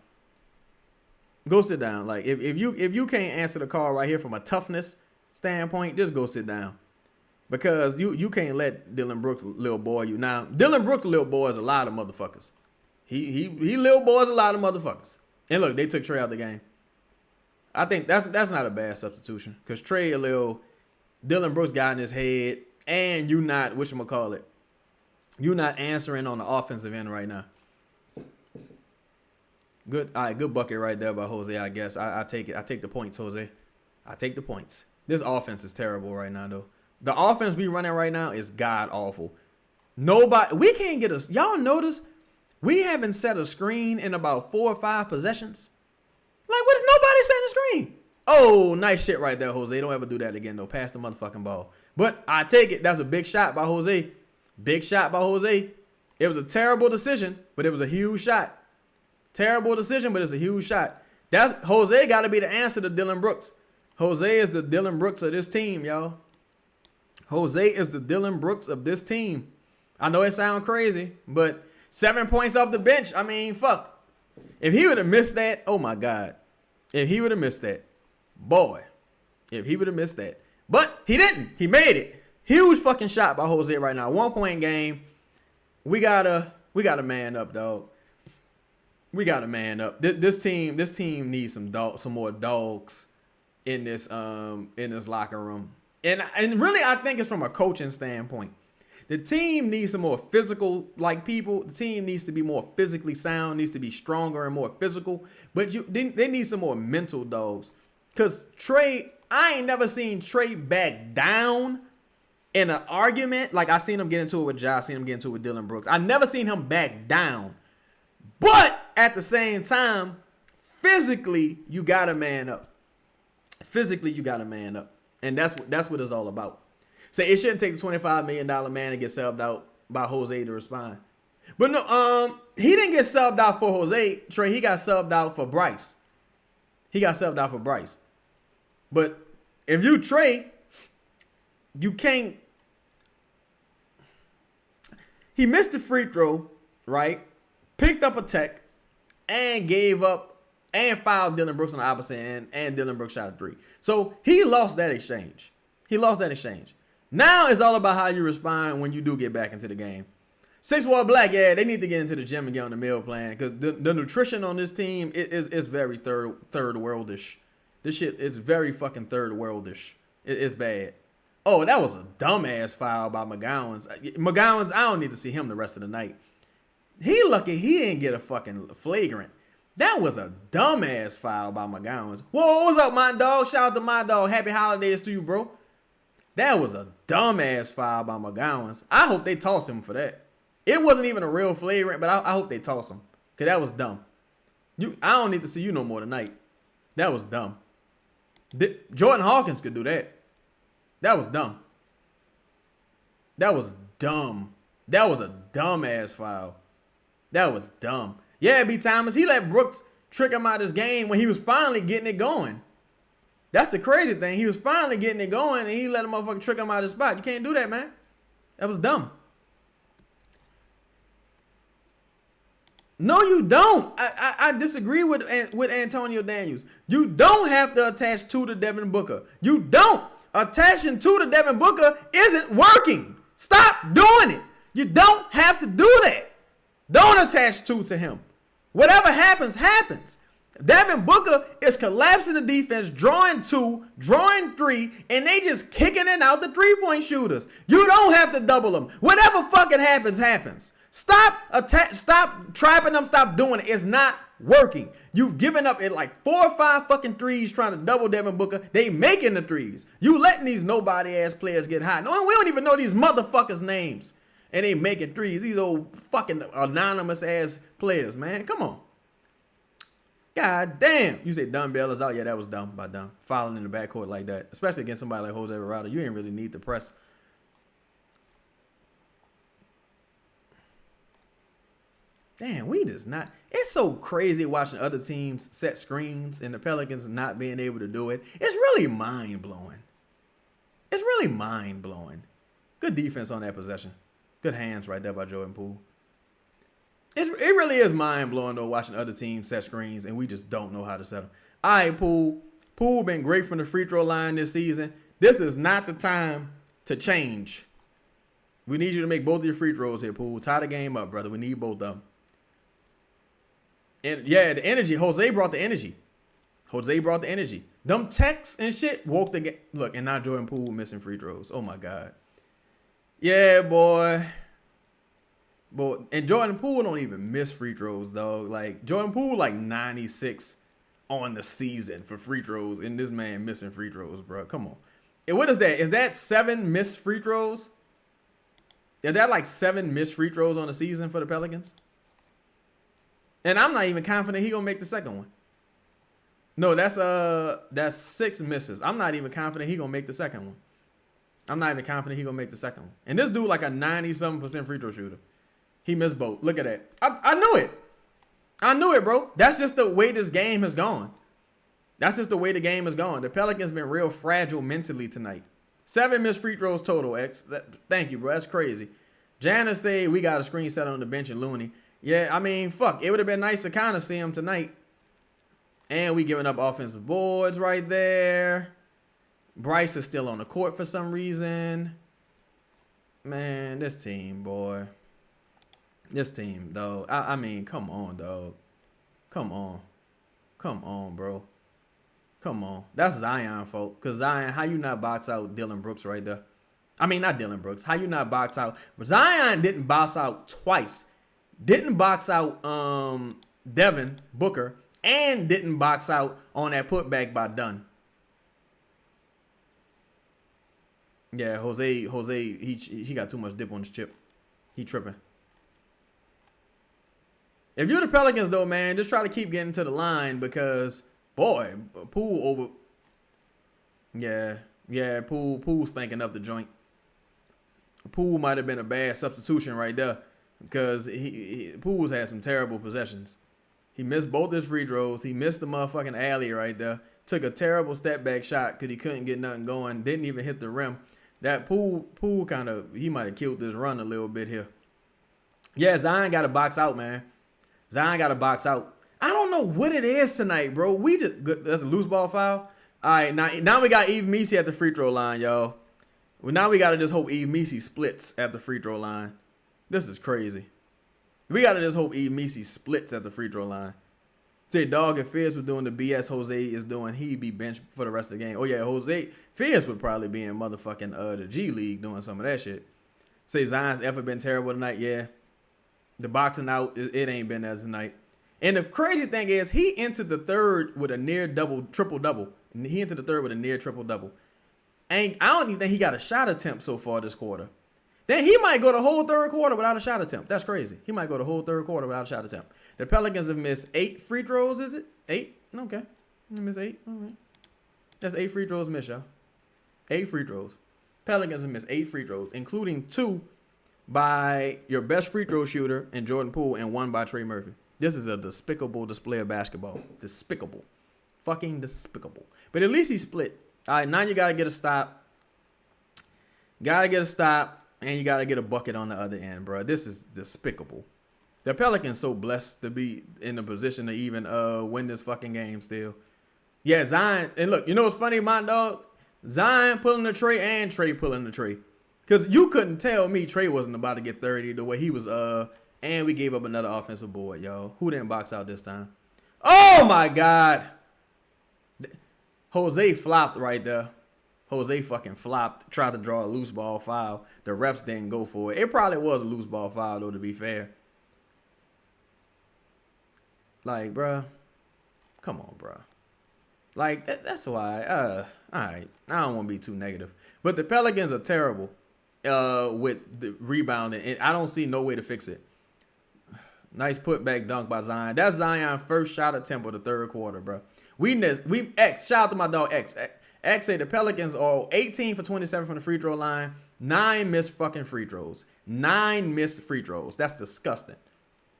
Go sit down. Like if you can't answer the call right here from a toughness standpoint, just go sit down. Because you can't let Dylan Brooks little boy you. Now, Dylan Brooks little boy is a lot of motherfuckers. He little boy is a lot of motherfuckers. And look, they took Trey out the game. I think that's not a bad substitution. Because Trey a little, Dylan Brooks got in his head, and you not, whatchamacallit, you not answering on the offensive end right now. Good, all right, good bucket right there by Jose, I guess. I take it. I take the points, Jose. I take the points. This offense is terrible right now, though. The offense we running right now is god awful. Nobody, we can't get us. Y'all notice we haven't set a screen in about 4 or 5 possessions. Like, what is nobody setting a screen? Oh, nice shit right there, Jose. Don't ever do that again, though. Pass the motherfucking ball. But I take it. That's a big shot by Jose. Big shot by Jose. It was a terrible decision, but it was a huge shot. Terrible decision, but it's a huge shot. That's Jose got to be the answer to Dylan Brooks. Jose is the Dylan Brooks of this team, y'all. Jose is the Dylan Brooks of this team. I know it sounds crazy, but 7 points off the bench. I mean, fuck. If he would have missed that, oh my God. If he would have missed that, boy. If he would have missed that. But he didn't. He made it. Huge fucking shot by Jose right now. 1 point game. We gotta man up, dog. We gotta man up. This team needs some more dogs in this locker room. And really, I think it's from a coaching standpoint. The team needs some more physical, like people. The team needs to be more physically sound, needs to be stronger and more physical. But they need some more mental dogs. Because Trey, I ain't never seen Trey back down in an argument. Like I seen him get into it with Josh, seen him get into it with Dylan Brooks. I never seen him back down. But at the same time, physically, you got to man up. Physically, you got to man up. And that's what it's all about. So it shouldn't take the $25 million man to get subbed out by Jose to respond. But no, he didn't get subbed out for Jose, Trey. He got subbed out for Bryce. But if you Trey, you can't. He missed the free throw, right? Picked up a tech and gave up and fouled Dylan Brooks on the opposite end, and Dylan Brooks shot a 3. So he lost that exchange. Now it's all about how you respond when you do get back into the game. 6 Wall Black, yeah, they need to get into the gym and get on the meal plan because the nutrition on this team is very third worldish. This shit is very fucking third worldish. It's bad. Oh, that was a dumbass foul by McGowan's. McGowan's, I don't need to see him the rest of the night. He lucky he didn't get a fucking flagrant. That was a dumbass foul by McGowan's. Whoa, what's up, my dog? Shout out to my dog. Happy holidays to you, bro. That was a dumbass foul by McGowan's. I hope they toss him for that. It wasn't even a real flagrant, but I hope they toss him. Because that was dumb. I don't need to see you no more tonight. That was dumb. Jordan Hawkins could do that. That was dumb. That was dumb. That was a dumbass foul. That was dumb. Yeah, B. Thomas, he let Brooks trick him out of his game when he was finally getting it going. That's the crazy thing. He was finally getting it going, and he let a motherfucker trick him out of his spot. You can't do that, man. That was dumb. No, you don't. I disagree with Antonio Daniels. You don't have to attach 2 to Devin Booker. You don't. Attaching 2 to Devin Booker isn't working. Stop doing it. You don't have to do that. Don't attach 2 to him. Whatever happens, happens. Devin Booker is collapsing the defense, drawing 2, drawing 3, and they just kicking it out the three-point shooters. You don't have to double them. Whatever fucking happens, happens. Stop trapping them. Stop doing it. It's not working. You've given up at like 4 or 5 fucking threes trying to double Devin Booker. They making the threes. You letting these nobody ass players get hot. No, we don't even know these motherfuckers' names. And they making threes. These old fucking anonymous ass players, man. Come on. God damn. You say Dumbbell is out. Yeah, that was dumb by dumb. Fouling in the backcourt like that. Especially against somebody like Jose Alvarado. You ain't really need the press. Damn, we just not. It's so crazy watching other teams set screens and the Pelicans not being able to do it. It's really mind-blowing. It's really mind-blowing. Good defense on that possession. Good hands right there by Jordan Poole. It really is mind-blowing, though, watching other teams set screens and we just don't know how to set them. All right, Poole. Poole been great from the free throw line this season. This is not the time to change. We need you to make both of your free throws here, Poole. Tie the game up, brother. We need both of them. And yeah, the energy. Jose brought the energy. Jose brought the energy. Them texts and shit woke the game. Look, and now Jordan Poole missing free throws. Oh, my God. Yeah, boy. And Jordan Poole don't even miss free throws, though. Like, Jordan Poole, like 96 on the season for free throws. And this man missing free throws, bro. Come on. And what is that? Is that 7 missed free throws? Is that like 7 missed free throws on the season for the Pelicans? And I'm not even confident he gonna make the second one. No, that's 6 misses. I'm not even confident he gonna make the second one. I'm not even confident he gonna make the second one. And this dude like a 90-something% free throw shooter. He missed both. Look at that. I knew it. I knew it, bro. That's just the way this game has gone. That's just the way the game has gone. The Pelicans been real fragile mentally tonight. 7 missed free throws total, X. Thank you, bro. That's crazy. Janice said we got a screen set on the bench in Looney. Yeah, I mean, fuck. It would have been nice to kind of see him tonight. And we giving up offensive boards right there. Bryce is still on the court for some reason. Man, this team, boy. This team, dog. I mean, come on, dog. Come on. Come on, bro. Come on. That's Zion fault. Because Zion, how you not box out Dylan Brooks right there? I mean, not Dylan Brooks. How you not box out? But Zion didn't box out twice. Didn't box out Devin Booker and didn't box out on that putback by Dunn. Yeah, Jose, he got too much dip on his chip. He tripping. If you're the Pelicans, though, man, just try to keep getting to the line because, boy, Poole over. Yeah, Poole's thinking up the joint. Poole might have been a bad substitution right there. Because Poole's had some terrible possessions. He missed both his free throws. He missed the motherfucking alley right there. Took a terrible step back shot because he couldn't get nothing going. Didn't even hit the rim. That Poole kind of, he might have killed this run a little bit here. Yeah, Zion got to box out, man. Zion got to box out. I don't know what it is tonight, bro. That's a loose ball foul. All right, now we got Eve Messi at the free throw line, y'all. Well, now we got to just hope Eve Messi splits at the free throw line. This is crazy. We got to just hope Eve Messi splits at the free throw line. Say dog, if Fierce was doing the BS Jose is doing, he'd be benched for the rest of the game. Oh yeah, Jose Fierce would probably be in motherfucking the G League doing some of that shit. Say Zion's effort been terrible tonight. Yeah, the boxing out, it ain't been there tonight. And the crazy thing is, he entered the third with a near triple double. He entered the third with a near triple double. And I don't even think he got a shot attempt so far this quarter. Then he might go the whole third quarter without a shot attempt. That's crazy. He might go the whole third quarter without a shot attempt. The Pelicans have missed 8 free throws, is it? 8? Okay. They missed 8. All right. That's 8 free throws missed, y'all. 8 free throws. Pelicans have missed 8 free throws, including 2 by your best free throw shooter in Jordan Poole and 1 by Trey Murphy. This is a despicable display of basketball. Despicable. Fucking despicable. But at least he split. All right, now you got to get a stop. Got to get a stop. And you got to get a bucket on the other end, bro. This is despicable. The Pelicans so blessed to be in a position to even win this fucking game still. Yeah, Zion. And look, you know what's funny, my dog? Zion pulling the tray and Trey pulling the tray. Because you couldn't tell me Trey wasn't about to get 30 the way he was. And we gave up another offensive board, y'all. Who didn't box out this time? Oh, my God. Jose flopped right there. Jose fucking flopped, tried to draw a loose ball foul. The refs didn't go for it. It probably was a loose ball foul, though, to be fair. Like, bruh, come on, bruh. Like, that's why, all right, I don't want to be too negative. But the Pelicans are terrible with the rebounding, and I don't see no way to fix it. Nice putback dunk by Zion. That's Zion's first shot attempt of the third quarter, bruh. Shout out to my dog X. X said the Pelicans are 18 for 27 from the free throw line. 9 missed fucking free throws. 9 missed free throws. That's disgusting.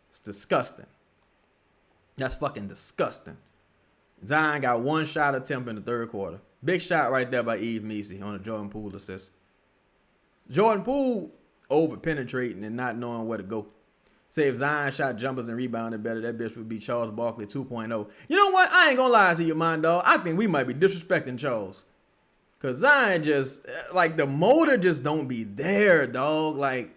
It's disgusting. That's fucking disgusting. Zion got 1 shot attempt in the third quarter. Big shot right there by Yves Messi on a Jordan Poole assist. Jordan Poole over penetrating and not knowing where to go. Say if Zion shot jumpers and rebounded better, that bitch would be Charles Barkley 2.0. You know what? I ain't gonna lie to you, man, dog. I think we might be disrespecting Charles. Because Zion just, like, the motor just don't be there, dog. Like,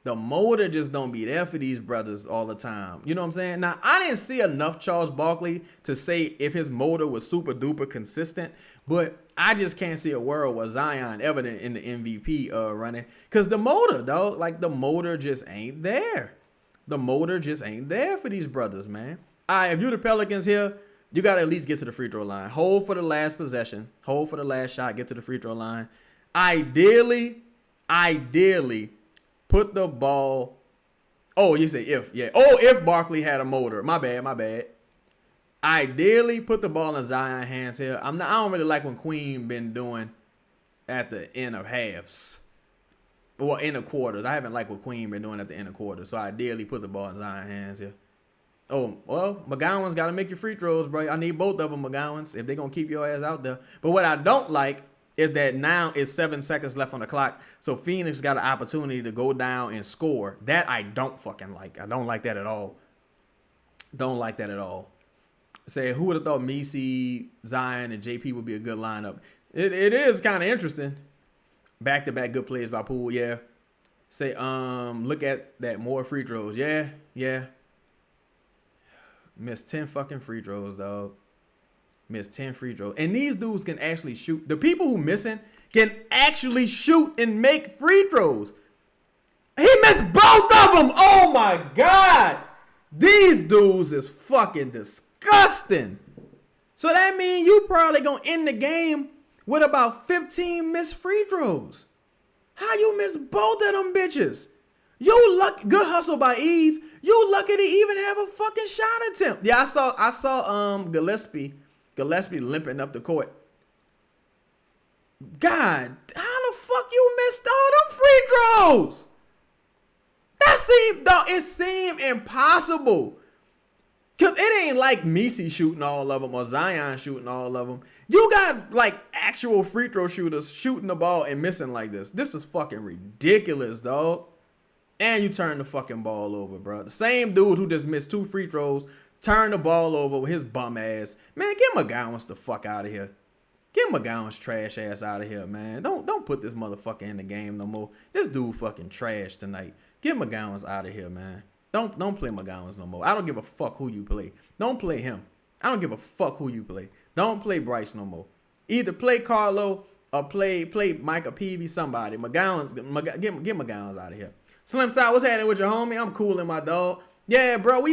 the motor just don't be there for these brothers all the time. You know what I'm saying? Now, I didn't see enough Charles Barkley to say if his motor was super duper consistent. But I just can't see a world where Zion evident in the MVP running. Because the motor, dog, like, the motor just ain't there. The motor just ain't there for these brothers, man. All right, if you're the Pelicans here, you got to at least get to the free throw line. Hold for the last possession. Hold for the last shot. Get to the free throw line. Ideally, put the ball. Oh, you say if. Yeah. Oh, if Barkley had a motor. My bad. Ideally, put the ball in Zion's hands here. I don't really like when Queen been doing at the end of halves. Well, in the quarters. I haven't liked what Queen been doing at the end of quarters. So ideally put the ball in Zion's hands here. Oh, well, McGowan's got to make your free throws, bro. I need both of them, McGowan's, if they're going to keep your ass out there. But what I don't like is that now it's 7 seconds left on the clock. So Phoenix got an opportunity to go down and score. That I don't fucking like. I don't like that at all. Don't like that at all. Say, who would have thought Messi, Zion, and JP would be a good lineup? It is kind of interesting. Back-to-back good plays by Poole, yeah. Say, look at that, more free throws. Yeah. Missed 10 fucking free throws, dog. Missed 10 free throws. And these dudes can actually shoot. The people who missing can actually shoot and make free throws. He missed both of them. Oh, my God. These dudes is fucking disgusting. So that means you probably going to end the game with about 15 missed free throws. How you miss both of them bitches? You lucky. Good hustle by Eve. You lucky to even have a fucking shot attempt. Yeah, I saw Gillespie limping up the court. God, how the fuck you missed all them free throws? It seemed impossible. Cause it ain't like Messi shooting all of them or Zion shooting all of them. You got like actual free throw shooters shooting the ball and missing like this. This is fucking ridiculous, dog. And you turn the fucking ball over, bro. The same dude who just missed 2 free throws turned the ball over with his bum ass. Man, get McGowan's the fuck out of here. Get McGowan's trash ass out of here, man. Don't put this motherfucker in the game no more. This dude fucking trash tonight. Get McGowan's out of here, man. Don't play McGowan's no more. I don't give a fuck who you play. Don't play him. I don't give a fuck who you play. Don't play Bryce no more. Either play Carlo or play Micah Peavy, somebody. Get McGowans out of here. Slim Side, what's happening with your homie? I'm cooling my dog. Yeah, bro,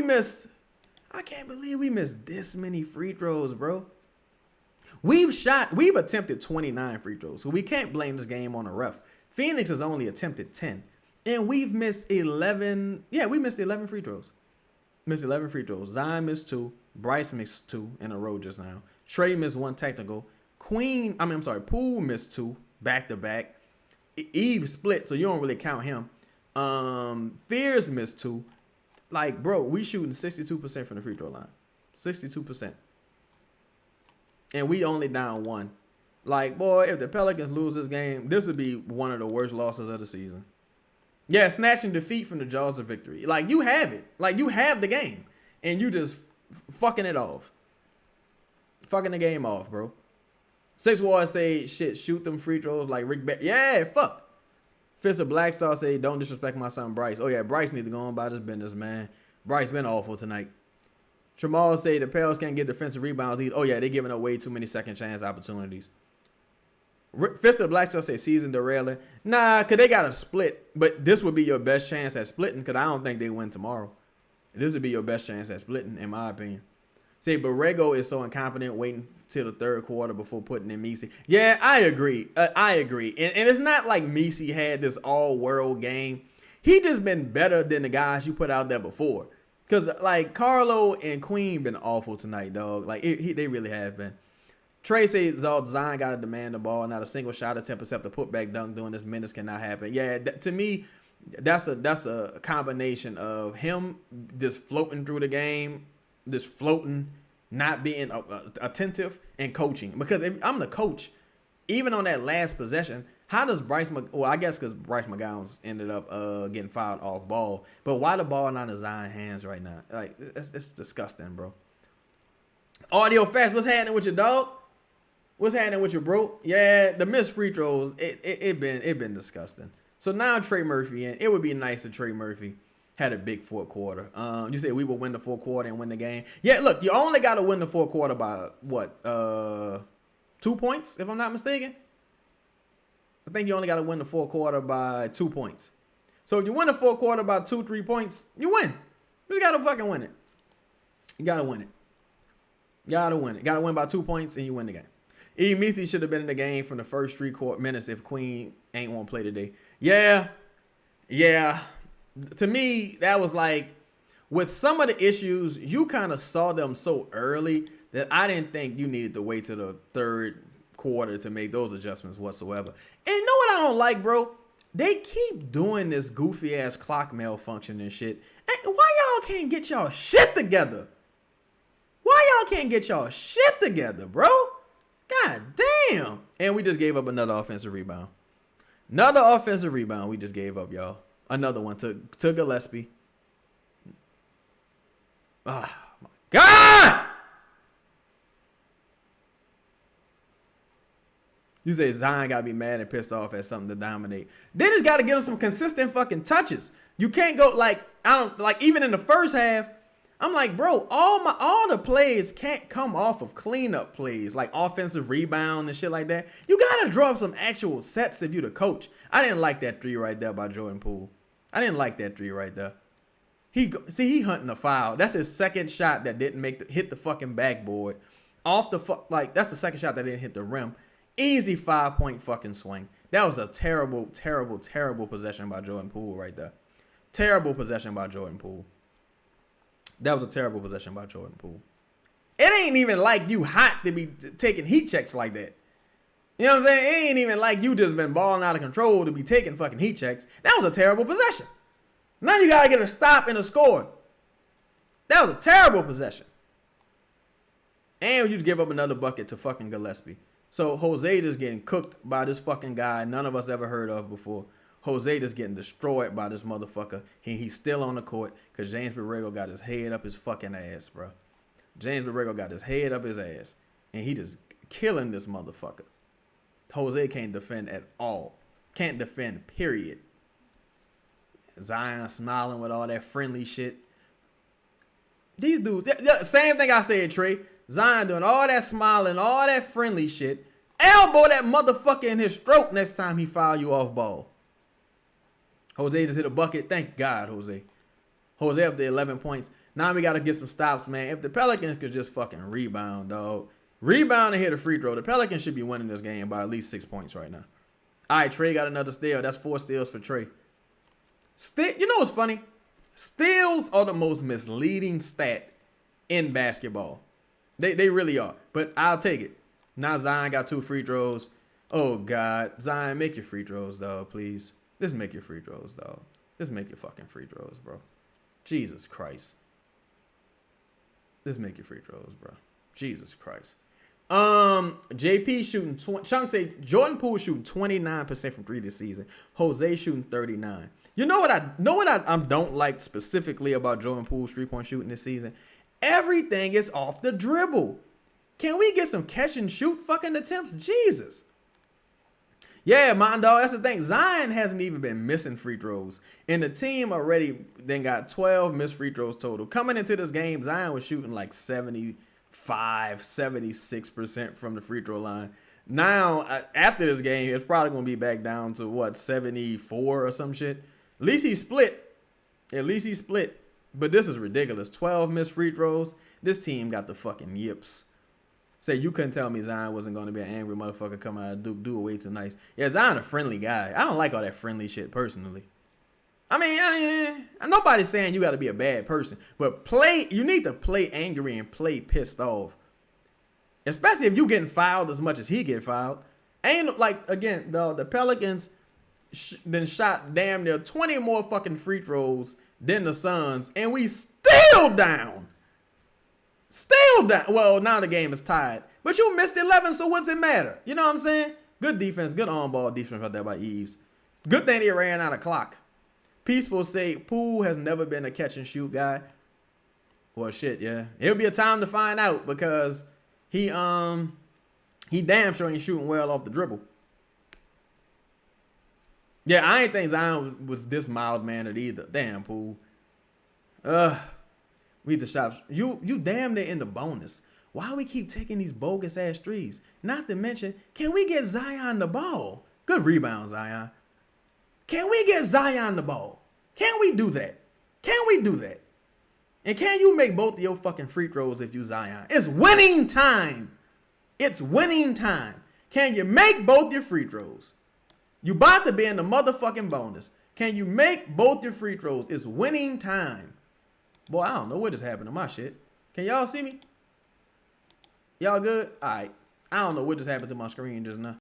I can't believe we missed this many free throws, bro. We've attempted 29 free throws, so we can't blame this game on the ref. Phoenix has only attempted 10, and we've missed 11. Yeah, we missed 11 free throws. Missed 11 free throws. Zion missed 2. Bryce missed 2 in a row just now. Trey missed 1 technical. Poole missed 2 back to back. Eve split, so you don't really count him. Fears missed 2. Like, bro, we shooting 62% from the free throw line. 62%. And we only down 1. Like, boy, if the Pelicans lose this game, this would be one of the worst losses of the season. Yeah, snatching defeat from the jaws of victory. Like, you have it. Like, you have the game. And you just fucking it off. Fucking the game off, bro. 6 Ward say, shit, shoot them free throws like Rick Beck. Yeah, fuck. Fist of Black Star say, don't disrespect my son Bryce. Oh, yeah, Bryce need to go on by this business, man. Bryce been awful tonight. Tramal say the Pels can't get defensive rebounds either. Oh, yeah, they giving up way too many second chance opportunities. Fist of Black Star say season derailing. Nah, because they got to split. But this would be your best chance at splitting because I don't think they win tomorrow. This would be your best chance at splitting, in my opinion. Say Borrego is so incompetent waiting till the third quarter before putting in Messi. Yeah, I agree. I agree. And it's not like Messi had this all-world game. He just been better than the guys you put out there before. Because, like, Carlo and Queen been awful tonight, dog. Like, they really have been. Trey says Zion got to demand the ball. Not a single shot attempt except a putback dunk during this minutes cannot happen. Yeah, to me, that's a combination of him just floating through the game, this floating, not being attentive, and coaching. Because if I'm the coach, even on that last possession, how does I guess because Bryce McGowans ended up getting fouled off ball. But why the ball not in Zion's hands right now? Like, it's disgusting, bro. Audio Fast, what's happening with your dog? What's happening with your bro? Yeah, the missed free throws, it been disgusting. So now Trey Murphy, and it would be nice if Trey Murphy had a big fourth quarter. You said we will win the fourth quarter and win the game. Yeah, look, you only got to win the fourth quarter by what? 2 points, if I'm not mistaken. I think you only got to win the fourth quarter by 2 points. So if you win the fourth quarter by 2-3 points, you win. You just got to fucking win it. You got to win it. You got to win it. Got to win by 2 points and you win the game. E. Messi should have been in the game from the first 3 minutes if Queen ain't won't play today. Yeah. To me, that was like, with some of the issues, you kind of saw them so early that I didn't think you needed to wait till the third quarter to make those adjustments whatsoever. And you know what I don't like, bro? They keep doing this goofy ass clock malfunction and shit. And why y'all can't get y'all shit together? Why y'all can't get y'all shit together, bro? God damn. And we just gave up another offensive rebound. Another offensive rebound we just gave up, y'all. Another one to Gillespie. Oh, my God! You say Zion got to be mad and pissed off at something to dominate. They just got to get him some consistent fucking touches. You can't go even in the first half, I'm like, bro, all the plays can't come off of cleanup plays, like offensive rebound and shit like that. You got to drop some actual sets if you the coach. I didn't like that 3 right there by Jordan Poole. I didn't like that 3 right there. He hunting a foul. That's his second shot that didn't hit the fucking backboard. That's the second shot that didn't hit the rim. Easy 5-point fucking swing. That was a terrible, terrible, terrible possession by Jordan Poole right there. Terrible possession by Jordan Poole. That was a terrible possession by Jordan Poole. It ain't even like you hot to be taking heat checks like that. You know what I'm saying? It ain't even like you just been balling out of control to be taking fucking heat checks. That was a terrible possession. Now you got to get a stop and a score. That was a terrible possession. And you just give up another bucket to fucking Gillespie. So Jose just getting cooked by this fucking guy none of us ever heard of before. Jose just getting destroyed by this motherfucker. He's still on the court because James Borrego got his head up his fucking ass, bro. James Borrego got his head up his ass. And he just killing this motherfucker. Jose can't defend at all. Can't defend, period. Zion smiling with all that friendly shit. These dudes, same thing I said, Trey. Zion doing all that smiling, all that friendly shit. Elbow that motherfucker in his throat next time he foul you off ball. Jose just hit a bucket. Thank God, Jose. Jose up to 11 points. Now we got to get some stops, man. If the Pelicans could just fucking rebound, dog. Rebound and hit a free throw. The Pelicans should be winning this game by at least 6 points right now. All right, Trey got another steal. That's 4 steals for Trey. You know what's funny? Steals are the most misleading stat in basketball. They really are. But I'll take it. Now Zion got 2 free throws. Oh, God. Zion, make your free throws, dog, please. Just make your free throws, dog. Just make your fucking free throws, bro. Jesus Christ. Just make your free throws, bro. Jesus Christ. JP shooting Chante, Jordan Poole shooting 29% from 3 this season. Jose shooting 39. You know what I don't like specifically about Jordan Poole's 3-point shooting this season? Everything is off the dribble. Can we get some catch and shoot fucking attempts? Jesus. Yeah, my dog, that's the thing. Zion hasn't even been missing free throws. And the team already then got 12 missed free throws total. Coming into this game, Zion was shooting like 76% from the free throw line. Now, after this game, it's probably going to be back down to, what, 74 or some shit? At least he split. But this is ridiculous. 12 missed free throws. This team got the fucking yips. Say, you couldn't tell me Zion wasn't going to be an angry motherfucker coming out of Duke. Do it way too nice. Yeah, Zion a friendly guy. I don't like all that friendly shit personally. I mean, nobody's saying you got to be a bad person. But you need to play angry and play pissed off. Especially if you getting fouled as much as he get fouled. Ain't like, again, the Pelicans then shot damn near 20 more fucking free throws than the Suns. And we still down. Well, now the game is tied. But you missed 11, so what's it matter? You know what I'm saying? Good defense. Good on-ball defense right there by Eves. Good thing they ran out of clock. Peaceful say Poole has never been a catch-and-shoot guy. Well, shit, yeah. It'll be a time to find out because he damn sure ain't shooting well off the dribble. Yeah, I ain't think Zion was this mild-mannered either. Damn, Poole. We need to shop. You damn near in the bonus. Why we keep taking these bogus ass threes? Not to mention, can we get Zion the ball? Good rebound, Zion. Can we get Zion the ball? Can we do that? And can you make both of your fucking free throws if you Zion? It's winning time. Can you make both your free throws? You about to be in the motherfucking bonus. Can you make both your free throws? It's winning time. Boy, I don't know what just happened to my shit. Can y'all see me? Y'all good? All right. I don't know what just happened to my screen just now.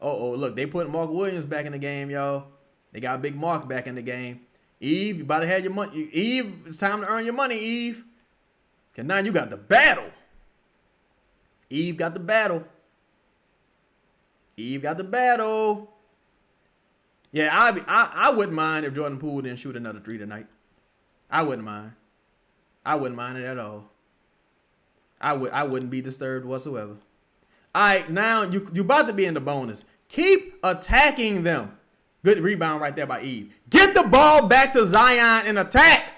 Oh, look. They put Mark Williams back in the game, y'all. They got Big Mark back in the game. Eve, you about to have your money. Eve, it's time to earn your money, Eve. Because now you got the battle. Eve got the battle. Yeah, I wouldn't mind if Jordan Poole didn't shoot another 3 tonight. I wouldn't mind it at all. I wouldn't be disturbed whatsoever. All right, now you about to be in the bonus. Keep attacking them. Good rebound right there by Eve. Get the ball back to Zion and attack.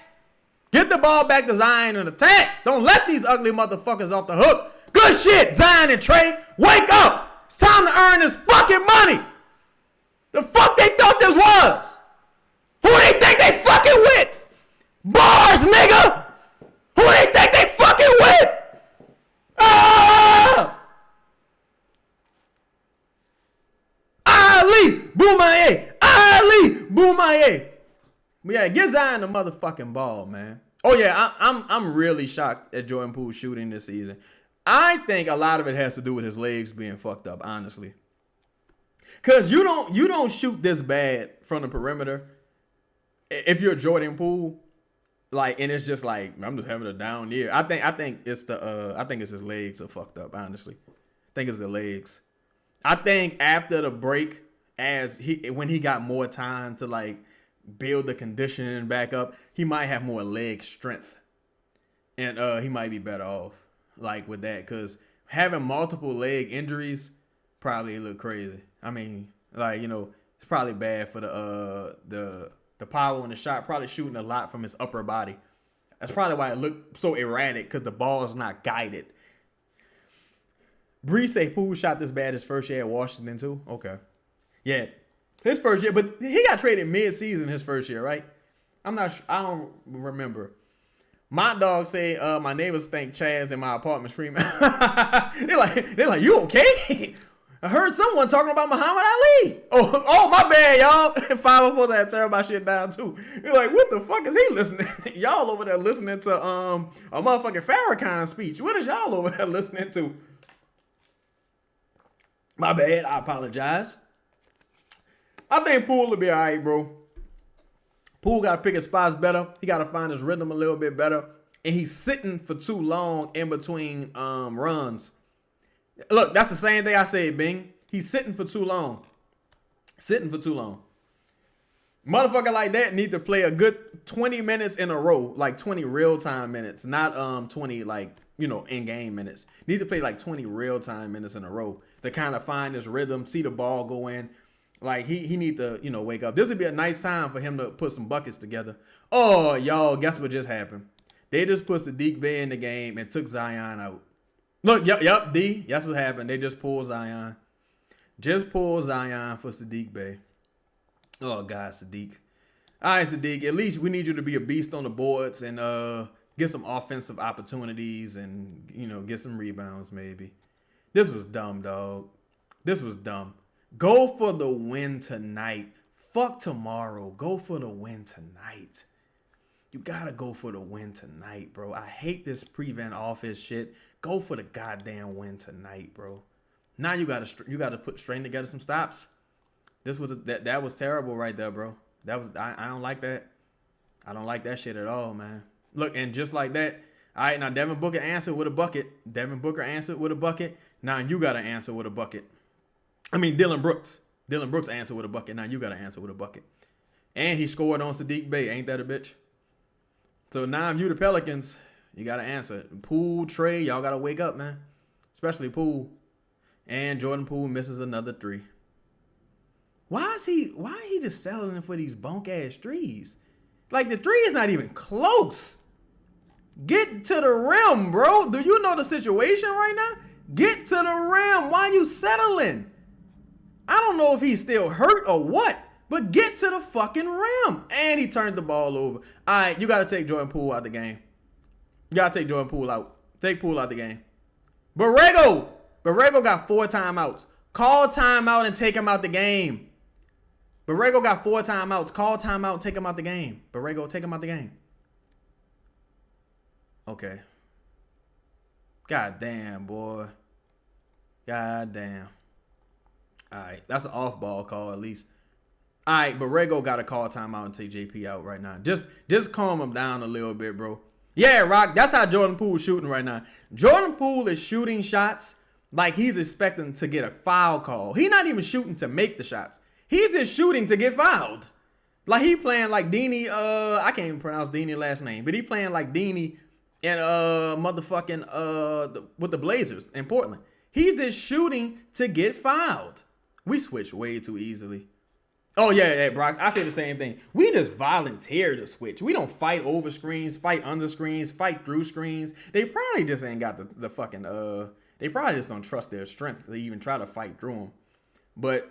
Don't let these ugly motherfuckers off the hook. Good shit, Zion and Trey. Wake up. It's time to earn this fucking money. The fuck they thought this was? Who they think they fucking with? Bars, nigga! Who they think they fucking with? Ali Boumaye. Yeah, get Zion the motherfucking ball, man. Oh yeah, I'm really shocked at Jordan Poole shooting this season. I think a lot of it has to do with his legs being fucked up, honestly. Cause you don't shoot this bad from the perimeter if you're Jordan Poole, like, and it's just like I'm just having a down year. I think it's his legs are fucked up, honestly. I think it's the legs. I think after the break, when he got more time to like build the conditioning back up, he might have more leg strength, and he might be better off like with that. Cause having multiple leg injuries probably look crazy. I mean, like, you know, it's probably bad for the power on the shot. Probably shooting a lot from his upper body. That's probably why it looked so erratic, because the ball is not guided. Bree say Poole shot this bad his first year at Washington too. Okay. Yeah. His first year, but he got traded mid-season his first year, right? I'm not sure. I don't remember. My dog say my neighbors think Chaz in my apartment screaming. they're like, you okay? I heard someone talking about Muhammad Ali. Oh, my bad, y'all. 504 that tear my shit down too. You're like, what the fuck is he listening? Y'all over there listening to a motherfucking Farrakhan speech. What is y'all over there listening to? My bad. I apologize. I think Poole will be all right, bro. Poole got to pick his spots better. He got to find his rhythm a little bit better. And he's sitting for too long in between runs. Look, that's the same thing I said, Bing. He's sitting for too long. Sitting for too long. Motherfucker like that need to play a good 20 minutes in a row. Like 20 real-time minutes. Not 20 like, in-game minutes. Need to play like 20 real-time minutes in a row to kind of find his rhythm, see the ball go in. Like, he need to, wake up. This would be a nice time for him to put some buckets together. Oh, y'all, guess what just happened? They just put Sadiq Bey in the game and took Zion out. Look, yep, D. That's what happened. They just pulled Zion. Just pulled Zion for Sadiq Bey. Oh, God, Sadiq. All right, Sadiq, at least we need you to be a beast on the boards and get some offensive opportunities and, get some rebounds maybe. This was dumb, dog. This was dumb. Go for the win tonight. Fuck tomorrow. Go for the win tonight. You gotta go for the win tonight, bro. I hate this prevent office shit. Go for the goddamn win tonight, bro. Now you gotta string together some stops. This was that was terrible right there, bro. I don't like that. I don't like that shit at all, man. Look, and just like that, all right, now Devin Booker answered with a bucket. Devin Booker answered with a bucket. Now you gotta answer with a bucket. I mean, Dylan Brooks. Dylan Brooks answered with a bucket. Now you got to answer with a bucket. And he scored on Sadiq Bey. Ain't that a bitch? So now if you the Pelicans, you got to answer. Poole, Trey, y'all got to wake up, man. Especially Poole. And Jordan Poole misses another three. Why is he just settling for these bunk-ass threes? Like, the three is not even close. Get to the rim, bro. Do you know the situation right now? Get to the rim. Why you settling? I don't know if he's still hurt or what, but get to the fucking rim. And he turned the ball over. All right, you got to take Jordan Poole out the game. You got to take Jordan Poole out. Take Poole out the game. Borrego got 4 timeouts. Call timeout and take him out the game. Borrego got 4 timeouts. Call timeout and take him out the game. Borrego, take him out the game. Okay. God damn, boy. God damn. All right, that's an off-ball call at least. All right, Borrego got to call timeout and take JP out right now. Just calm him down a little bit, bro. Yeah, Rock, that's how Jordan Poole is shooting right now. Jordan Poole is shooting shots like he's expecting to get a foul call. He's not even shooting to make the shots. He's just shooting to get fouled. Like he playing like Deanie, I can't even pronounce Deanie's last name, but he playing like Deanie and with the Blazers in Portland. He's just shooting to get fouled. We switch way too easily. Oh, yeah, Brock. I say the same thing. We just volunteer to switch. We don't fight over screens, fight under screens, fight through screens. They probably just ain't got the fucking, they probably just don't trust their strength to even try to fight through them. But,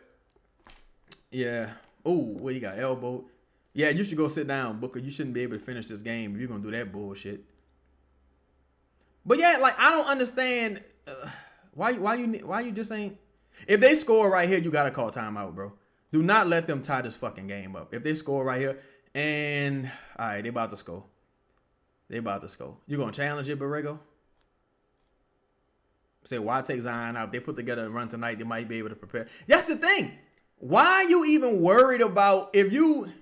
yeah. Oh, what you got? Elbow. Yeah, you should go sit down, Booker. You shouldn't be able to finish this game if you're going to do that bullshit. But, yeah, like, I don't understand why you just ain't. If they score right here, you got to call timeout, bro. Do not let them tie this fucking game up. If they score right here, and all right, they about to score. You gonna challenge it, Borrego? Say why take Zion out? If they put together a run tonight, they might be able to prepare. That's the thing. Why are you even worried about if you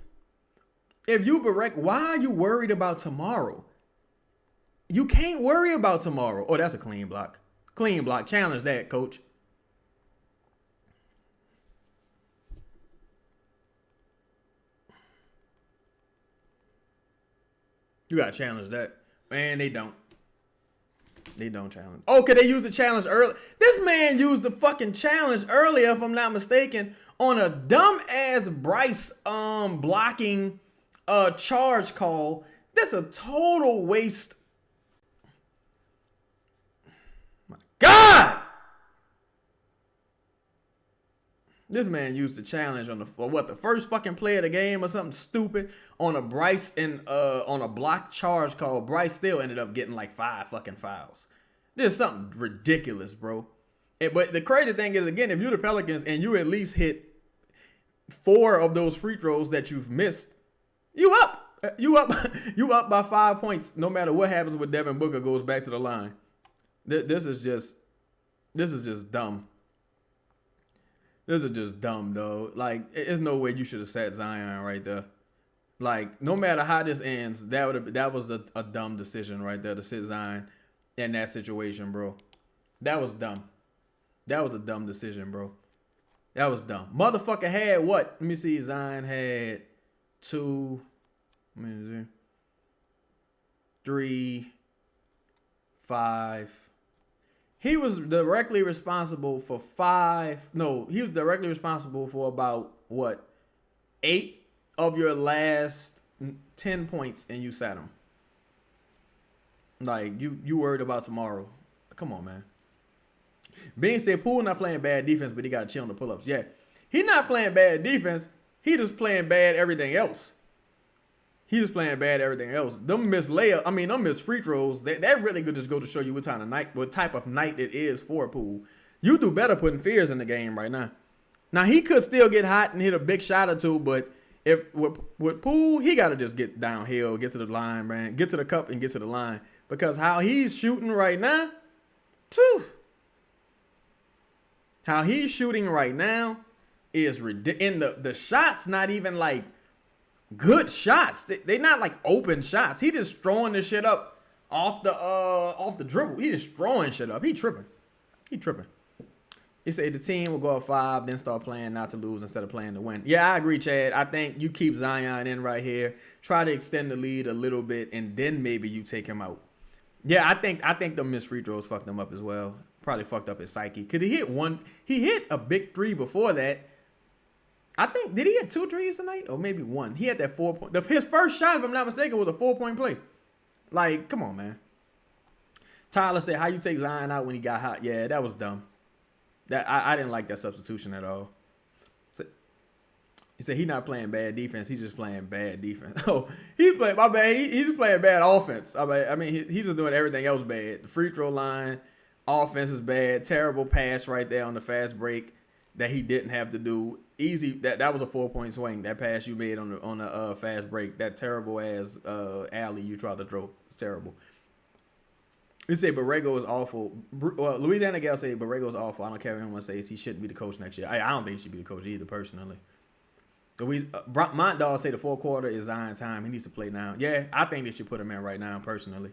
Borrego? Why are you worried about tomorrow? You can't worry about tomorrow. Oh, that's a clean block. Clean block. Challenge that, coach. You got to challenge that. Man, they don't. They don't challenge. Oh, could they use the challenge early? This man used the fucking challenge earlier, if I'm not mistaken, on a dumb-ass Bryce blocking charge call That's a total waste. My God! This man used the challenge on the first fucking play of the game or something stupid on a Bryce and on a block charge call. Bryce still ended up getting like 5 fucking fouls. This is something ridiculous, bro. But the crazy thing is, again, if you're the Pelicans and you at least hit 4 of those free throws that you've missed, you up. You up by 5 points. No matter what happens with Devin Booker goes back to the line. This is just dumb. This is just dumb, though. Like, there's no way you should have sat Zion right there. Like, no matter how this ends, that was a dumb decision right there to sit Zion in that situation, bro. That was dumb. That was a dumb decision, bro. That was dumb. Motherfucker had what? Let me see. Zion had 2, 3, 5. He was directly responsible for 5. No, he was directly responsible for about, 8 of your last 10 points, and you sat him. Like, you worried about tomorrow. Come on, man. Bean said Poole not playing bad defense, but he got to chill on the pull-ups. Yeah, he not playing bad defense. He just playing bad everything else. Them missed them missed free throws. That really could just go to show you what type of night it is for Poole. You do better putting fears in the game right now. Now he could still get hot and hit a big shot or two, but if with Poole, he got to just get downhill, get to the line, man, get to the cup and get to the line, because how he's shooting right now, is ridiculous. And the shots not even like good shots. They not like open shots. He just throwing this shit up off the dribble. He just throwing shit up. He tripping. He said the team will go up 5, then start playing not to lose instead of playing to win. Yeah, I agree, Chad. I think you keep Zion in right here. Try to extend the lead a little bit, and then maybe you take him out. Yeah, I think the missed free throws fucked him up as well. Probably fucked up his psyche. Cause he hit a big 3 before that. I think, did he hit 2 threes tonight? Or maybe 1. He had that 4-point. His first shot, if I'm not mistaken, was a 4-point play. Like, come on, man. Tyler said, how you take Zion out when he got hot? Yeah, that was dumb. I didn't like that substitution at all. He said he's not playing bad defense. He's just playing bad defense. Oh, he's playing, my bad. He's just playing bad offense. I mean, he's just doing everything else bad. The free throw line, offense is bad. Terrible pass right there on the fast break that he didn't have to do. Easy. That was a 4-point swing. That pass you made on the fast break. That terrible ass alley you tried to throw. It's terrible. He said Borrego is awful. Well, Louisiana Gal said Borrego is awful. I don't care what anyone says. He shouldn't be the coach next year. I don't think he should be the coach either, personally. Montdog say the 4th quarter is Zion time. He needs to play now. Yeah, I think they should put him in right now, personally.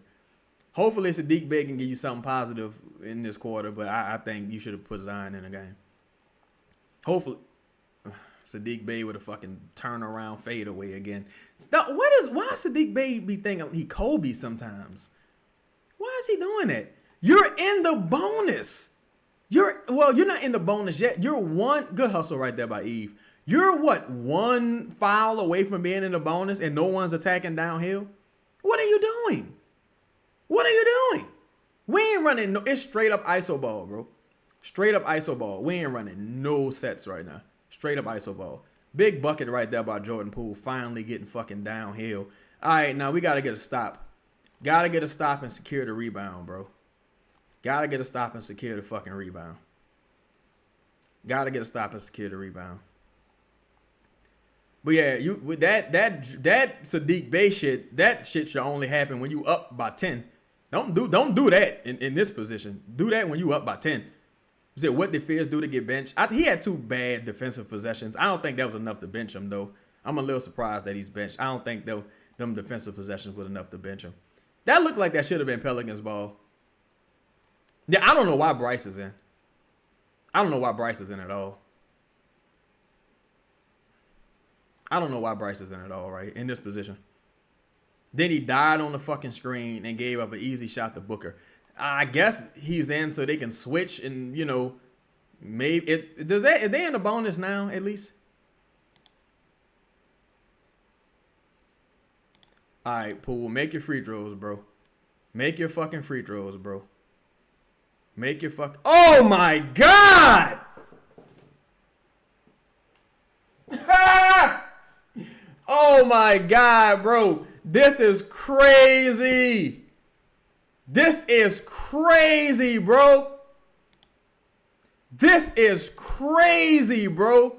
Hopefully Sadiq Bey can give you something positive in this quarter, but I think you should have put Zion in the game. Hopefully. Sadiq Bey with a fucking turnaround fadeaway again. Why Sadiq Bey be thinking he Kobe sometimes? Why is he doing that? You're in the bonus. You're not in the bonus yet. You're one good hustle right there by Eve. You're one foul away from being in the bonus and no one's attacking downhill? What are you doing? We ain't running it's straight up ISO ball, bro. Straight up ISO ball. We ain't running no sets right now. Straight up ISO ball. Big bucket right there by Jordan Poole finally getting fucking downhill. All right, now we got to get a stop. Got to get a stop and secure the rebound, bro. Got to get a stop and secure the fucking rebound. Got to get a stop and secure the rebound. But yeah, you with that Sadiq Bey shit, that shit should only happen when you up by 10. Don't do that in this position. Do that when you up by 10. You said what did Fears do to get benched? He had 2 bad defensive possessions. I don't think that was enough to bench him though. I'm a little surprised that he's benched. I don't think them defensive possessions was enough to bench him. That looked like that should have been Pelicans ball. Yeah, I don't know why Bryce is in. I don't know why Bryce is in at all. I don't know why Bryce is in at all, right? In this position. Then he died on the fucking screen and gave up an easy shot to Booker. I guess he's in so they can switch and, maybe is they in the bonus now at least? All right, Poole, make your free throws, bro. Make your fucking free throws, bro. Make your fuck. Oh my God! Oh my God, bro. This is crazy. This is crazy, bro. This is crazy, bro.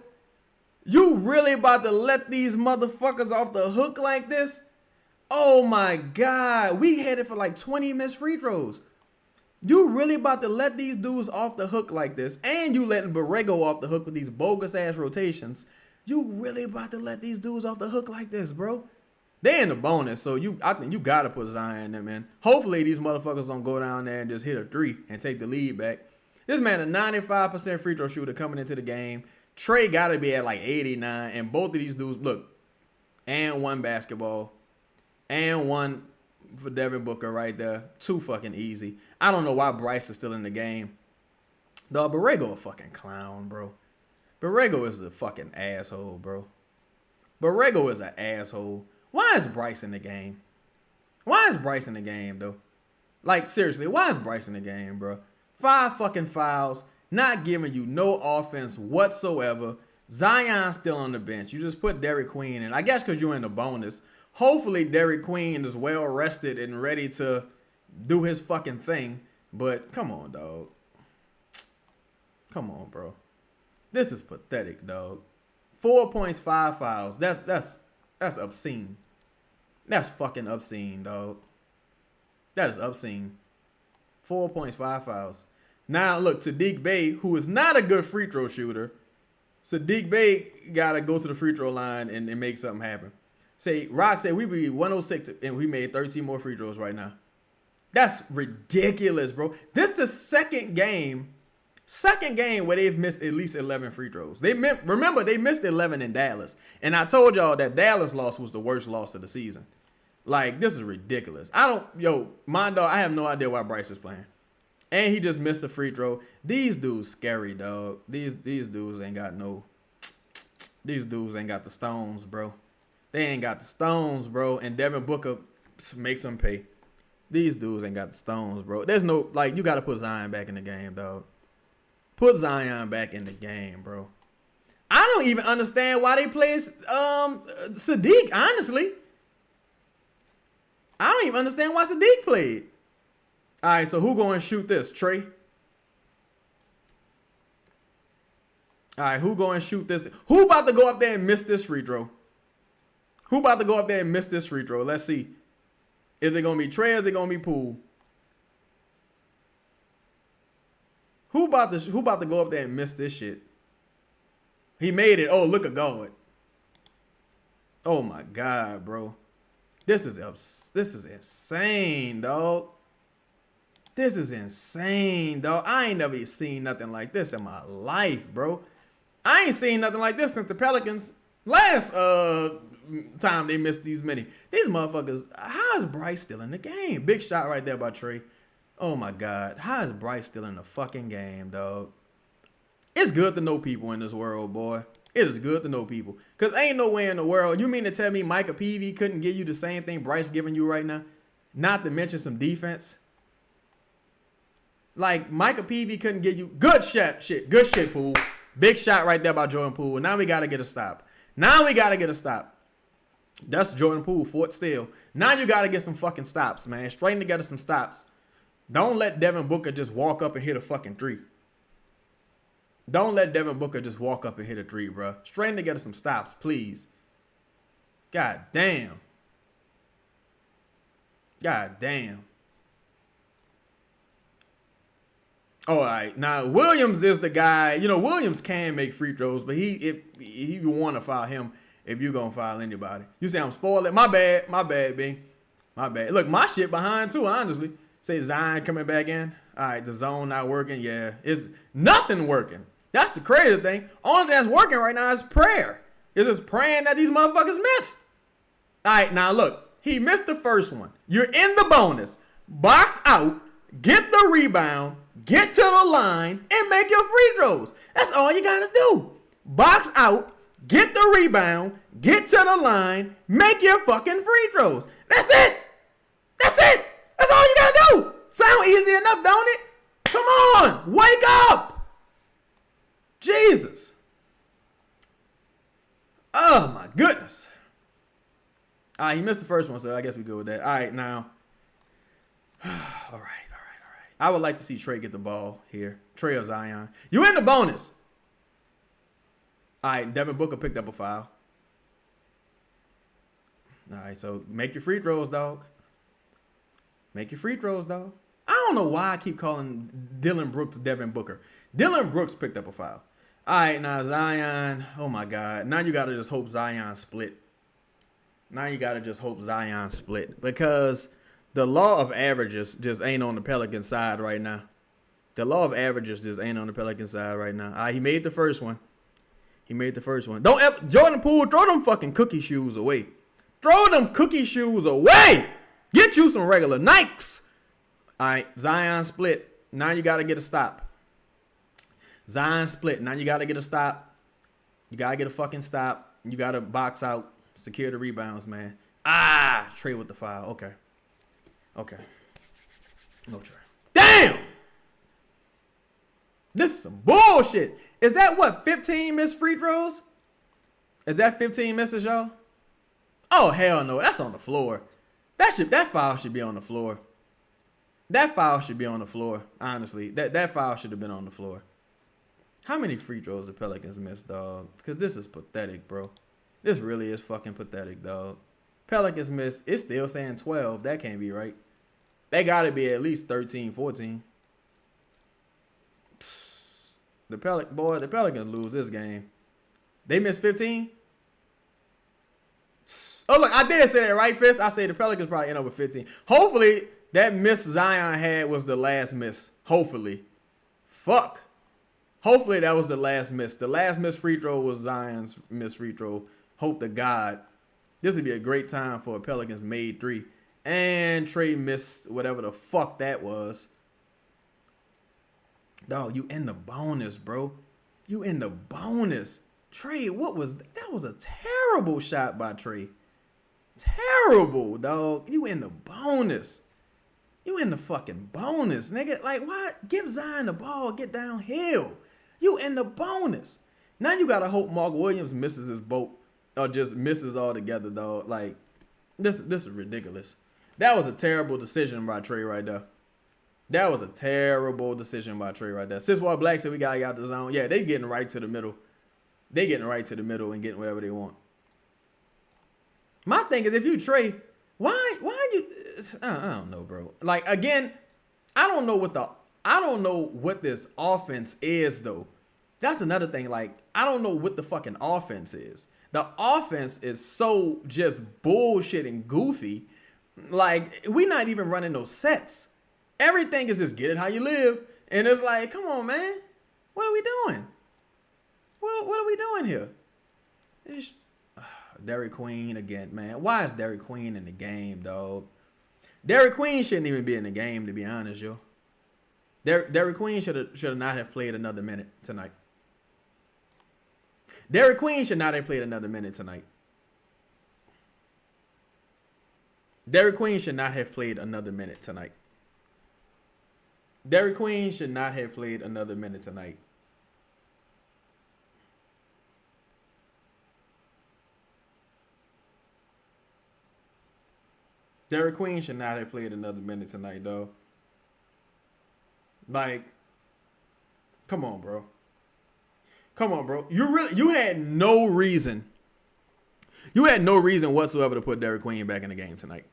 You really about to let these motherfuckers off the hook like this? Oh my God. We headed for like 20 missed free throws. You really about to let these dudes off the hook like this, and you letting Borrego off the hook with these bogus ass rotations. You really about to let these dudes off the hook like this, bro? They in the bonus, so I think you gotta put Zion in there, man. Hopefully these motherfuckers don't go down there and just hit a three and take the lead back. This man a 95% free throw shooter coming into the game. Trey gotta be at like 89, and both of these dudes, look, and one basketball, and one for Devin Booker right there. Too fucking easy. I don't know why Bryce is still in the game. The Borrego a fucking clown, bro. Borrego is a fucking asshole, bro. Borrego is an asshole. Why is Bryce in the game? Why is Bryce in the game, though? Like, seriously, why is Bryce in the game, bro? 5 fucking fouls, not giving you no offense whatsoever. Zion's still on the bench. You just put Derek Queen in. I guess because you're in the bonus. Hopefully Derek Queen is well rested and ready to do his fucking thing. But come on, dog. Come on, bro. This is pathetic, dog. 4 points, 5 fouls. That's obscene. That's fucking obscene, dog. That is obscene. 4 points, 5 fouls. Now, look, Saddiq Bey, who is not a good free throw shooter, Saddiq Bey got to go to the free throw line and make something happen. Rock said we be 106 and we made 13 more free throws right now. That's ridiculous, bro. This is the second game where they've missed at least 11 free throws. Remember, they missed 11 in Dallas. And I told y'all that Dallas loss was the worst loss of the season. Like, this is ridiculous. Mondo, I have no idea why Bryce is playing. And he just missed a free throw. These dudes scary, dog. These dudes ain't got the stones, bro. They ain't got the stones, bro. And Devin Booker makes them pay. These dudes ain't got the stones, bro. There's no, like, you got to put Zion back in the game, dog. Put Zion back in the game, bro. I don't even understand why they play Saddiq, honestly. I don't even understand why Saddiq played. All right, so who going to shoot this? Trey? All right, who going to shoot this? Who about to go up there and miss this free throw? Let's see. Is it going to be Trey or is it going to be Poole? Who about to go up there and miss this shit? He made it. Oh, look at God. Oh my God, bro. This is insane, dog. This is insane, dog. I ain't never seen nothing like this in my life, bro. I ain't seen nothing like this since the Pelicans last time they missed these many. These motherfuckers, how is Bryce still in the game? Big shot right there by Trey. Oh my God. How is Bryce still in the fucking game, dog? It's good to know people in this world, boy. It is good to know people. Because ain't no way in the world. You mean to tell me Micah Peavy couldn't give you the same thing Bryce giving you right now? Not to mention some defense. Like, Micah Peavy couldn't give you good shit. Good shit, Poole. Big shot right there by Jordan Poole. Now we got to get a stop. That's Jordan Poole, Fort Steele. Now you got to get some fucking stops, man. Straighten together some stops. Don't let Devin Booker just walk up and hit a fucking three. Don't let Devin Booker just walk up and hit a three, bro. Straighten together some stops, please. God damn. All right. Now, Williams is the guy. You know, Williams can make free throws, but he want to foul him if you going to foul anybody. You say I'm spoiling. My bad, B. My bad. Look, my shit behind, too, honestly. Say Zion coming back in. All right, the zone not working. Yeah, it's nothing working. That's the crazy thing. Only thing that's working right now is prayer. It's just praying that these motherfuckers miss. All right, now look. He missed the first one. You're in the bonus. Box out. Get the rebound. Get to the line and make your free throws. That's all you got to do. Box out. get the rebound, get to the line, make your fucking free throws. That's it. That's it. That's all you gotta do. Sound easy enough, don't it? Come on, wake up. Jesus. Oh my goodness. All right, he missed the first one, so I guess we go with that. All right, now. All right. I would like to see Trey get the ball here. Trey or Zion. You in the bonus. All right, Devin Booker picked up a foul. All right, so make your free throws, dog. Make your free throws, dog. I don't know why I keep calling Dylan Brooks Devin Booker. Dylan Brooks picked up a foul. All right, now Zion. Oh, my God. Now you got to just hope Zion split. Because the law of averages just ain't on the Pelicans side right now. All right, he made the first one. Don't ever, Jordan Poole, throw them fucking cookie shoes away. Get you some regular Nikes. All right, Zion split. Now you got to get a stop. Now you got to get a stop. You got to get a fucking stop. You got to box out. Secure the rebounds, man. Trey with the foul. Okay. No Trey. Damn! This is some bullshit. Is that what, 15 missed free throws? Is that 15 misses, y'all? Oh, hell no. That's on the floor. That foul should be on the floor. Honestly. That foul should have been on the floor. How many free throws the Pelicans missed, dog? Because this is pathetic, bro. This really is fucking pathetic, dog. Pelicans missed. It's still saying 12. That can't be right. They got to be at least 13, 14. The Pelicans lose this game. They missed 15? Oh, look, I did say that, right, Fist? I say the Pelicans probably end up with 15. Hopefully, that miss Zion had was the last miss. Hopefully. Fuck. Hopefully, that was the last miss. The last missed free throw was Zion's missed free throw. Hope to God. This would be a great time for a Pelicans made three. And Trey missed whatever the fuck that was. Dog, you in the bonus, bro. You in the bonus. Trey, what was that? That was a terrible shot by Trey. Terrible, dog. You in the bonus. You in the fucking bonus, nigga. Like, why? Give Zion the ball. Get downhill. You in the bonus. Now you gotta hope Mark Williams misses his boat or just misses altogether, dog. Like, this is ridiculous. That was a terrible decision by Trey right there. Since what Black said we gotta get out the zone. Yeah, they getting right to the middle. And getting whatever they want. My thing is, if you Trey, why you? I don't know, bro. Like, again, I don't know what this offense is, though. That's another thing. Like, I don't know what the fucking offense is. The offense is so just bullshit and goofy. Like, we not even running no sets. Everything is just get it how you live. And it's like, come on, man. What are we doing? What are we doing here? Dairy Queen again, man. Why is Dairy Queen in the game, dog? Dairy Queen shouldn't even be in the game, to be honest, yo. Dairy Queen should not have played another minute tonight. Dairy Queen should not have played another minute tonight. Dairy Queen should not have played another minute tonight. Dairy Queen should not have played another minute tonight. Dairy Queen should not have played another minute tonight, though. Like, come on, bro. You had no reason. You had no reason whatsoever to put Dairy Queen back in the game tonight.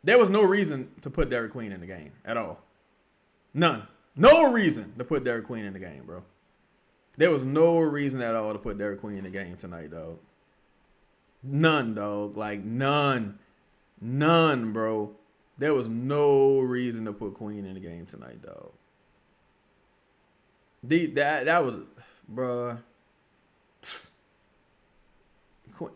There was no reason to put Dairy Queen in the game at all. None. No reason to put Dairy Queen in the game, bro. There was no reason at all to put Dairy Queen in the game tonight, dog. None, dog. Like, none. None, bro. There was no reason to put Queen in the game tonight, dog. That was, bro.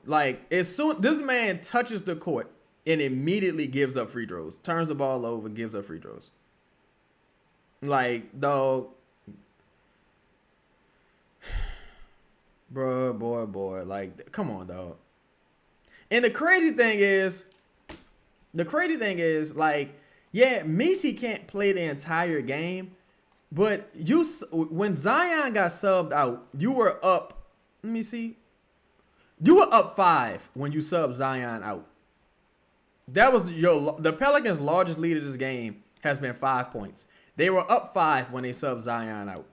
Like, as soon this man touches the court and immediately gives up free throws, turns the ball over, gives up free throws. Like, dog, Bro, boy. Like, come on, dog. And the crazy thing is, like, yeah, Messi can't play the entire game, but when Zion got subbed out, you were up. Let me see. You were up 5 when you subbed Zion out. That was the Pelicans' largest lead of this game has been 5 points. They were up 5 when they subbed Zion out.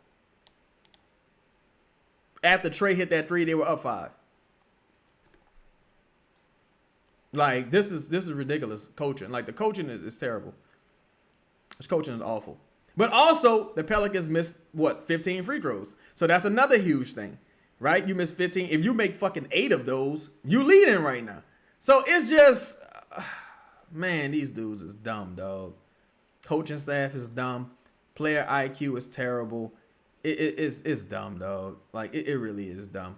After Trey hit that 3, they were up 5. Like, this is ridiculous coaching. Like, the coaching is terrible. This coaching is awful. But also, the Pelicans missed, 15 free throws. So that's another huge thing, right? You missed 15. If you make fucking 8 of those, you leading right now. So it's just, man, these dudes is dumb, dog. Coaching staff is dumb. Player IQ is terrible. It's dumb, dog. Like, it really is dumb.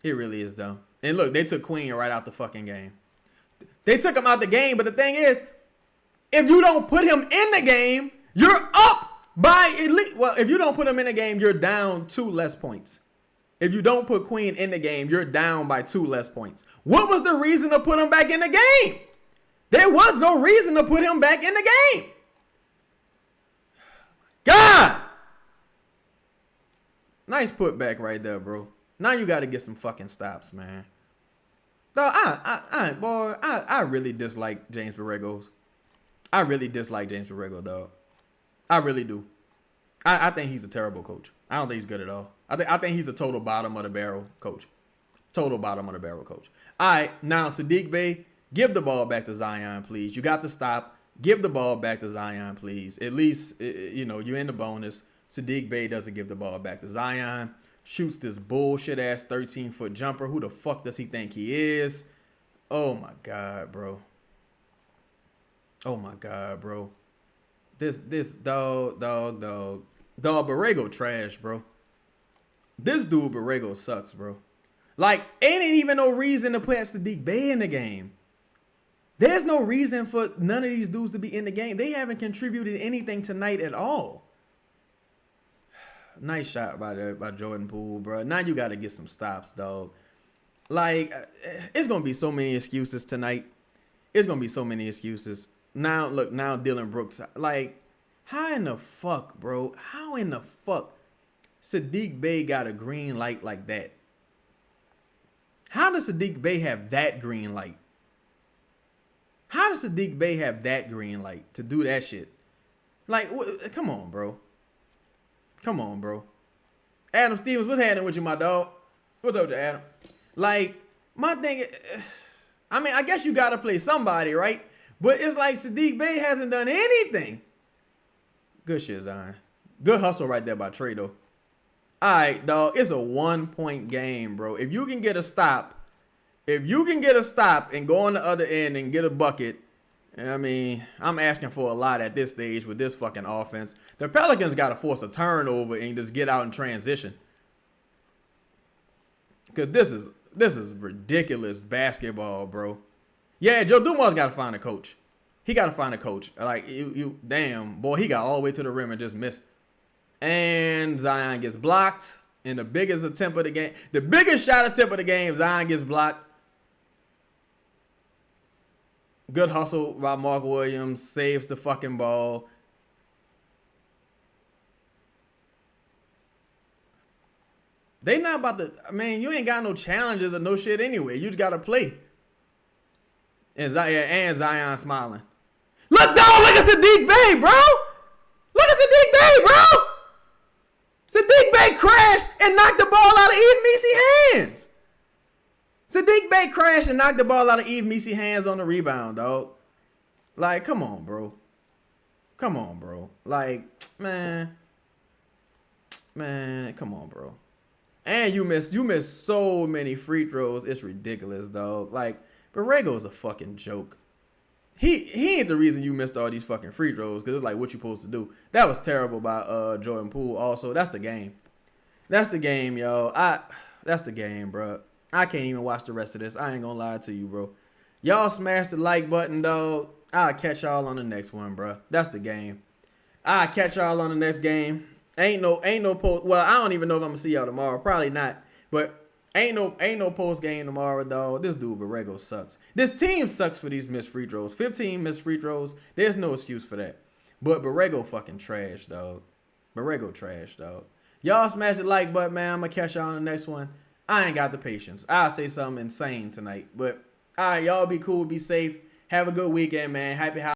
It really is dumb. And look, they took Queen right out the fucking game. They took him out the game, but the thing is, if you don't put him in the game, you're up by at least. Well, if you don't put him in the game, you're down 2 less points. If you don't put Queen in the game, you're down by 2 less points. What was the reason to put him back in the game? There was no reason to put him back in the game. God! Nice putback right there, bro. Now you got to get some fucking stops, man. Though I really dislike James Borregos. I really dislike James Borrego, dog. I really do. I think he's a terrible coach. I don't think he's good at all. I think he's a total bottom of the barrel coach. Total bottom of the barrel coach. All right, now Saddiq Bey, give the ball back to Zion, please. You got to stop. Give the ball back to Zion, please. At least, you're in the bonus. Saddiq Bey doesn't give the ball back to Zion. Shoots this bullshit-ass 13-foot jumper. Who the fuck does he think he is? Oh, my God, bro. Oh, my God, bro. This dog. Borrego trash, bro. This dude, Borrego, sucks, bro. Like, ain't even no reason to put Saddiq Bey in the game. There's no reason for none of these dudes to be in the game. They haven't contributed anything tonight at all. Nice shot by Jordan Poole, bro. Now you got to get some stops, dog. Like, it's going to be so many excuses tonight. It's going to be so many excuses. Now, look, now Dylan Brooks. Like, how in the fuck, bro? How in the fuck Saddiq Bey got a green light like that? How does Saddiq Bey have that green light? How does Saddiq Bey have that green light to do that shit? Like, come on, bro. Come on, bro. Adam Stevens, what's happening with you, my dog? What's up to Adam? Like, my thing, I mean, I guess you got to play somebody, right? But it's like Saddiq Bey hasn't done anything. Good shit, Zion. Good hustle right there by Trey, though. All right, dog, it's a 1-point game, bro. If you can get a stop, and go on the other end and get a bucket, I mean, I'm asking for a lot at this stage with this fucking offense. The Pelicans got to force a turnover and just get out in transition. Because this is ridiculous basketball, bro. Yeah, Joe Dumars got to find a coach. He got to find a coach. Like, damn, boy, he got all the way to the rim and just missed. And Zion gets blocked. And the biggest attempt of the game, the biggest shot attempt of the game, Zion gets blocked. Good hustle by Mark Williams. Saves the fucking ball. They not about to, I mean, you ain't got no challenges or no shit anyway. You just got to play. And Zion smiling. Look, dog, look at Saddiq Bey, bro. Look at Saddiq Bey, bro. Saddiq Bey crashed and knocked the ball out of Eve Messi hands. Saddiq Bey crashed and knocked the ball out of Eve Messi hands on the rebound, dog. Like, come on, bro. Come on, bro. Like, man, come on, bro. And you missed so many free throws. It's ridiculous, dog. Like, Borrego's a fucking joke. He ain't the reason you missed all these fucking free throws, because it's like what you supposed to do. That was terrible by Jordan Poole also. That's the game. That's the game, yo. That's the game, bro. I can't even watch the rest of this. I ain't gonna lie to you, bro. Y'all smash the like button, dog. I'll catch y'all on the next one, bro. That's the game. I'll catch y'all on the next game. Ain't no post. Well, I don't even know if I'm gonna see y'all tomorrow. Probably not. But Ain't no post game tomorrow, dog. This dude Borrego sucks. This team sucks for these missed free throws. 15 missed free throws. There's no excuse for that. But Borrego fucking trash, dog. Borrego trash, dog. Y'all smash the like button, man. I'm gonna catch y'all on the next one. I ain't got the patience. I'll say something insane tonight. But all right, y'all be cool, be safe. Have a good weekend, man. Happy holidays.